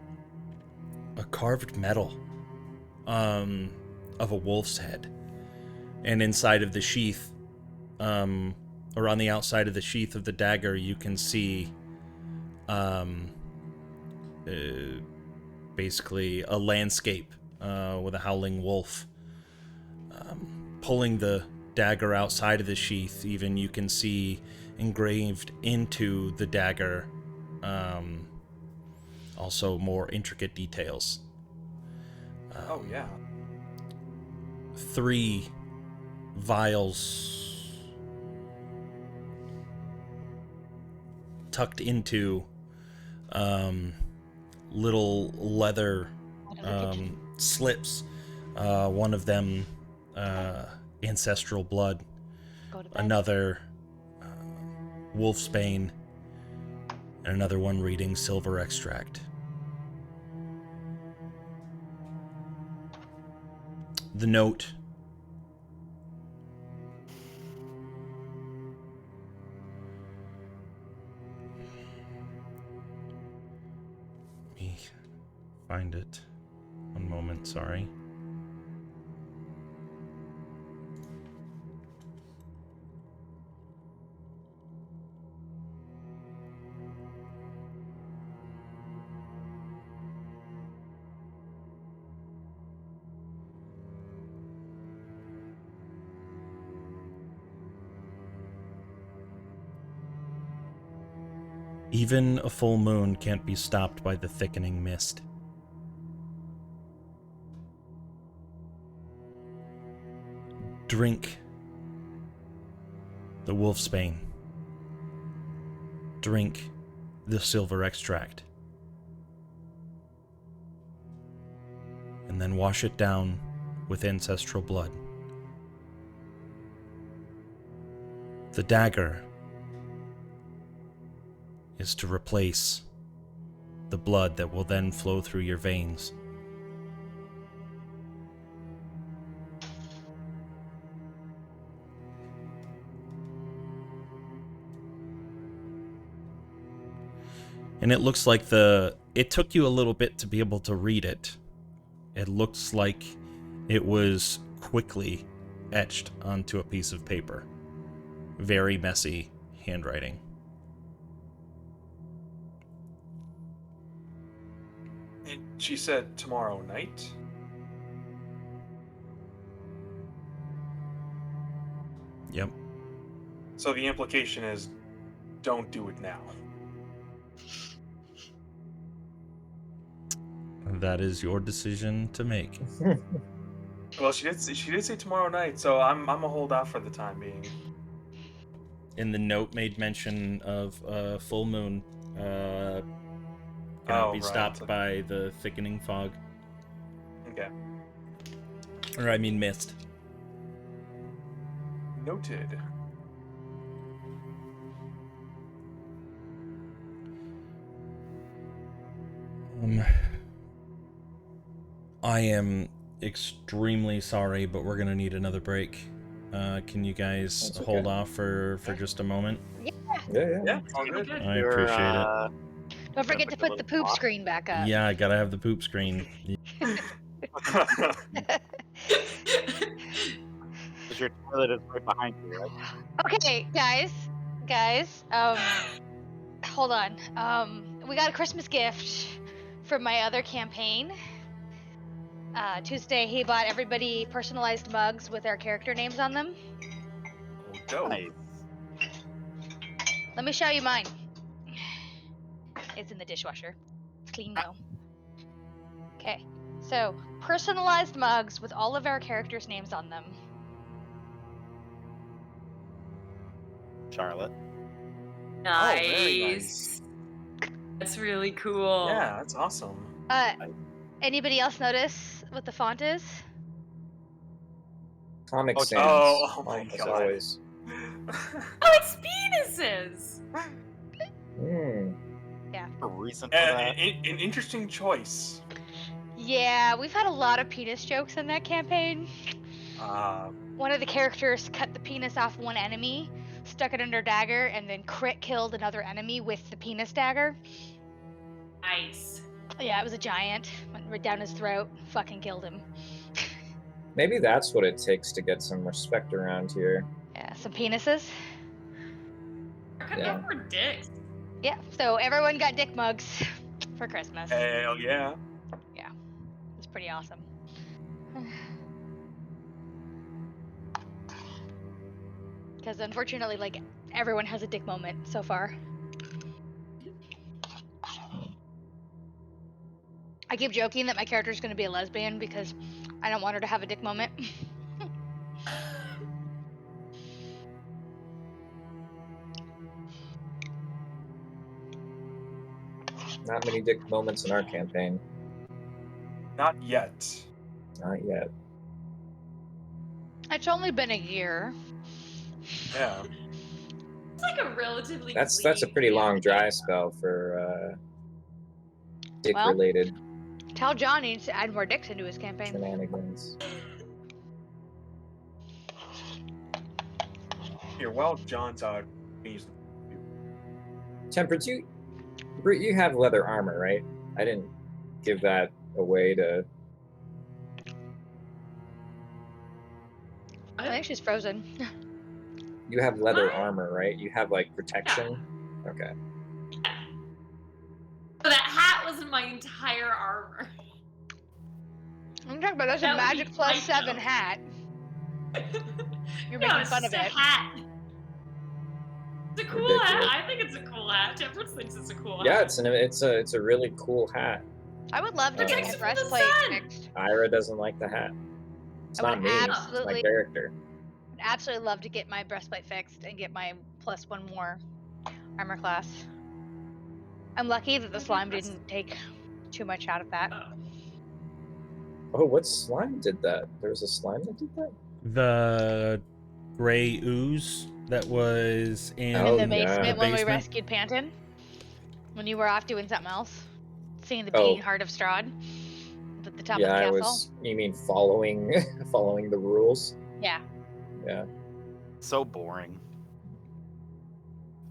carved metal of a wolf's head. And inside of the sheath, or on the outside of the sheath of the dagger, you can see basically a landscape with a howling wolf. Pulling the dagger outside of the sheath, even you can see engraved into the dagger also more intricate details. Oh yeah. 3 vials tucked into little leather slips. One of them ancestral blood, Go to bed. another wolfsbane, and another one reading silver extract. The note let me find it. One moment, sorry. Even a full moon can't be stopped by the thickening mist. Drink the wolfsbane. Drink the silver extract. And then wash it down with ancestral blood. The dagger is to replace the blood that will then flow through your veins. And it looks like it took you a little bit to be able to read it. It looks like it was quickly etched onto a piece of paper. Very messy handwriting. And she said tomorrow night. Yep. So the implication is, don't do it now. That is your decision to make. Well, she did say tomorrow night, so I'm a hold off for the time being. In the note made mention of a full moon cannot be right. stopped by the thickening fog. Okay. Or I mean mist. Noted. I I am extremely sorry, but we're gonna need another break. Can you guys That's hold okay. off for just a moment? Yeah. Yeah, all Really good. good. I appreciate it. Don't forget like to a put the little poop block. screen back up. Yeah, I gotta have the poop screen. Because your toilet is right behind you, right? Okay, guys, hold on. We got a Christmas gift from my other campaign. Tuesday, he bought everybody personalized mugs with their character names on them. Oh, dope. Nice. Let me show you mine. It's in the dishwasher. It's clean now. Okay, so personalized mugs with all of our characters' names on them. Charlotte. Oh, very Nice. That's really cool. Yeah, that's awesome. Anybody else notice what the font is? Comic Oh, Sans. oh my as God. always. Oh, it's penises. A reason for An that. interesting choice. Yeah, we've had a lot of penis jokes in that campaign. One of the characters cut the penis off one enemy, stuck it under a dagger, and then crit killed another enemy with the penis dagger. Nice. Yeah, it was a giant. Went right down his throat, fucking killed him. Maybe that's what it takes to get some respect around here. Yeah, some penises. We're cutting Yeah. off our dicks. Yeah, so everyone got dick mugs for Christmas. Hell yeah. It's pretty awesome. Because unfortunately, like, everyone has a dick moment so far. I keep joking that my character's going to be a lesbian because I don't want her to have a dick moment. Not many dick moments in our campaign. Not yet. Not yet. It's only been a year. Yeah. It's like a relatively. That's a clean pretty long campaign. dry spell for dick Well, related Tell John he needs to add more dicks into his campaign. shenanigans. Here, while John's out, he's Temperance, you have leather armor, right? I didn't give that away to. I think she's frozen. You have leather What? armor, right? You have like protection. Okay. So that hat wasn't my entire armor. I'm talking about that's a That would be magic plus tight, 7 though. hat. You're No, making it's fun of just a it. hat. It's a cool Ridiculous. hat. I think it's a cool hat. Temperance thinks it's a cool Yeah, hat. it's a really cool hat. I would love to get Protects my you from the breastplate sun. fixed. Ira doesn't like the hat. It's I not would me. It's my absolutely- character. I'd absolutely love to get my breastplate fixed and get my plus 1 more armor class. I'm lucky that the slime didn't take too much out of that. Oh, what slime did that? There was a slime that did that? The gray ooze that was in Oh, In the yeah. basement when we basement? rescued Panton. When you were off doing something else. Seeing the Oh. beating heart of Strahd at the top Yeah, of the I castle. was. You mean following the rules? Yeah. Yeah. So boring.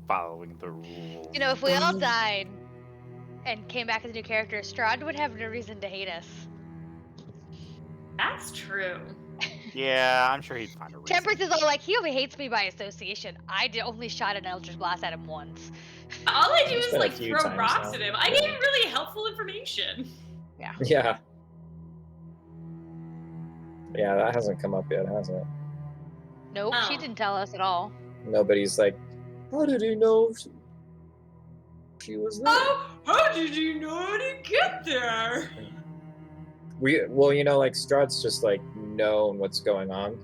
Following the rules. You know, if we all died and came back as new characters, Strahd would have no reason to hate us. That's true. Yeah, I'm sure he'd find a reason. Temperance is all like, he only hates me by association. I only shot an Eldritch Blast at him once. All I do It's is been a like few throw times rocks now. at him. I Yeah. gave him really helpful information. Yeah. Yeah. Yeah, that hasn't come up yet, has it? Nope, she Oh. didn't tell us at all. Nobody's like, how did he know she was there? Oh, how did you know how to get there? Well, you know, like Strahd's just like known what's going on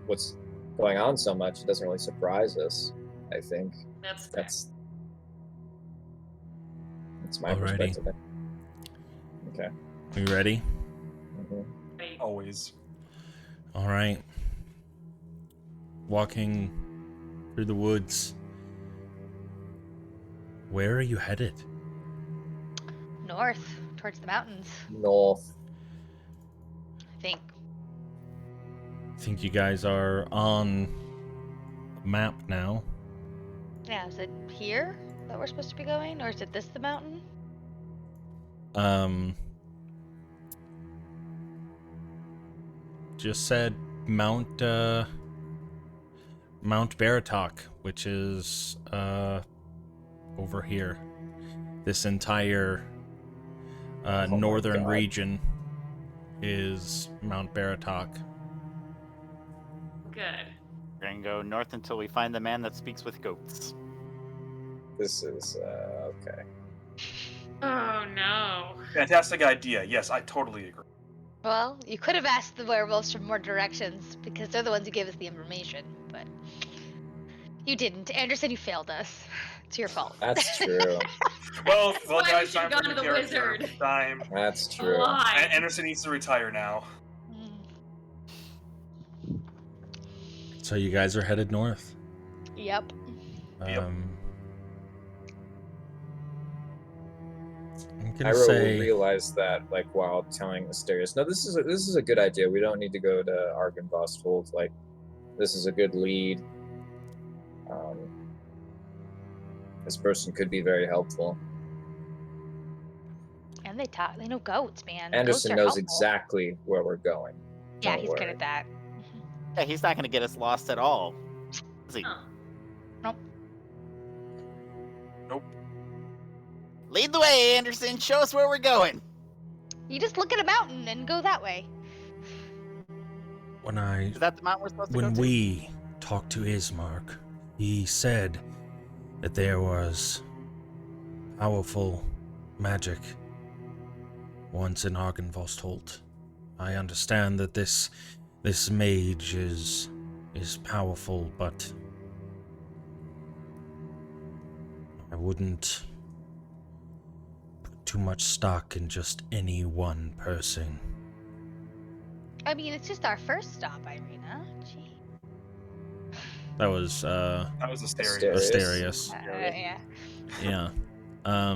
so much. It doesn't really surprise us. I think That's fair. that's my Alrighty. perspective. Okay. You ready? Mhm. Wait. always. All right. Walking through the woods. Where are you headed? North, towards the mountains, North. I think. Think you guys are on map now. Yeah, is it here that we're supposed to be going, or is it this the mountain? Just said Mount Baratok, which is over here. This entire my northern God. region is Mount Baratok. Good. We're gonna go north until we find the man that speaks with goats. This is okay. Oh no. Fantastic idea. Yes, I totally agree. Well, you could have asked the werewolves for more directions because they're the ones who gave us the information, but you didn't. Anderson, you failed us. It's your fault. That's true. Well, That's well, why we guys, should've time for gone a to new the character. wizard. Time. That's true. Why? Anderson needs to retire now. So you guys are headed north. Yep. Yep. I'm gonna Ira say will realize that, like, while telling Asterius, no, this is a good idea. We don't need to go to Argynvostholt. Like, this is a good lead. This person could be very helpful. And they talk. They know goats, man. Anderson goats are knows helpful. exactly where we're going. Yeah, Don't he's good worry. at that. Yeah, he's not gonna get us lost at all. Is he? Oh. Nope. Nope. Lead the way, Anderson. Show us where we're going. You just look at a mountain and go that way. Is that the mountain we're supposed to go When to? we talked to Ismark, he said that there was powerful magic once in Argynvostholt. I understand that this mage is powerful, but I wouldn't put too much stock in just any one person. I mean, it's just our first stop, Irina. Gee. That was That was Asterius. Asterius. Asterius. Yeah. Yeah.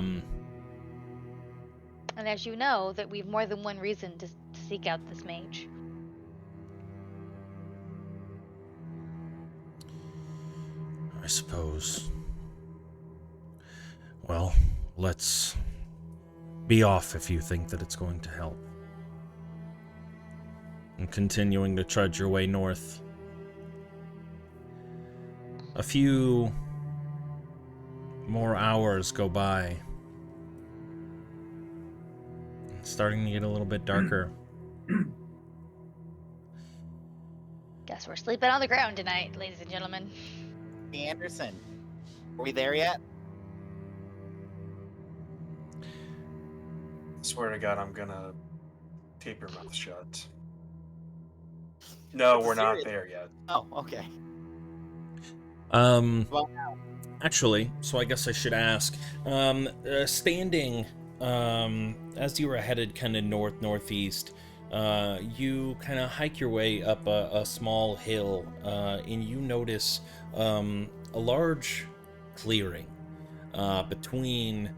And as you know, that we've more than one reason to seek out this mage. I suppose. Well, let's be off if you think that it's going to help. And continuing to trudge your way north. A few more hours go by. It's starting to get a little bit darker. Guess we're sleeping on the ground tonight, ladies and gentlemen. Hey, Anderson, are we there yet? Swear to God, I'm gonna tape your mouth shut. No, It's we're not serious. there yet. Oh, okay. Well, Actually, so I guess I should ask. Standing, as you were headed kind of northeast, you kind of hike your way up a small hill, and you notice a large clearing between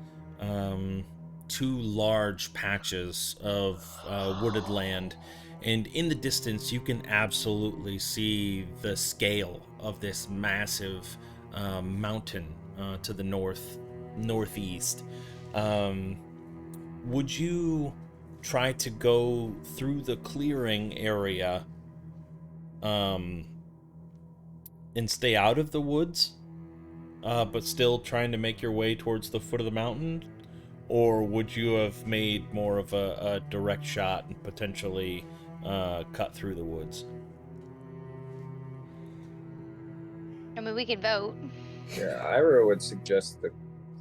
two large patches of wooded land. And in the distance, you can absolutely see the scale of this massive mountain to the northeast. Would you try to go through the clearing area and stay out of the woods, but still trying to make your way towards the foot of the mountain? Or would you have made more of a direct shot and potentially cut through the woods? I mean, we can vote. Yeah, Ira would suggest the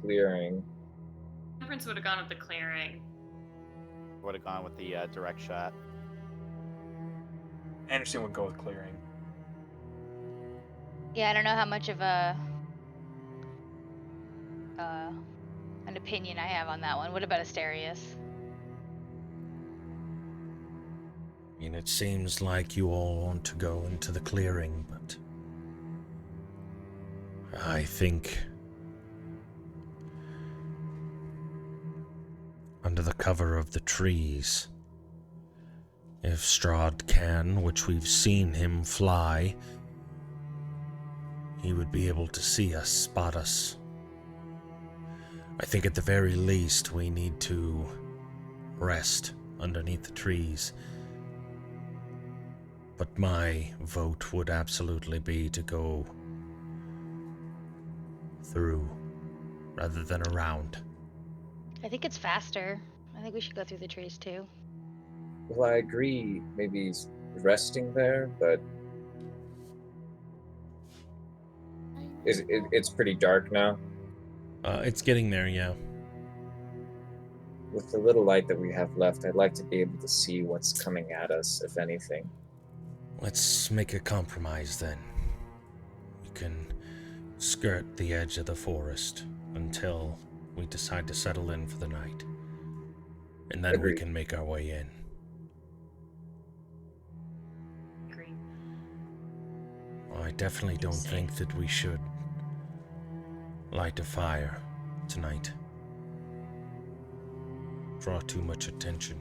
clearing. Temperance would have gone with the clearing. would have gone with the direct shot. Anderson would go with clearing. Yeah, I don't know how much of an opinion I have on that one. What about Asterius? I mean, it seems like you all want to go into the clearing, but I think under the cover of the trees, if Strahd can, which we've seen him fly, he would be able to see us, spot us. I think at the very least we need to rest underneath the trees. But my vote would absolutely be to go through rather than around. I think it's faster. I think we should go through the trees too. Well, I agree, maybe resting there, but it's pretty dark now. It's getting there, yeah. With the little light that we have left, I'd like to be able to see what's coming at us, if anything. Let's make a compromise then. We can skirt the edge of the forest until we decide to settle in for the night. And then we Agreed. can make our way in. Agree. I definitely don't think that we should light a fire tonight. Draw too much attention.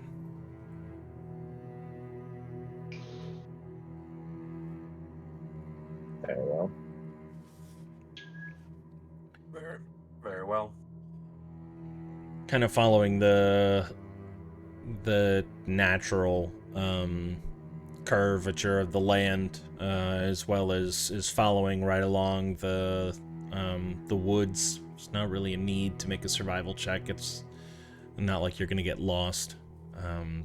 Very well. Very, very well. Kind of following the natural curvature of the land, as well as following right along the woods. It's not really a need to make a survival check. It's not like you're going to get lost,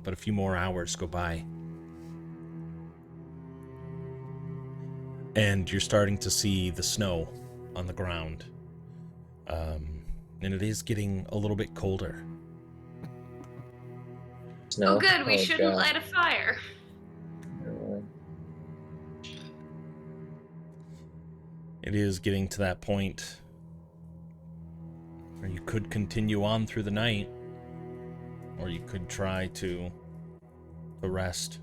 but a few more hours go by. And you're starting to see the snow on the ground. And it is getting a little bit colder. Snow? Oh, good. We shouldn't God. light a fire. It is getting to that point where you could continue on through the night, or you could try to rest.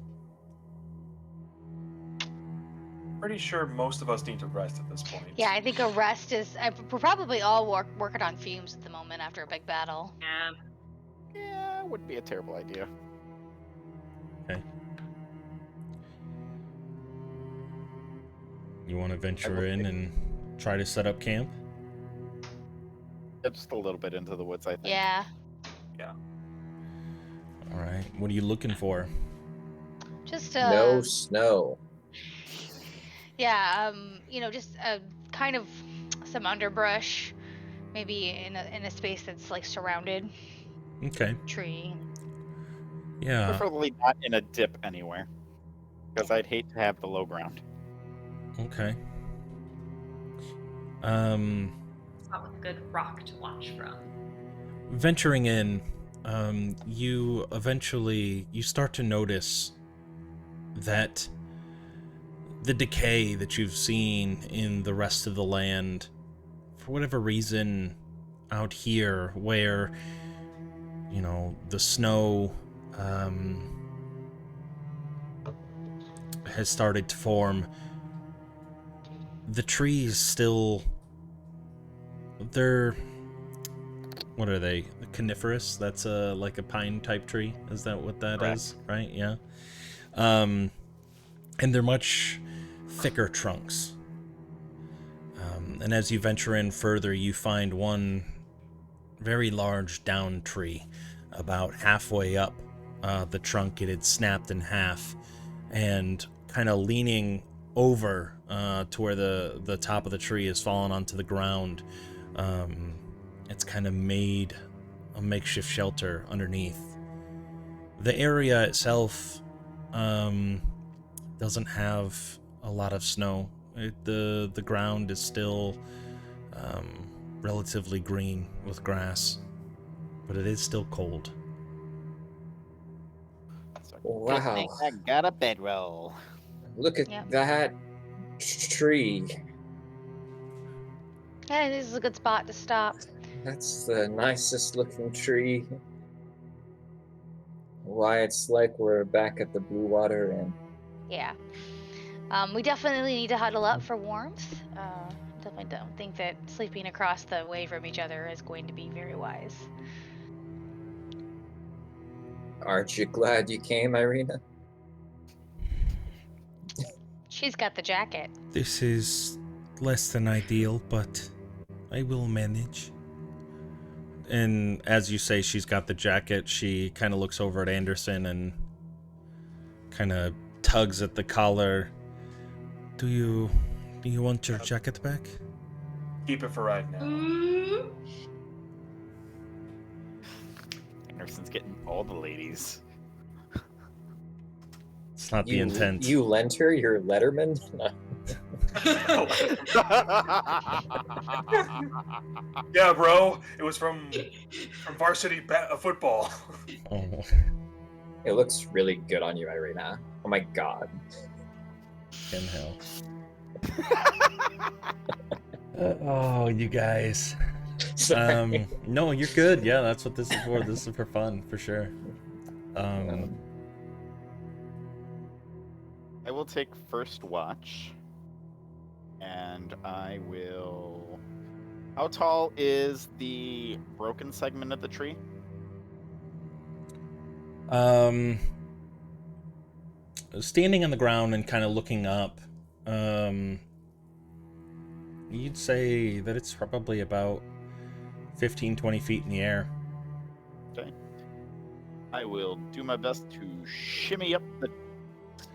Pretty sure most of us need to rest at this point. Yeah, I think a rest is. We're probably all working on fumes at the moment after a big battle. Yeah. Yeah, wouldn't be a terrible idea. Okay. You want to venture in and try to set up camp? Just a little bit into the woods, I think. Yeah. All right. What are you looking for? Just No snow. Yeah, just kind of some underbrush, maybe in a space that's like surrounded Okay. tree. Yeah. Preferably not in a dip anywhere, because I'd hate to have the low ground. Okay. Spot with a good rock to watch from. Venturing in, you start to notice that the decay that you've seen in the rest of the land, for whatever reason, out here where, the snow has started to form, the trees still, they're, what are they? Coniferous? That's like a pine type tree? Is that what that is? Right? Yeah. And they're much thicker trunks. And as you venture in further, you find one very large down tree. About halfway up the trunk, it had snapped in half, and kind of leaning over to where the top of the tree has fallen onto the ground. It's kind of made a makeshift shelter underneath. The area itself doesn't have a lot of snow. The ground is still relatively green with grass, but it is still cold. So Wow. good thing I got a bedroll. Look at Yep. that tree. Yeah, this is a good spot to stop. That's the nicest looking tree. Why, it's like we're back at the Blue Water Inn. Yeah. We definitely need to huddle up for warmth. Definitely don't think that sleeping across the way from each other is going to be very wise. Aren't you glad you came, Irina? She's got the jacket. This is less than ideal, but I will manage. And as you say, she's got the jacket. She kind of looks over at Anderson and kind of tugs at the collar. Do you want your jacket back? Keep it for right now. Ooh. Anderson's getting all the ladies. It's not the intent. You lent her your Letterman? No. Yeah, bro. It was from varsity football. Oh, It looks really good on you, Irina. Oh my god. in hell. Oh, you guys. Sorry. No, you're good. Yeah, that's what this is for. This is for fun, for sure. I will take first watch. And I will... How tall is the broken segment of the tree? Standing on the ground and kind of looking up, you'd say that it's probably about 15, 20 feet in the air. Okay. I will do my best to shimmy up the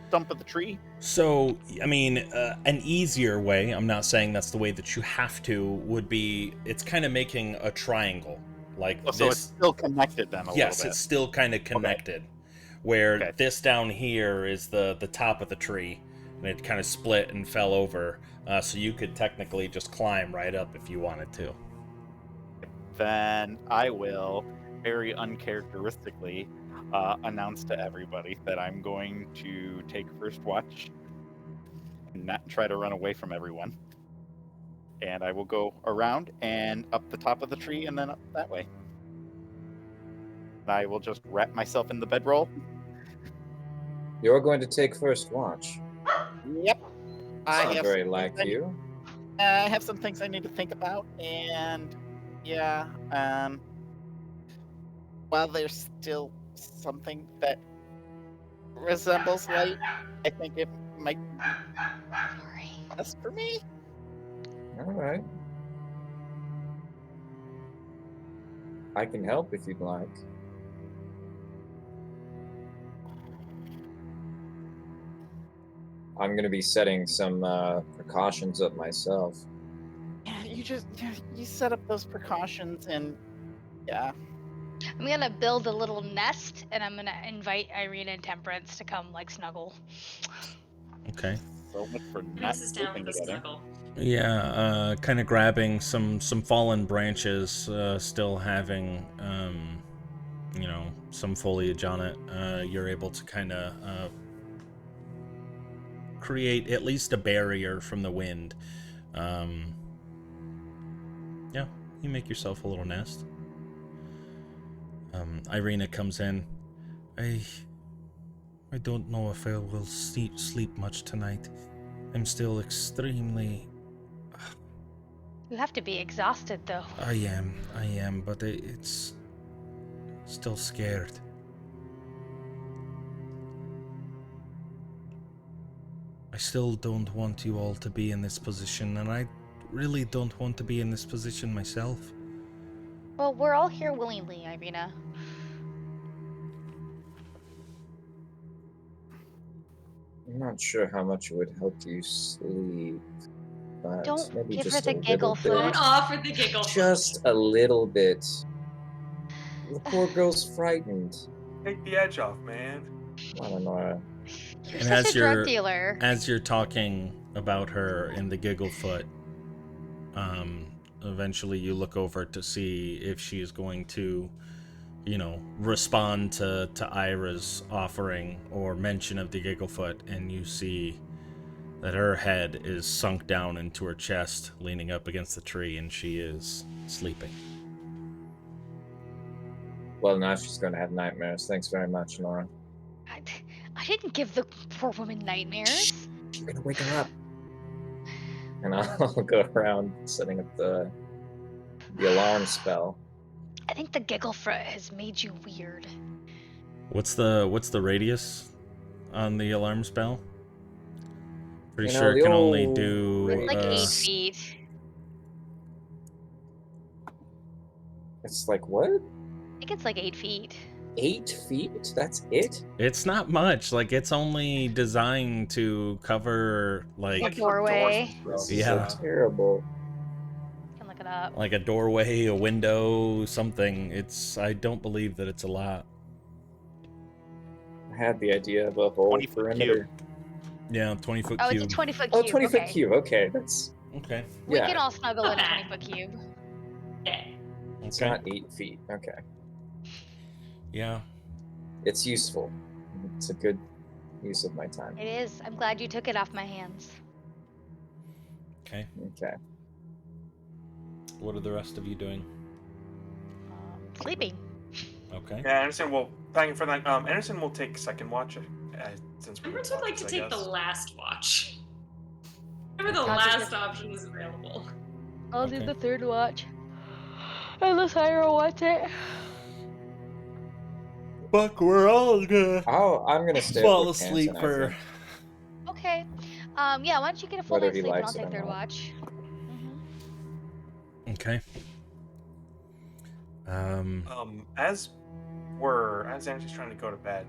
stump of the tree. So, I mean, an easier way, I'm not saying that's the way that you have to, would be, it's kind of making a triangle. Like Oh, so it's still connected then a little yes, bit. it's still kind of connected. Where Okay. this down here is the top of the tree, and it kind of split and fell over. So you could technically just climb right up if you wanted to. Then I will, very uncharacteristically, announce to everybody that I'm going to take first watch and not try to run away from everyone. And I will go around and up the top of the tree and then up that way. I will just wrap myself in the bedroll. You're going to take first watch. Yep. It's not very some like things you. I have some things I need to think about, and yeah, while there's still something that resembles light, I think it might be Sorry. best for me. All right. I can help if you'd like. I'm going to be setting some precautions up myself. Yeah, you set up those precautions, and yeah, I'm gonna build a little nest, and I'm gonna invite Irina and Temperance to come like snuggle. Okay. so much for not Prince is down sleeping for the together. snuggle. Yeah, kind of grabbing some fallen branches, still having, some foliage on it. You're able to kind of create at least a barrier from the wind. Yeah, you make yourself a little nest. Irina comes in. I don't know if I will sleep much tonight. I'm still extremely... You have to be exhausted, though. I am, but it's still scared. I still don't want you all to be in this position, and I really don't want to be in this position myself. Well, we're all here willingly, Irina. I'm not sure how much it would help you sleep, but Don't maybe give her just the a little giggle bit. foot. Don't offer the giggle. Just a little bit. The poor girl's frightened. Take the edge off, man. I don't know. You're And such as a drug you're- dealer. As you're talking about her in the Gigglefoot, eventually you look over to see if she is going to, respond to Ira's offering or mention of the Gigglefoot, and you see that her head is sunk down into her chest, leaning up against the tree, and she is sleeping. Well, now she's going to have nightmares. Thanks very much, Nora. I didn't give the poor woman nightmares. You're going to wake her up. And I'll go around setting up the alarm spell. I think the giggle foot has made you weird. What's the radius on the alarm spell? Pretty You know, sure it the can only old do. It's like 8 radius. feet. It's like, what? I think it's like 8 feet. 8 feet? That's it? It's not much. Like, it's only designed to cover, A Like doorway. This is Yeah. so terrible. You can look it up. like a doorway, a window, something. I don't believe that it's a lot. I had the idea of a whole 20-foot perimeter. Yeah, 20-foot Oh, cube. it's a 20-foot Oh, cube. 20-foot Okay. cube. Okay, that's... Okay. We Yeah. can all snuggle in a Okay. 20-foot cube. Yeah. It's Okay. not 8 feet. Okay. Yeah. It's useful. It's a good use of my time. It is. I'm glad you took it off my hands. Okay. Okay. What are the rest of you doing? Sleeping. Okay. Yeah, Anderson will. Thank you for that. Anderson will take second watch since we're Edwards doing would like to watches, I take the guess. last watch. Whatever the I'll take last the- option is available. I'll Okay. do the third watch. Unless Ira wants it. Fuck, we're all gonna I'm gonna stay up fall with asleep Hanson, for. I think. Okay. Yeah, why don't you get a full Whether night's he sleep and I'll likes it take or third not. watch. Okay. As Anderson's trying to go to bed,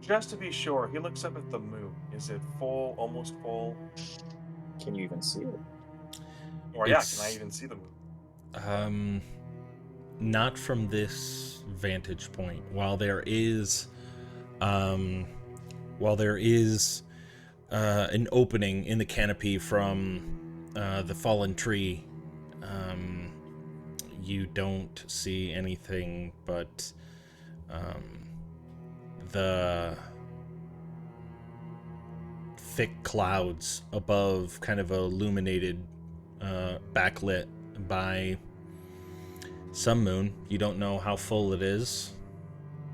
just to be sure, he looks up at the moon. Is it full, almost full? Can you even see it? Or can I even see the moon? Not from this vantage point. While there is an opening in the canopy from the fallen tree, you don't see anything but the thick clouds above, kind of illuminated, backlit by some moon. You don't know how full it is,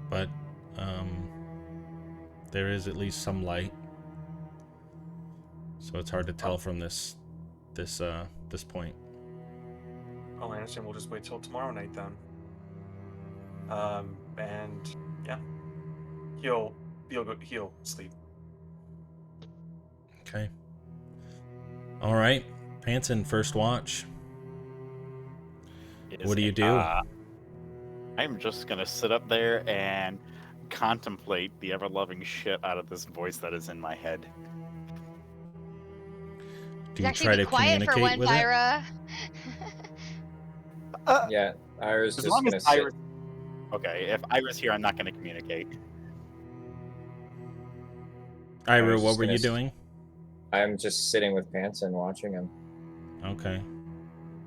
but there is at least some light. So it's hard to tell from this point. Oh, Anderson, we'll just wait till tomorrow night then. And yeah, he'll sleep. Okay. All right, Hanson, first watch. What do you do? I'm just gonna sit up there and contemplate the ever-loving shit out of this voice that is in my head. Do you Actually try be to quiet for communicate once, with it? Ira. Yeah, Ira's As just long gonna as sit. Iris... Okay, if Iris here, I'm not gonna communicate. Ira, was what just were you gonna doing? I'm just sitting with Hanson watching him. Okay.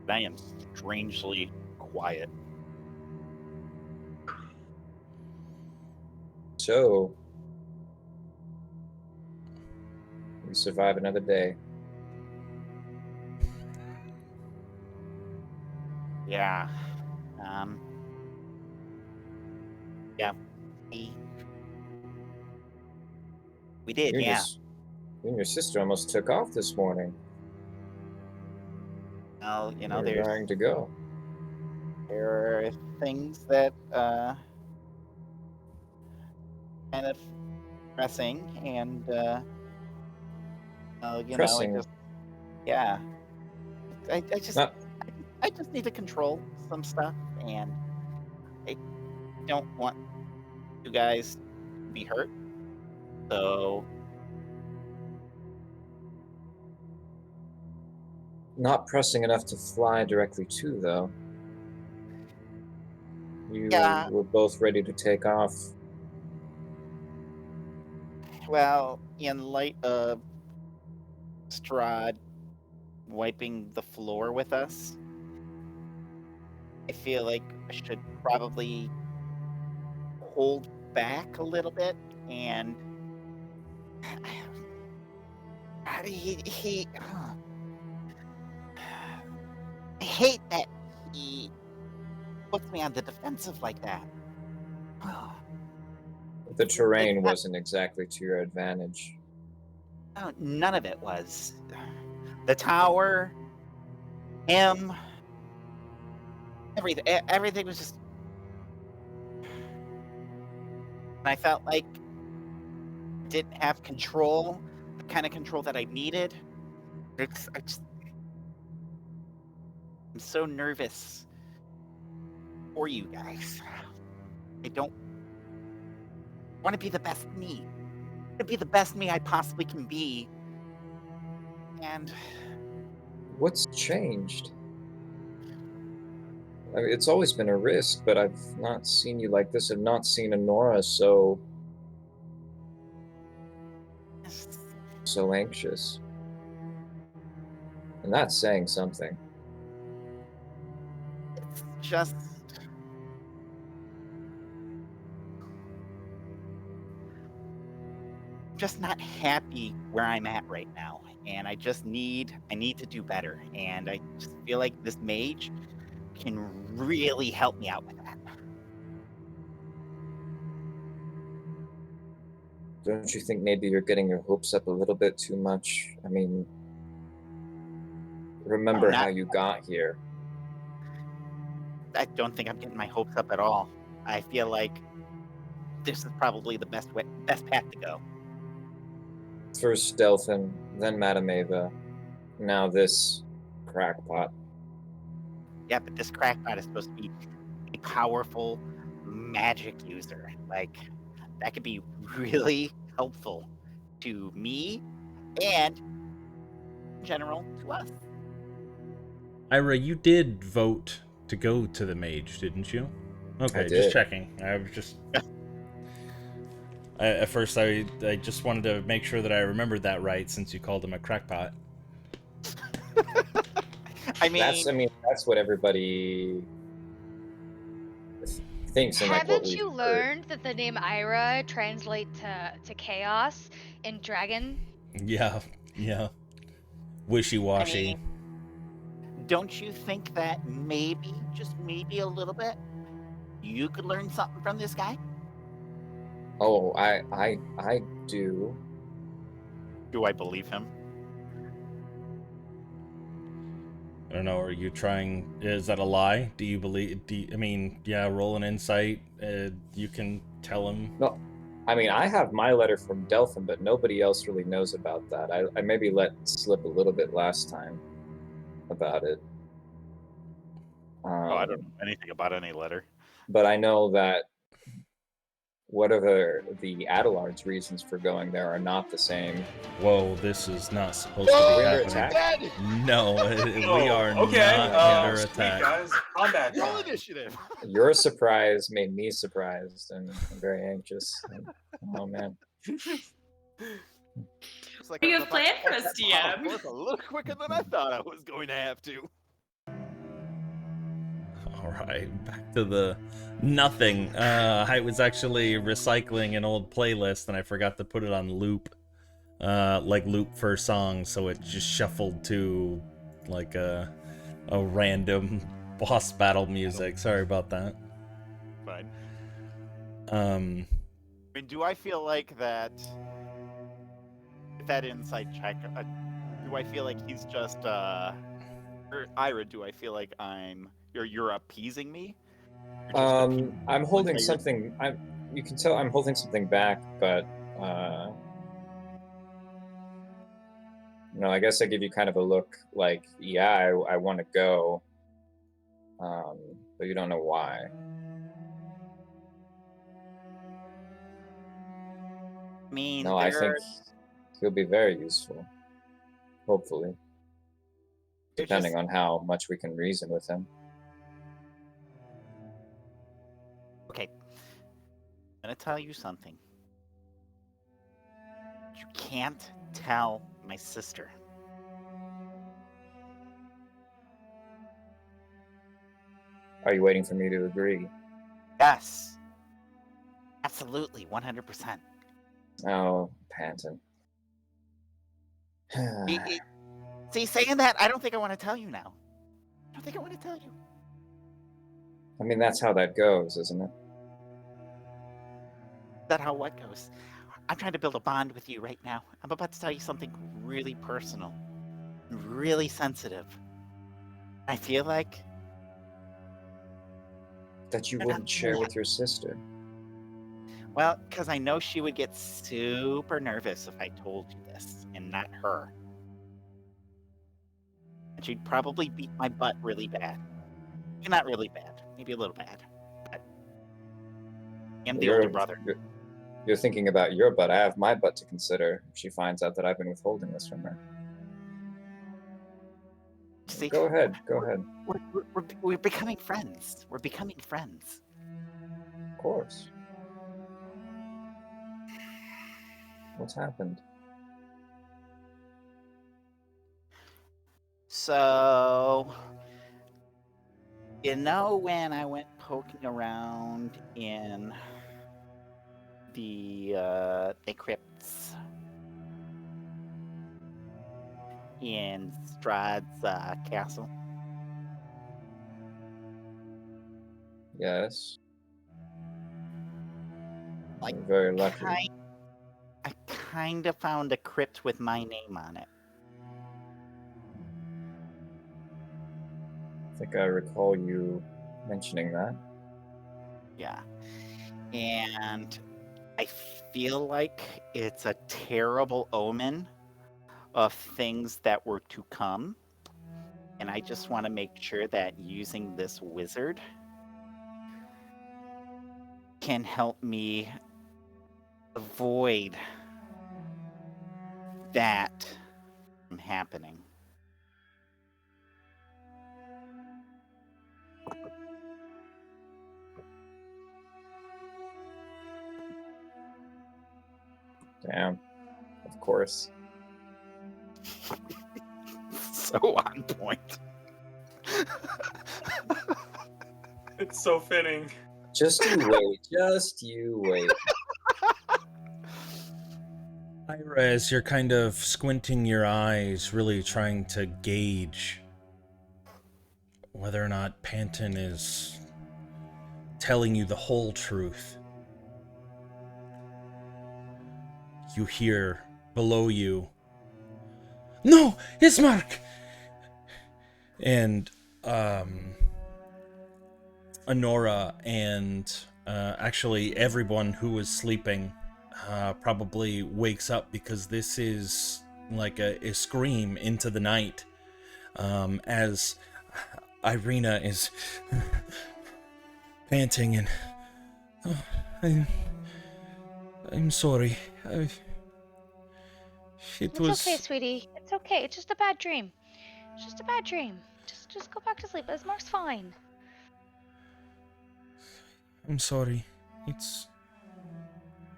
I am strangely quiet. So, we survive another day. Yeah. Yeah. We did, You and, yeah. you and your sister almost took off this morning. Well, you know, You're there's raring to go. there are things that kind of pressing and you Pressing. know, I just Not- I just need to control some stuff, and I don't want you guys to be hurt. So Not pressing enough to fly directly to, though. You Yeah. were both ready to take off. well, in light of Strahd wiping the floor with us, I feel like I should probably hold back a little bit, and he I hate that he puts me on the defensive like that. The terrain that- wasn't exactly to your advantage. No, none of it was. The tower, him, everything was just. And I felt like I didn't have control. kind of control that I needed. I'm so nervous for you guys. I don't want to be the best me. I want to be the best me I possibly can be. And What's changed? I mean, it's always been a risk, but I've not seen you like this. I've not seen Honora so anxious. And that's saying something. it's just not happy where I'm at right now, and I need to do better, and I just feel like this mage can really help me out with that. Don't you think maybe you're getting your hopes up a little bit too much? I mean, remember how you got here. I don't think I'm getting my hopes up at all. I feel like this is probably the best path to go. First Delphin, then Madame Ava, now this crackpot. Yeah, but this crackpot is supposed to be a powerful magic user. Like, that could be really helpful to me and, in general, to us. Ira, you did vote to go to the mage, didn't you? Okay, I just did. checking. I was just... At first, I just wanted to make sure that I remembered that right, since you called him a crackpot. I mean, that's what everybody thinks, and like what Haven't we've you heard. learned that the name Ira translates to chaos in dragon? Yeah. Wishy-washy. I mean, don't you think that maybe, just maybe a little bit, you could learn something from this guy? Oh, I do. Do I believe him? I don't know, are you trying... Is that a lie? Do you believe... I mean, yeah, roll an insight. You can tell him... No, I mean, I have my letter from Delphin, but nobody else really knows about that. I maybe let slip a little bit last time about it. I don't know anything about any letter. But I know that whatever the Adelard's reasons for going there are not the same. Whoa, this is not supposed to be under happening. attack? No, we are Okay, not under sweet, attack. guys. Combat Roll time. initiative. Your surprise made me surprised and very anxious. Oh man. What do you have planned for us, DM? It was a little quicker than I thought I was going to have to. Alright, back to the nothing. I was actually recycling an old playlist and I forgot to put it on loop. Like loop for song, so it just shuffled to like a random boss battle music. Sorry about that. Fine. I mean, do I feel like that insight check, do I feel like he's just, or Ira, do I feel like you're appeasing me? I'm holding something, you can tell I'm holding something back, but, I guess I give you kind of a look like, yeah, I want to go, but you don't know why. I mean, no, I think he'll be very useful, hopefully, depending on how much we can reason with him. Okay, I'm gonna tell you something. You can't tell my sister. Are you waiting for me to agree? Yes. Absolutely, 100%. Oh, Panton. See, saying that, I don't think I want to tell you now. I don't think I want to tell you. I mean, that's how that goes, isn't it? Is that how what goes? I'm trying to build a bond with you right now. I'm about to tell you something really personal, really sensitive. I feel like that you wouldn't share with your sister. Well, because I know she would get super nervous if I told you this, and not her. And she'd probably beat my butt really bad. Not really bad, maybe a little bad. But I'm the older brother. You're thinking about your butt. I have my butt to consider if she finds out that I've been withholding this from her. See, Go ahead. Go ahead. We're becoming friends. We're becoming friends. Of course. What's happened? So, you know, when I went poking around in the crypts in Strahd's castle? Yes. Like, You're very lucky. I kind of found a crypt with my name on it. I think I recall you mentioning that. Yeah. And I feel like it's a terrible omen of things that were to come. And I just want to make sure that using this wizard can help me avoid that from happening. Damn. Of course. So on point. It's so fitting. Just you wait. Just you wait. Ira, as you're kind of squinting your eyes, really trying to gauge whether or not Panton is telling you the whole truth, you hear below you, "No, Ismark!" And, Honora and, actually everyone who was sleeping, probably wakes up because this is like a scream into the night, as Irina is panting and, I'm sorry. It's okay, sweetie. It's okay. It's just a bad dream. It's just a bad dream. Just go back to sleep. Ismark's fine. I'm sorry.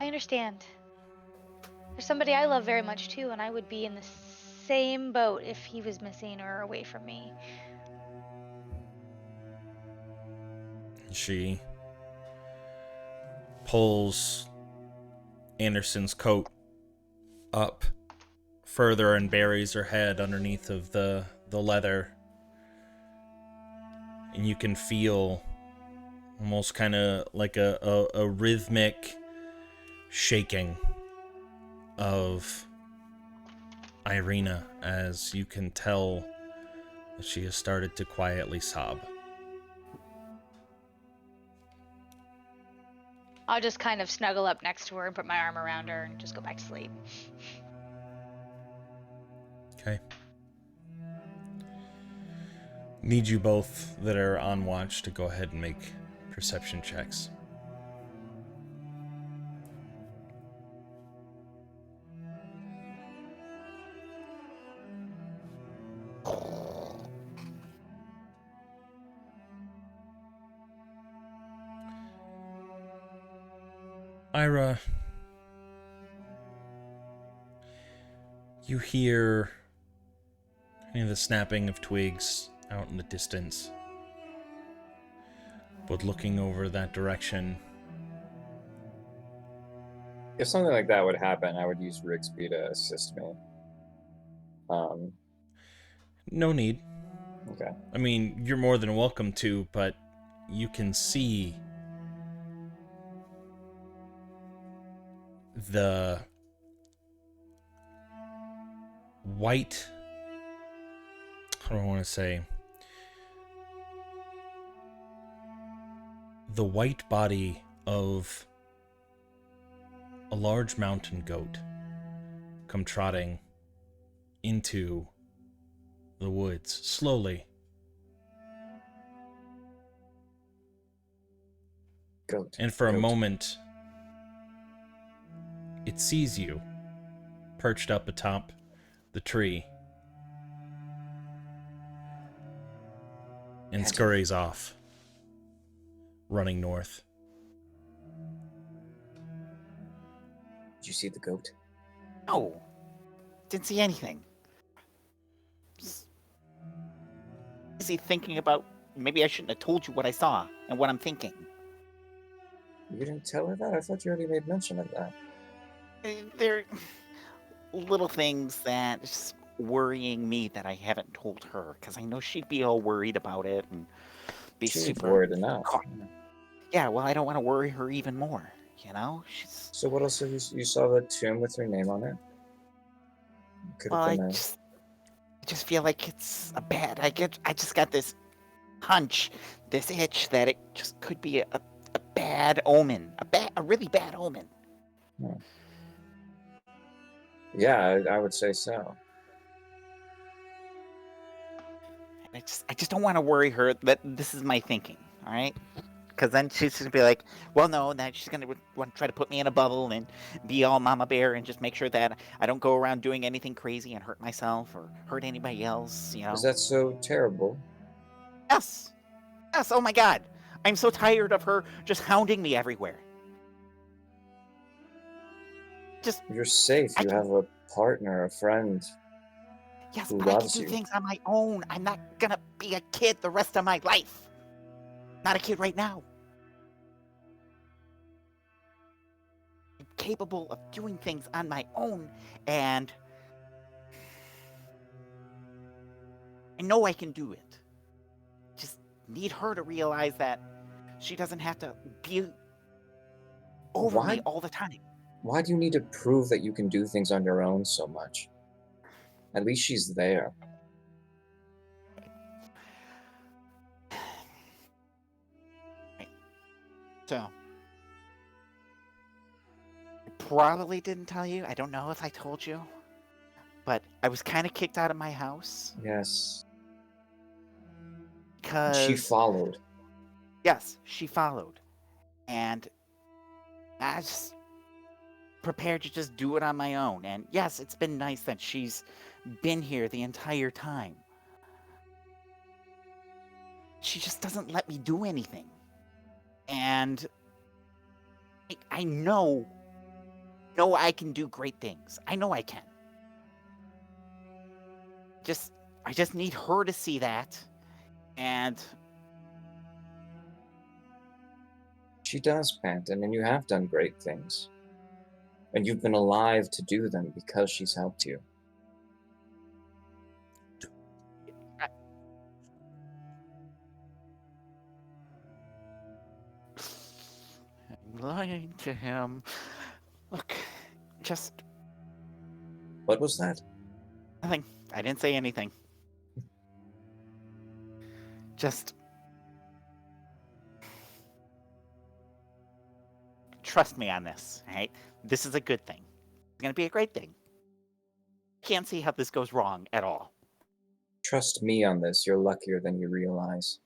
I understand. There's somebody I love very much too, and I would be in the same boat if he was missing or away from me. She pulls Anderson's coat up further and buries her head underneath of the leather. And you can feel almost kind of like a rhythmic shaking of Irina as you can tell that she has started to quietly sob. I'll just kind of snuggle up next to her and put my arm around her and just go back to sleep. Okay. Need you both that are on watch to go ahead and make perception checks. Ira, you hear kind of the snapping of twigs out in the distance. But looking over that direction, If something like that would happen, I would use Rigsby to assist me. no need. Okay. I mean, you're more than welcome to, but you can see the white, how do I want to say, the white body of a large mountain goat come trotting into the woods slowly. Goat. And for a Goat. moment, it sees you perched up atop the tree and scurries off, running north. Did you see the goat? No, didn't see anything. Is he thinking about? Maybe I shouldn't have told you what I saw and what I'm thinking. You didn't tell her that? I thought you already made mention of that. They're little things that just worrying me that I haven't told her, because I know she'd be all worried about it and be She's super worried enough. Yeah, well, I don't want to worry her even more. You know, she's. So what else have you saw the tomb with her name on it? Could Well, have I been just feel like it's a bad. I just got this hunch, this itch that it just could be a bad omen, a really bad omen. Yeah, I would say so. And I just don't want to worry her. That this is my thinking, all right? Because then she's gonna be like, well, no, then she's gonna want to try to put me in a bubble and be all mama bear and just make sure that I don't go around doing anything crazy and hurt myself or hurt anybody else. You know? Is that so terrible? Yes. Yes. Oh my God, I'm so tired of her just hounding me everywhere. Just You're safe. You have a partner, a friend yes, who but I can loves do you. things on my own. I'm not gonna be a kid the rest of my life. Not a kid right now. I'm capable of doing things on my own, and I know I can do it. Just need her to realize that she doesn't have to be over me all the time. Why do you need to prove that you can do things on your own so much? At least she's there. So, I probably didn't tell you. I don't know if I told you. But I was kind of kicked out of my house. Yes. Because She followed. Yes, she followed. And I was prepared to just do it on my own. And yes, it's been nice that she's been here the entire time. She just doesn't let me do anything. And I know I can do great things. I know I can. I just need her to see that. And She does, Panton, and you have done great things. And you've been alive to do them because she's helped you. I'm lying to him. Look, just What was that? nothing. I didn't say anything. Just trust me on this, right? This is a good thing. It's going to be a great thing. Can't see how this goes wrong at all. Trust me on this. You're luckier than you realize.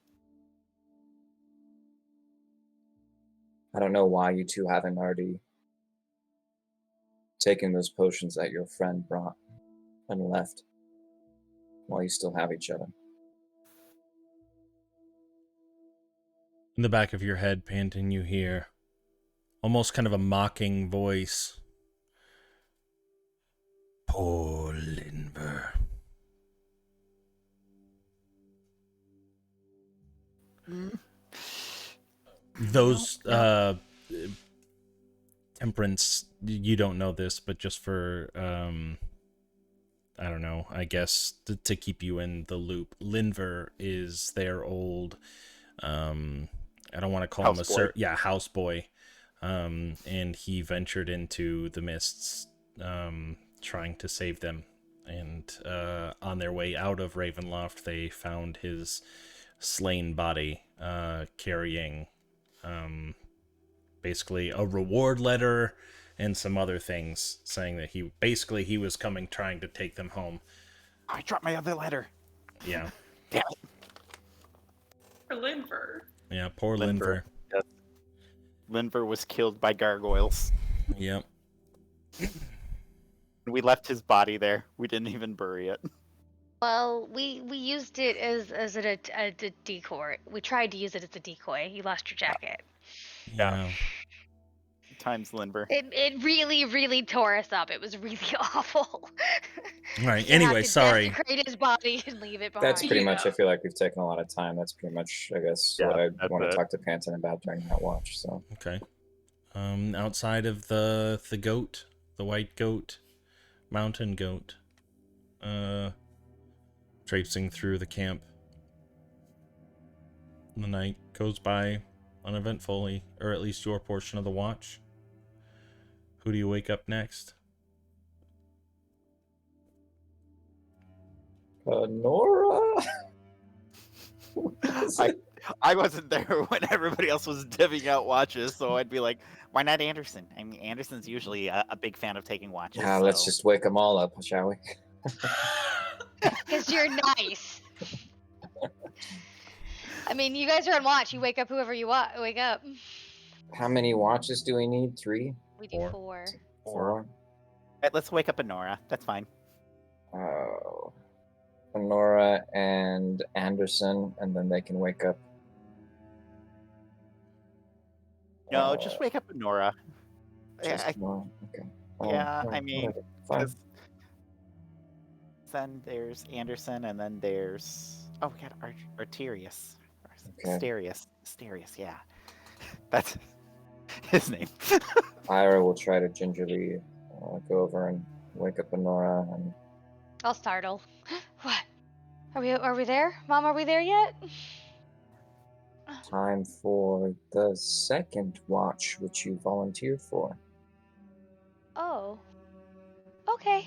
I don't know why you two haven't already taken those potions that your friend brought and left while you still have each other. In the back of your head, Panton, you hear almost kind of a mocking voice. Poor Linver. Those Temperance, you don't know this, but just for I don't know, I guess to keep you in the loop, Linver is their old I don't want to call him a houseboy. And he ventured into the mists trying to save them, and on their way out of Ravenloft they found his slain body carrying basically a reward letter and some other things, saying that he was coming, trying to take them home. I dropped my other letter. Yeah. Damn it. For Linver. Yeah, poor Linver. Yes. Linver was killed by gargoyles. Yep. We left his body there. We didn't even bury it. Well, we used it as a decoy. We tried to use it as a decoy. You lost your jacket. Yeah. Times Linver. It really, really tore us up. It was really awful. All right. To Anyway, have to sorry. desecrate his body and leave it behind. That's pretty Yeah. much. I feel like we've taken a lot of time. That's pretty much, I guess, Yeah, what I that's want it. to talk to Panton about during that watch. So Okay. Outside of the goat, the white goat, mountain goat, traipsing through the camp. The night goes by uneventfully, or at least your portion of the watch. Who do you wake up next? Nora. I wasn't there when everybody else was divvying out watches, so I'd be like, why not Anderson? I mean, Anderson's usually a big fan of taking watches. Yeah, let's just wake them all up, shall we? Because you're nice. I mean, you guys are on watch. You wake up whoever you want. Wake up. How many watches do we need? 3? We do 4. 4? Right, let's wake up Honora. That's fine. Oh. Nora and Anderson, and then they can wake up. No, just wake up Honora. Just Nora. Okay. Yeah, alright, I mean, whatever. Fine. then there's Anderson, and then there's we got Arterius. Okay. Asterius, yeah. That's his name. Ira will try to gingerly go over and wake up Nora, and I'll startle. What? Are we there? Mom, are we there yet? time for the second watch, which you volunteered for. Oh. Okay.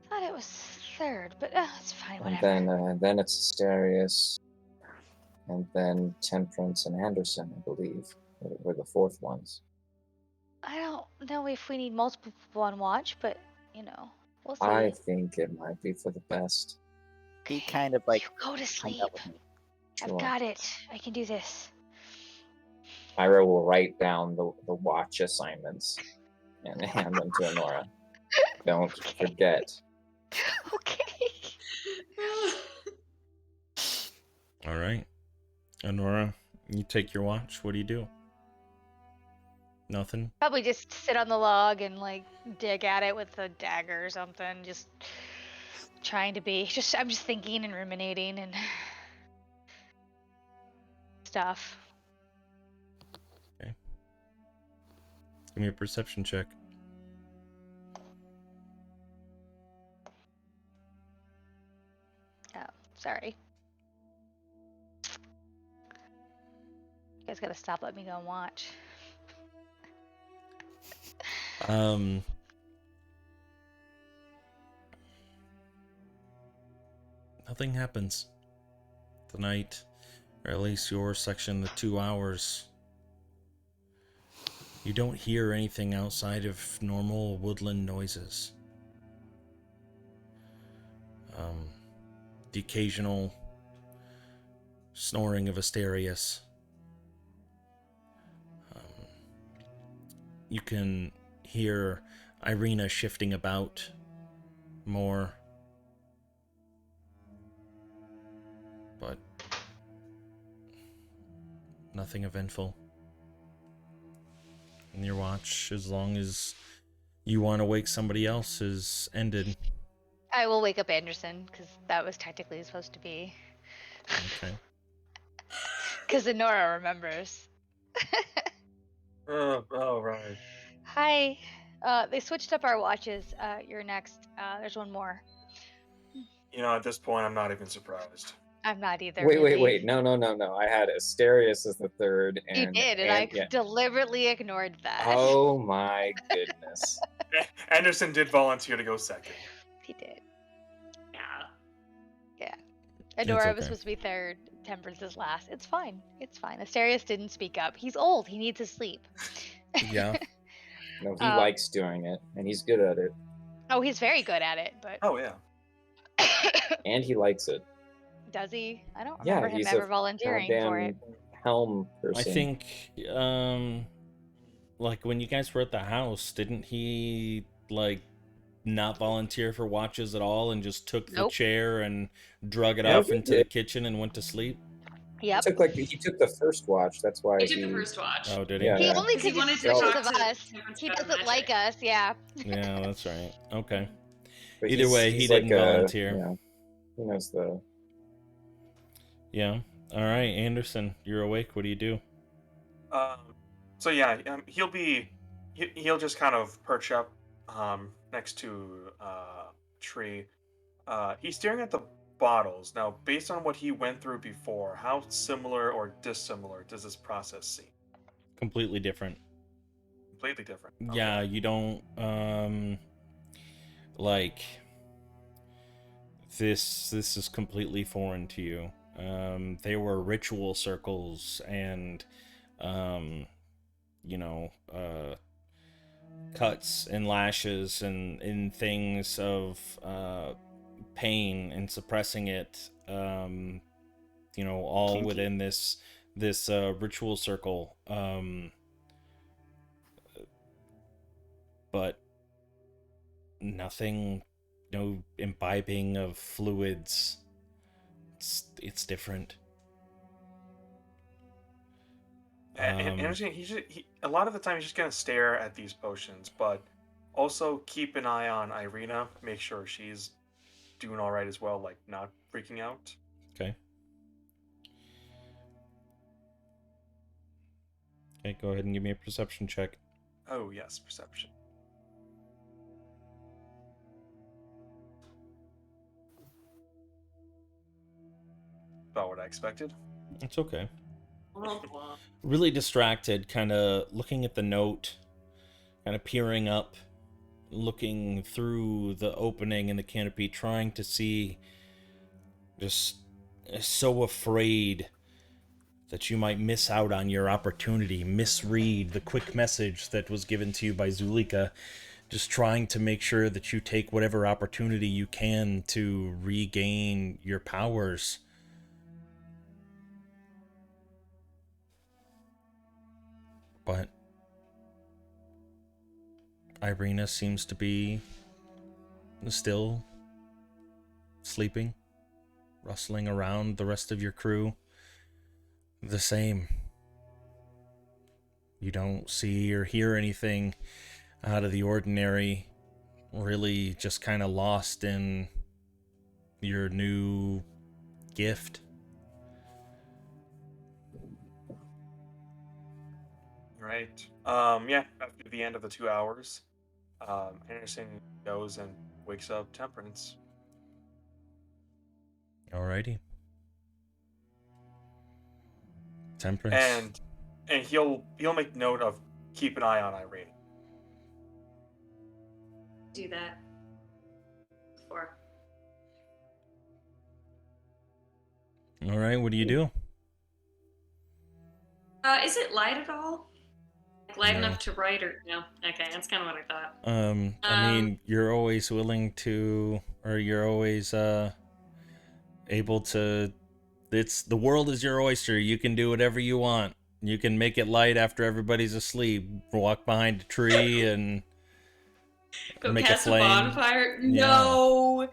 Thought it was 3rd, but it's fine, And whatever. then it's Asterius, and then Temperance and Anderson, I believe, were the 4th ones. I don't know if we need multiple people on watch, but, we'll see. I think it might be for the best. He kind of like You go to hung sleep. out with me. I've Sure. got it. I can do this. Ira will write down the watch assignments and hand them to Honora. Don't Okay. forget. Okay. All right. Honora, you take your watch. What do you do? Nothing? Probably just sit on the log and dig at it with a dagger or something. Just trying to be. I'm just thinking and ruminating and stuff. Give me a perception check. Oh, sorry. You guys gotta stop letting me go and watch. Nothing happens. The night, or at least your section, the 2 hours. You don't hear anything outside of normal woodland noises. The occasional snoring of Asterius. You can hear Irina shifting about more. But nothing eventful. And your watch, as long as you want to wake somebody else, is ended. I will wake up Anderson, because that was technically supposed to be. Okay. Because Honora remembers. Oh, right. Hi. They switched up our watches. You're next. There's one more. At this point, I'm not even surprised. I'm not either. Wait. really. No. I had Asterius as the 3rd. You did, and I yeah. deliberately ignored that. Oh my goodness. Anderson did volunteer to go second. He did. Yeah. Honora okay. was supposed to be 3rd. Temperance is last. It's fine. Asterius didn't speak up. He's old. He needs his sleep. Yeah. No, he likes doing it, and he's good at it, Oh, he's very good at it, but Oh yeah. and he likes it. does he? I don't Yeah, remember him he's ever a volunteering for it. goddamn helm I person. think, like when you guys were at the house, didn't he like not volunteer for watches at all and just took the Nope. chair and drug it No, off he into the did. kitchen and went to sleep? Yep. He took the first watch. That's why He took the first watch. Oh, did he? Yeah, He yeah. only 'Cause he because wanted he's to suspicious talk of to us. Temperance He about doesn't magic. like us. Yeah. Yeah, that's right. Okay. But Either way, he didn't volunteer. Yeah, he knows the. Yeah. All right, Anderson, you're awake. What do you do? So yeah, he'll just kind of perch up next to a tree. He's staring at the bottles. Now, based on what he went through before, how similar or dissimilar does this process seem? Completely different. Completely different. Yeah, Okay. you don't like this is completely foreign to you. They were ritual circles and you know, cuts and lashes and things of pain and suppressing it, you know, all Kinky. within this ritual circle, but nothing, no imbibing of fluids. It's different. And interesting. A lot of the time he's just gonna stare at these potions, but also keep an eye on Irina. Make sure she's doing all right as well, like not freaking out. Okay. Okay, go ahead and give me a perception check. Oh yes, perception. About what I expected. It's okay. Womp womp. Really distracted, kind of looking at the note, kind of peering up, looking through the opening in the canopy, trying to see, just so afraid that you might miss out on your opportunity, misread the quick message that was given to you by Zulika, just trying to make sure that you take whatever opportunity you can to regain your powers. But Irina seems to be still sleeping, rustling around the rest of your crew. The same. You don't see or hear anything out of the ordinary, really just kind of lost in your new gift. Right. Yeah. After the end of the 2 hours, Anderson goes and wakes up Temperance. Alrighty. Temperance. And he'll make note of keep an eye on Irene. Do that. Before. Alright, what do you do? Is it light at all? Like light No. enough to write or no? Okay, that's kind of what I thought. I mean, you're always willing to, or you're always able to. It's the world is your oyster. You can do whatever you want. You can make it light after everybody's asleep. Walk behind a tree and Go make a cast a flame. bonfire? Yeah.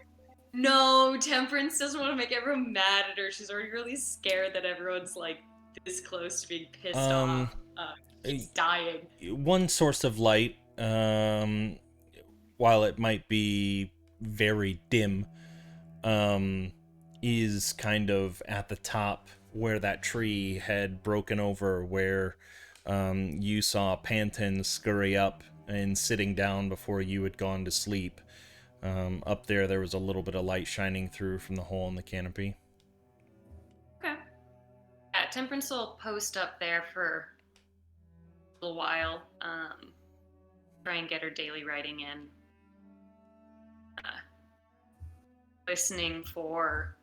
No, Temperance doesn't want to make everyone mad at her. She's already really scared that everyone's like this close to being pissed off. She's dying. One source of light, while it might be very dim, is kind of at the top where that tree had broken over, where you saw Panton scurry up and sitting down before you had gone to sleep. Up there was a little bit of light shining through from the hole in the canopy. Okay. Yeah, Temperance will post up there for a little while. Try and get her daily writing in. Listening for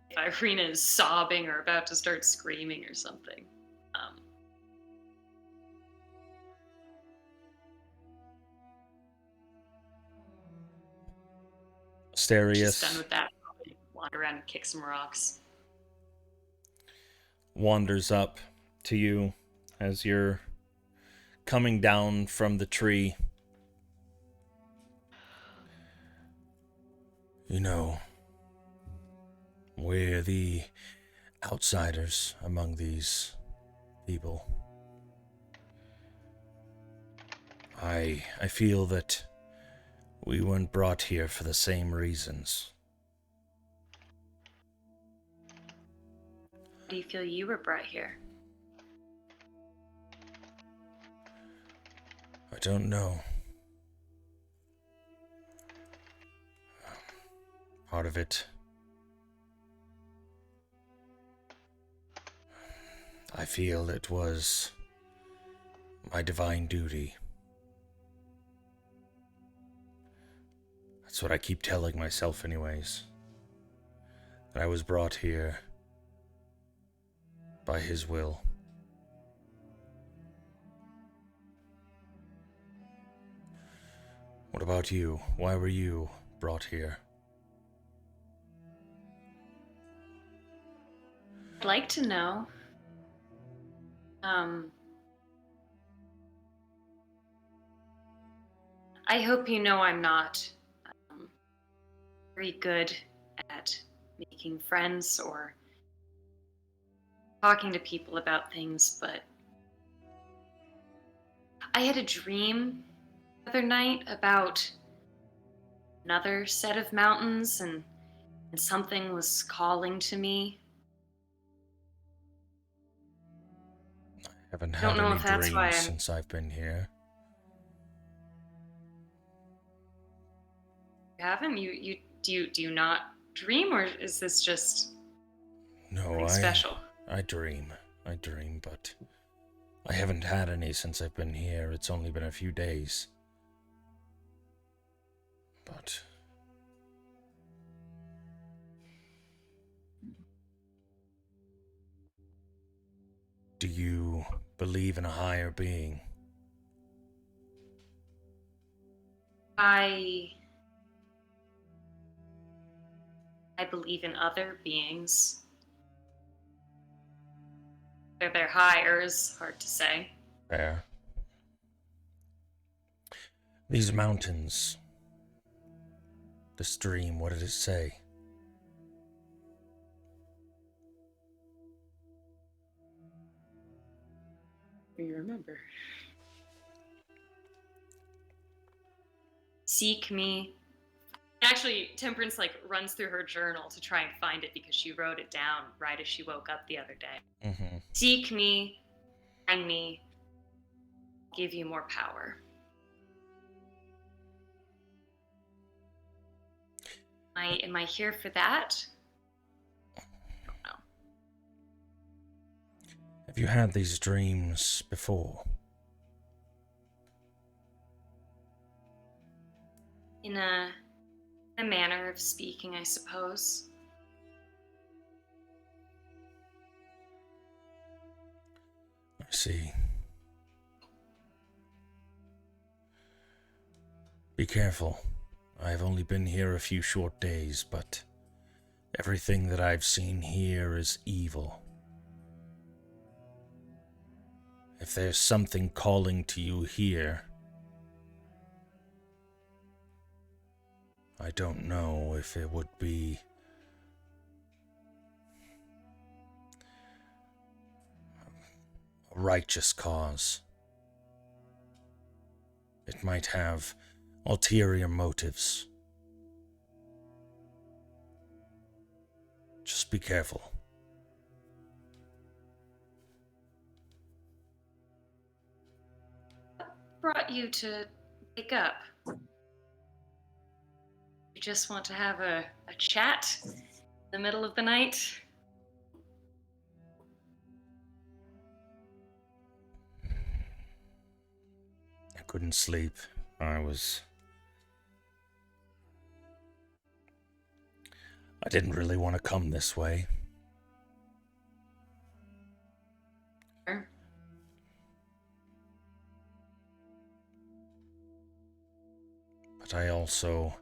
if Irina is sobbing or about to start screaming or something. She's done Asterius with that. Probably wander around and kick some rocks. wanders up to you as you're coming down from the tree. You know, we're the outsiders among these people. I feel that we weren't brought here for the same reasons. How do you feel you were brought here? I don't know. Part of it, I feel it was my divine duty. That's what I keep telling myself anyways. That I was brought here by his will. What about you? Why were you brought here? I'd like to know. I hope you know I'm not very good at making friends or talking to people about things, but I had a dream the other night about another set of mountains, and something was calling to me. I haven't Don't had know any if that's why dreams I'm- since I've been here. You haven't? Do you not dream, or is this just No, something special? I dream, but I haven't had any since I've been here. It's only been a few days. But do you believe in a higher being? I believe in other beings. Whether they're higher is hard to say. Fair. These mountains, the stream, what did it say? Do you remember? Seek me. Actually, Temperance runs through her journal to try and find it because she wrote it down right as she woke up the other day. Mm-hmm. Seek me, find me, give you more power. Am I here for that? I don't know. Have you had these dreams before? In a manner of speaking, I suppose. I see. Be careful. I've only been here a few short days, but everything that I've seen here is evil. If there's something calling to you here, I don't know if it would be a righteous cause. It might have ulterior motives. Just be careful. Brought you to wake up? You just want to have a chat in the middle of the night? I couldn't sleep. I didn't really want to come this way. Sure. But I also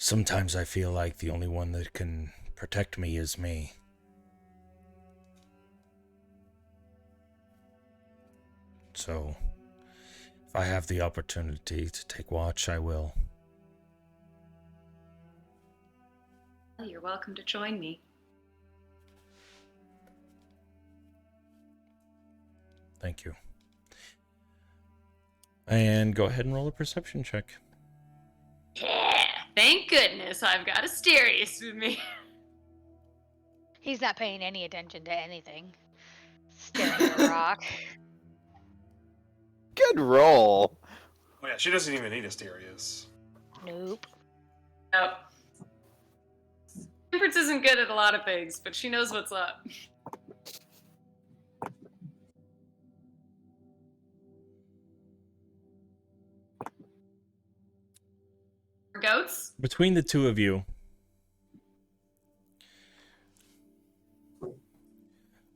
Sometimes I feel like the only one that can protect me is me. So, if I have the opportunity to take watch, I will. You're welcome to join me. Thank you. And go ahead and roll a perception check. Yeah, thank goodness I've got Asterius with me. He's not paying any attention to anything. Staring at a rock. Good roll. Oh yeah, she doesn't even need Asterius. Nope. Nope. Temperance isn't good at a lot of things, but she knows what's up. Goats? Between the two of you,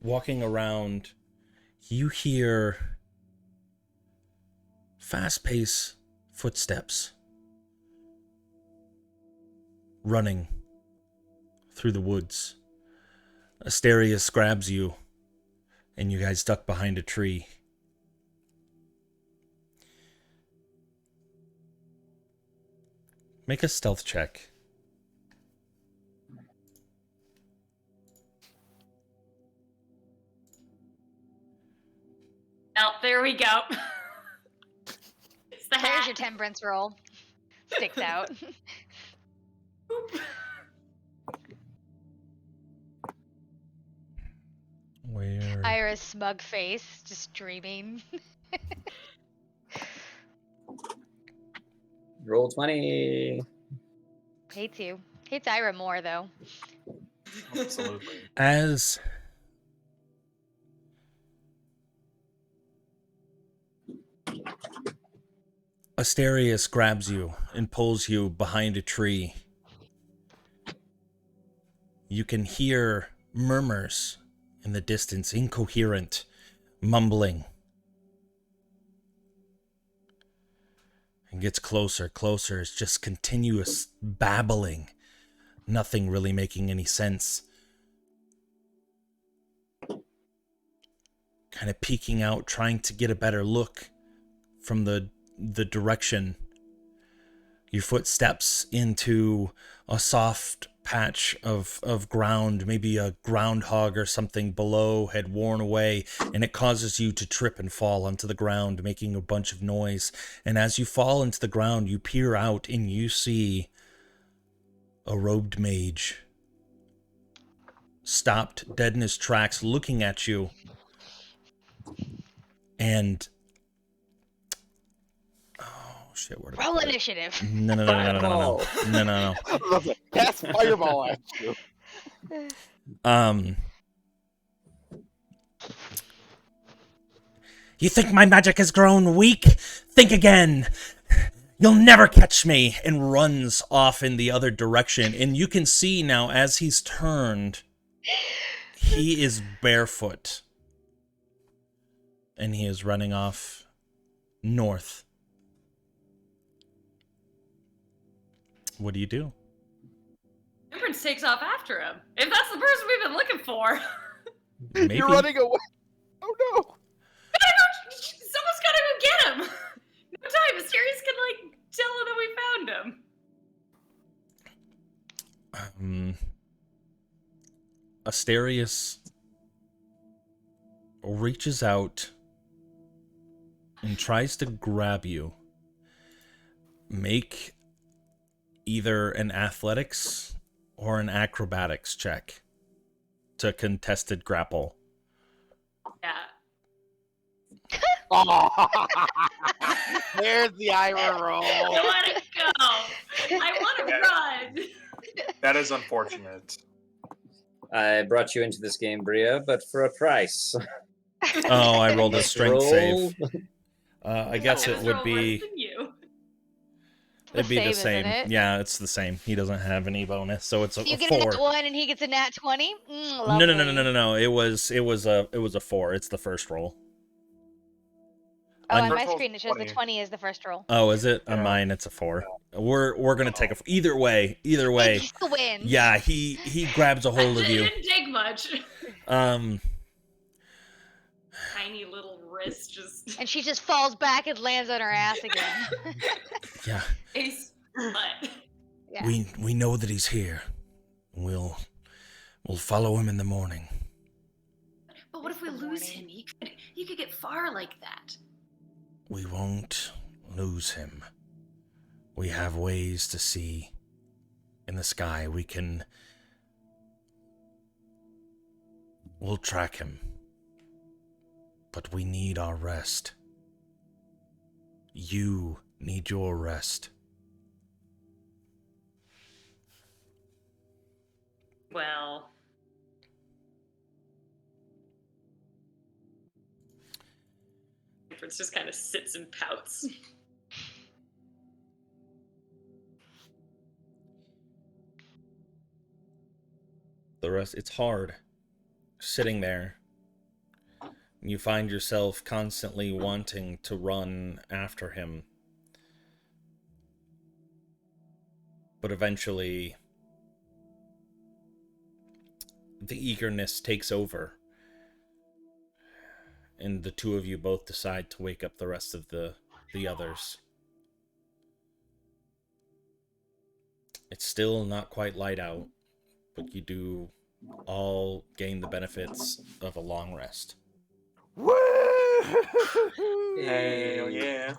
walking around, you hear fast-paced footsteps running through the woods. Asterius grabs you, and you guys duck behind a tree. Make a stealth check. Oh, there we go. It's the There's hat. your temperance roll. Sticks out. Where? Ira's smug face, just dreaming. Roll 20. Hates you. Hates Ira more, though. Absolutely. As Asterius grabs you and pulls you behind a tree, you can hear murmurs in the distance, incoherent mumbling. It gets closer, closer. It's just continuous babbling. Nothing really making any sense. Kind of peeking out, trying to get a better look from the direction. Your foot steps into a soft patch of ground, maybe a groundhog or something below had worn away, and it causes you to trip and fall onto the ground, making a bunch of noise. And as you fall into the ground, you peer out and you see a robed mage stopped dead in his tracks, looking at you. And shit, where did I Roll put it? initiative. Fireball. No. Cast fireball at you. You think my magic has grown weak? Think again. You'll never catch me, and runs off in the other direction. And you can see now, as he's turned, he is barefoot. And he is running off north. What do you do? Temperance takes off after him. If that's the person we've been looking for. Maybe. You're running away. Oh no. Someone's gotta go get him. No time. Asterius can, tell him that we found him. Asterius reaches out and tries to grab you. Make either an athletics or an acrobatics check to contested grapple. Yeah. Oh. There's the Ira roll. I want to go. I want to run. That is unfortunate. I brought you into this game, Bria, but for a price. Oh, I rolled a strength save. Roll. I guess it would be. Worse than you. It'd be the Same, same. isn't it? Yeah, it's the same. He doesn't have any bonus, so it's a You get 4. a nat 1 and he gets a nat 20? No. It was a 4. It's the first roll. Oh, on On- my First roll's screen it shows the 20. 20 is the first roll. Oh, is it? On Yeah. mine, it's a 4. We're gonna take a either way. Either way. He still wins. Yeah, he grabs a hold of It you. didn't take much. Tiny little wrist just. And she just falls back and lands on her ass again. Yeah, Ace butt. Yeah. we know that he's here. We'll follow him in the morning. But what if we Good lose morning. him? He could get far like that. We won't lose him. We have ways to see in the sky. We'll track him. But we need our rest. You need your rest. Well. Fritz just kind of sits and pouts. The rest, it's hard sitting there. You find yourself constantly wanting to run after him. But eventually, the eagerness takes over. And the two of you both decide to wake up the rest of the others. It's still not quite light out, but you do all gain the benefits of a long rest. Woo! Hell yeah.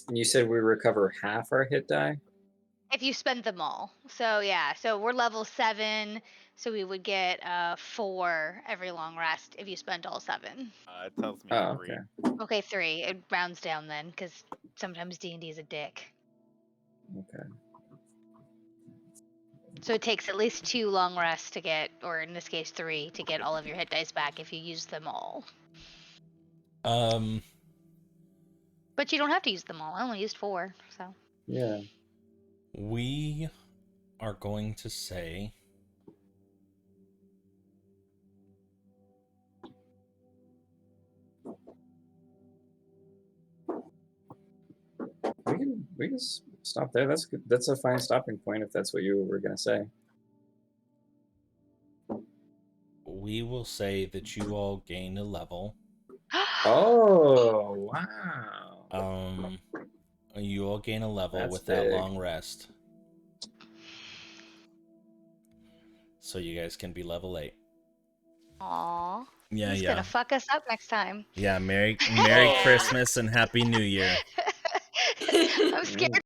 And you said we recover half our hit die? If you spend them all. So yeah, so we're level 7, so we would get 4 every long rest if you spent all 7. It tells me Oh, 3. okay. Okay, 3. It rounds down then, because sometimes D&D is a dick. Okay. So it takes at least 2 long rests to get, or in this case 3, to get all of your hit dice back if you use them all. But you don't have to use them all. I only used 4, so. Yeah. We are going to say We can stop there. That's good. That's a fine stopping point if that's what you were gonna say. we will say that you all gain a level. Oh wow. You all gain a level That's with that big. long rest. So you guys can be level 8. Aww. Yeah, He's yeah. gonna fuck us up next time. Yeah, Merry Christmas and Happy New Year. I'm scared